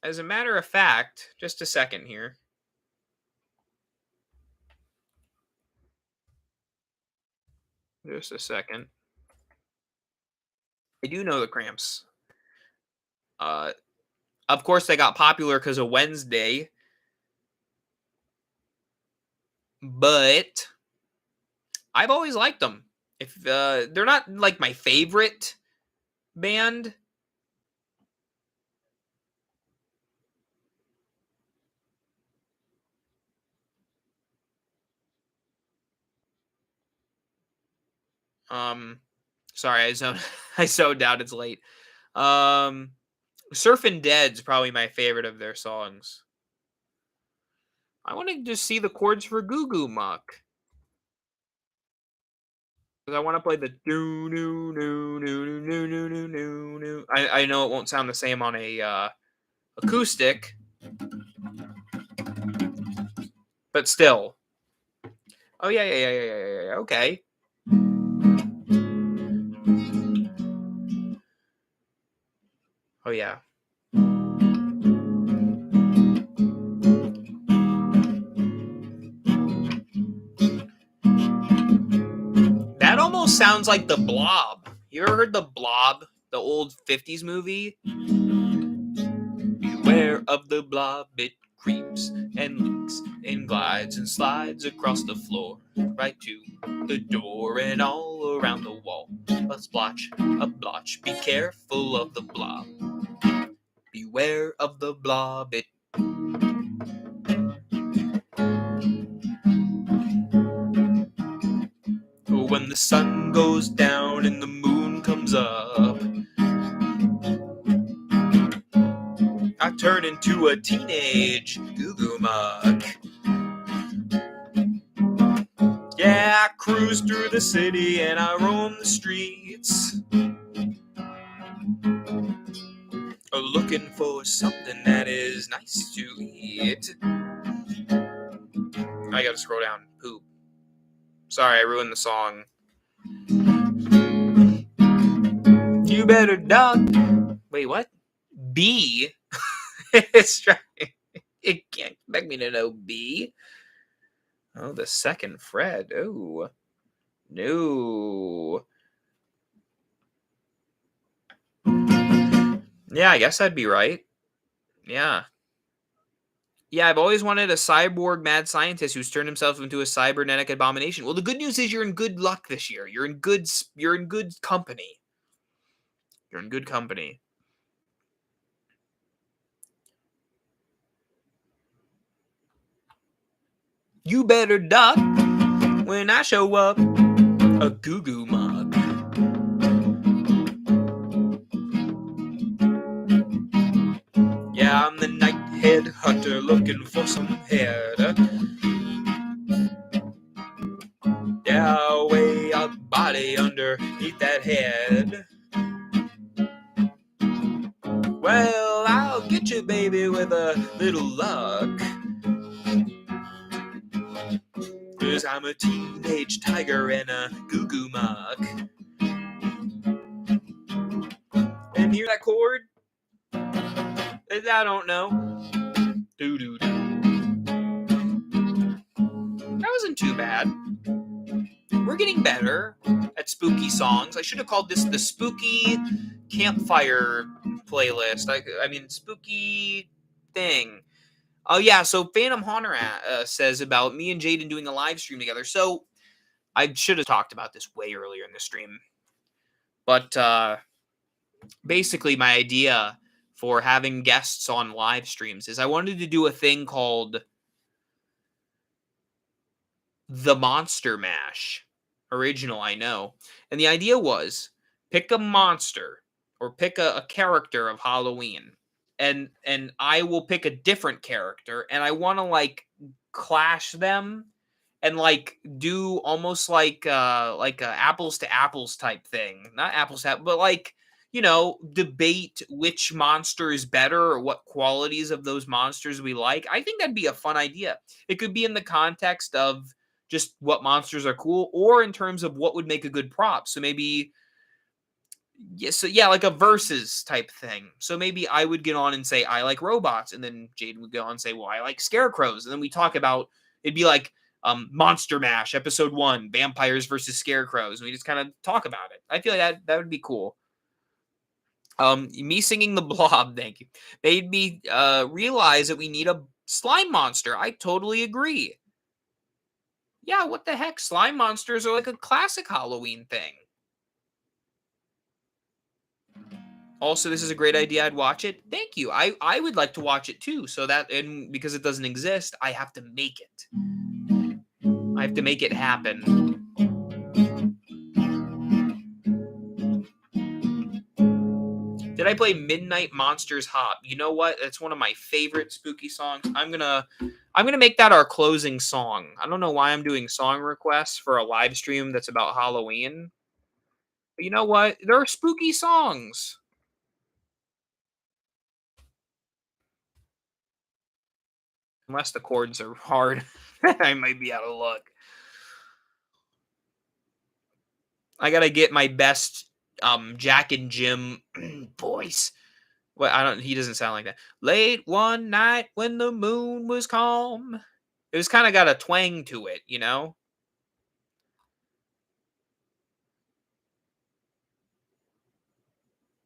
As a matter of fact, just a second here. Just a second. I do know the Cramps. Of course, they got popular because of Wednesday. But I've always liked them. If they're not like my favorite band. Sorry, I zoned out. It's late. Surfin' Dead's probably my favorite of their songs. I want to just see the chords for Goo Goo Muck. Because I want to play the do no no no no no no no no. I know it won't sound the same on a acoustic, but still. Oh yeah. Okay. Oh yeah. That almost sounds like the Blob. You ever heard the Blob? the old 50s movie. Beware of the blob, it creeps and leaks and glides and slides across the floor, right to the door and all around the wall. A splotch, a blotch, be careful of the blob. Beware of the blob, it when the sun goes down and the moon comes up, I turn into a teenage goo-goo muck. Yeah, I cruise through the city and I roam the streets, looking for something that is nice to eat. I gotta scroll down. Poop. Sorry, I ruined the song. You better duck. Wait, what? B? It's trying. It can't expect me to know B. Oh, the second fret. Oh. No. Yeah, I guess I'd be right. Yeah. Yeah, I've always wanted a cyborg mad scientist who's turned himself into a cybernetic abomination. Well, the good news is you're in good luck this year. You're in good company. You're in good company. You better duck when I show up. A goo-goo mug. Yeah, I'm the night-head hunter looking for some head. Yeah, way a body underneath that head. Well, I'll get you, baby, with a little luck. 'Cause I'm a teenage tiger and a goo-goo muck. And hear that chord? I don't know. Doo-doo-doo. That wasn't too bad. We're getting better at spooky songs. I should have called this the spooky campfire playlist. I mean, spooky thing. Oh, yeah. So Phantom Haunter says about me and Jaden doing a live stream together. So I should have talked about this way earlier in the stream. But basically, my idea for having guests on live streams is I wanted to do a thing called the Monster Mash. Original, I know. And the idea was pick a monster or pick a character of Halloween. And I will pick a different character and I want to like clash them and like do almost like a apples to apples type thing. Not apples to apples, but like debate which monster is better or what qualities of those monsters we like. I think that'd be a fun idea. It could be in the context of just what monsters are cool or in terms of what would make a good prop. So maybe like a versus type thing. So maybe I would get on and say I like robots, and then Jaden would go on and say, well, I like scarecrows, and then we talk about it'd be like Monster Mash episode 1, vampires versus scarecrows, and we just kind of talk about it. I feel like that would be cool. Me singing the Blob, thank you, made me realize that we need a slime monster. I totally agree. Yeah, what the heck? Slime monsters are like a classic Halloween thing. Also, this is a great idea. I'd watch it. Thank you. I would like to watch it too. So that, and because it doesn't exist, I have to make it. I have to make it happen. Did I play Midnight Monsters Hop? You know what? That's one of my favorite spooky songs. I'm gonna make that our closing song. I don't know why I'm doing song requests for a live stream that's about Halloween. But you know what? There are spooky songs. Unless the chords are hard, I might be out of luck. I gotta get my best Jack and Jim voice. Well, he doesn't sound like that. Late one night when the moon was calm. It was kind of got a twang to it, you know?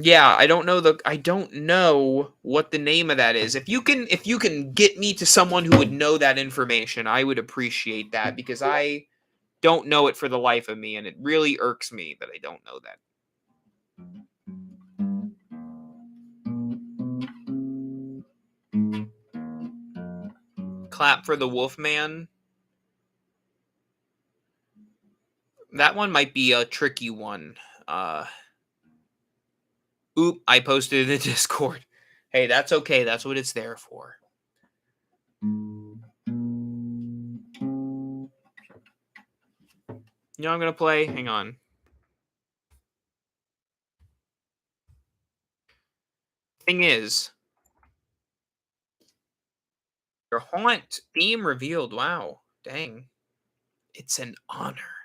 Yeah, I don't know what the name of that is. If you can get me to someone who would know that information, I would appreciate that because I don't know it for the life of me and it really irks me that I don't know that. Clap for the Wolfman. That one might be a tricky one. Uh I posted in the Discord. Hey, that's okay. That's what it's there for. You know what I'm gonna play? Hang on. Thing is, your haunt theme revealed. Wow. Dang. It's an honor.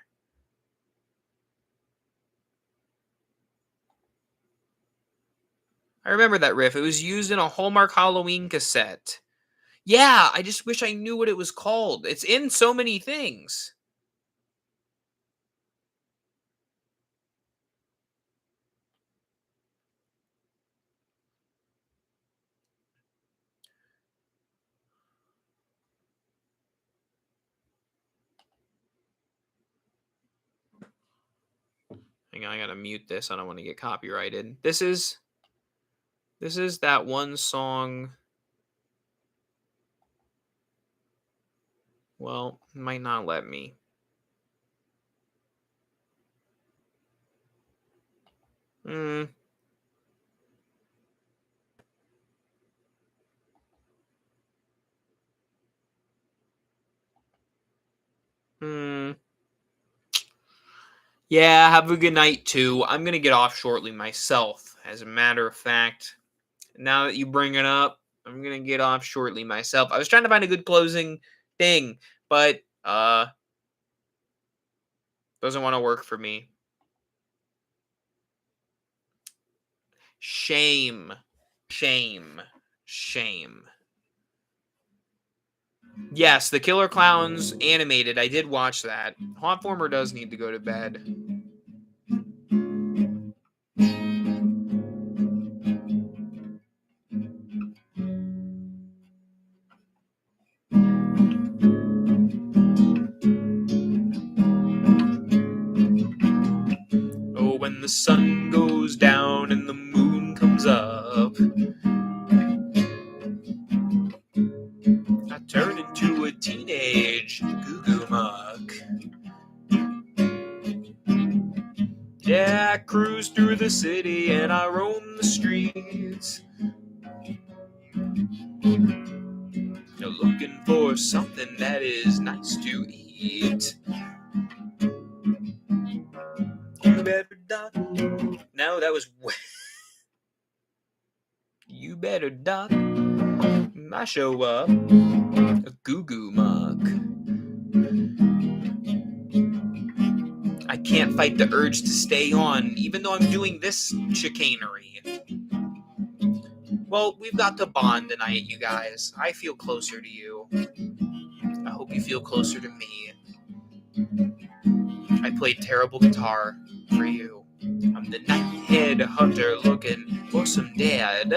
I remember that riff. It was used in a Hallmark Halloween cassette. Yeah, I just wish I knew what it was called. It's in so many things. Hang on, I gotta mute this. I don't want to get copyrighted. This is that one song. Well, it might not let me. Hmm. Hmm. Yeah, have a good night too. I'm gonna get off shortly myself. As a matter of fact, now that you bring it up, I'm gonna get off shortly myself. I was trying to find a good closing thing, but doesn't want to work for me. Shame. Shame. Shame. Yes, the Killer Clowns animated. I did watch that. Hauntformer does need to go to bed. Oh, when the sun goes down and the moon comes up, I turn into a teenage goo-goo muck. Yeah, I cruise through the city and I roam the streets, looking for something that is nice to eat. You better duck. No, that was. You better duck. I show up a goo-goo muck. I can't fight the urge to stay on, even though I'm doing this chicanery. Well, we've got to bond tonight, you guys. I feel closer to you. I hope you feel closer to me. I played terrible guitar for you. I'm the night-head hunter looking for some dead.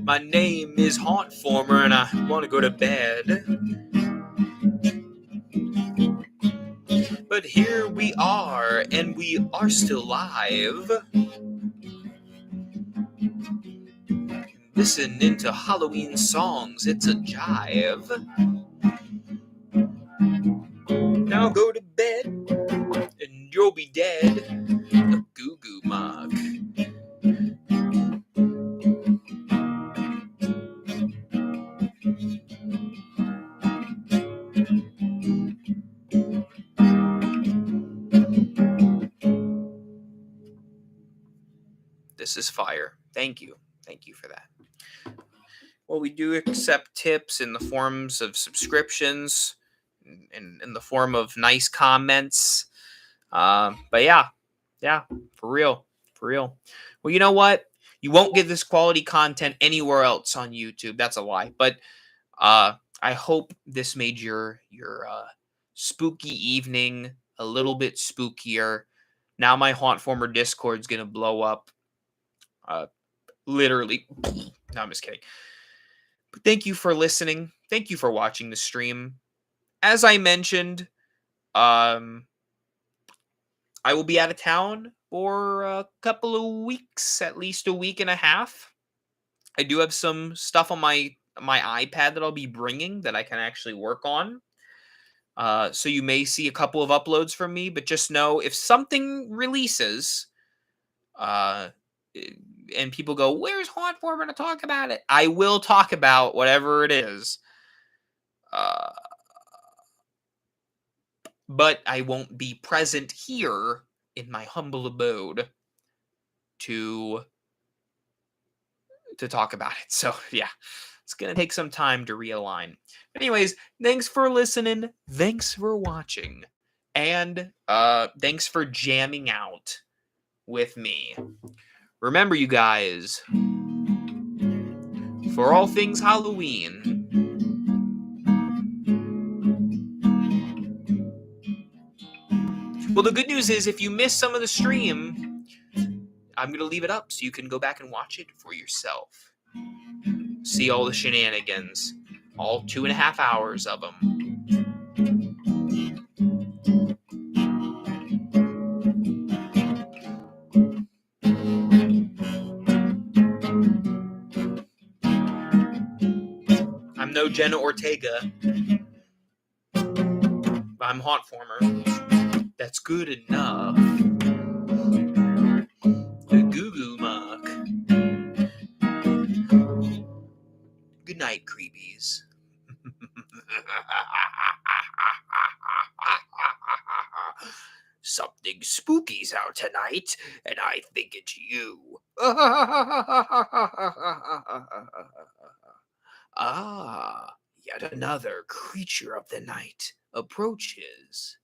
My name is Hauntformer and I want to go to bed. But here we are, and we are still live. Listening to Halloween songs, it's a jive. Now go to bed, and you'll be dead. A goo-goo muck. This is fire. Thank you. Thank you for that. Well, we do accept tips in the forms of subscriptions, in the form of nice comments. But yeah, for real, for real. Well, you know what? You won't get this quality content anywhere else on YouTube. That's a lie. But I hope this made your spooky evening a little bit spookier. Now my hauntformer Discord's gonna blow up. Literally. No, I'm just kidding. But thank you for listening. Thank you for watching the stream. As I mentioned, I will be out of town for a couple of weeks, at least a week and a half. I do have some stuff on my iPad that I'll be bringing that I can actually work on. So you may see a couple of uploads from me, but just know if something releases, uh, and people go, "Where's Hauntformer to talk about it?" I will talk about whatever it is. Uh, but I won't be present here in my humble abode to talk about it. So yeah, it's gonna take some time to realign. But anyways, thanks for listening. Thanks for watching, and thanks for jamming out with me. Remember, you guys, for all things Halloween. Well, the good news is if you miss some of the stream, I'm going to leave it up so you can go back and watch it for yourself. See all the shenanigans. All 2.5 hours of them. I'm no Jenna Ortega. I'm Hauntformer. That's good enough. The Goo Goo Muck. Good night, creepies. Something spooky's out tonight, and I think it's you. Ah, yet another creature of the night approaches.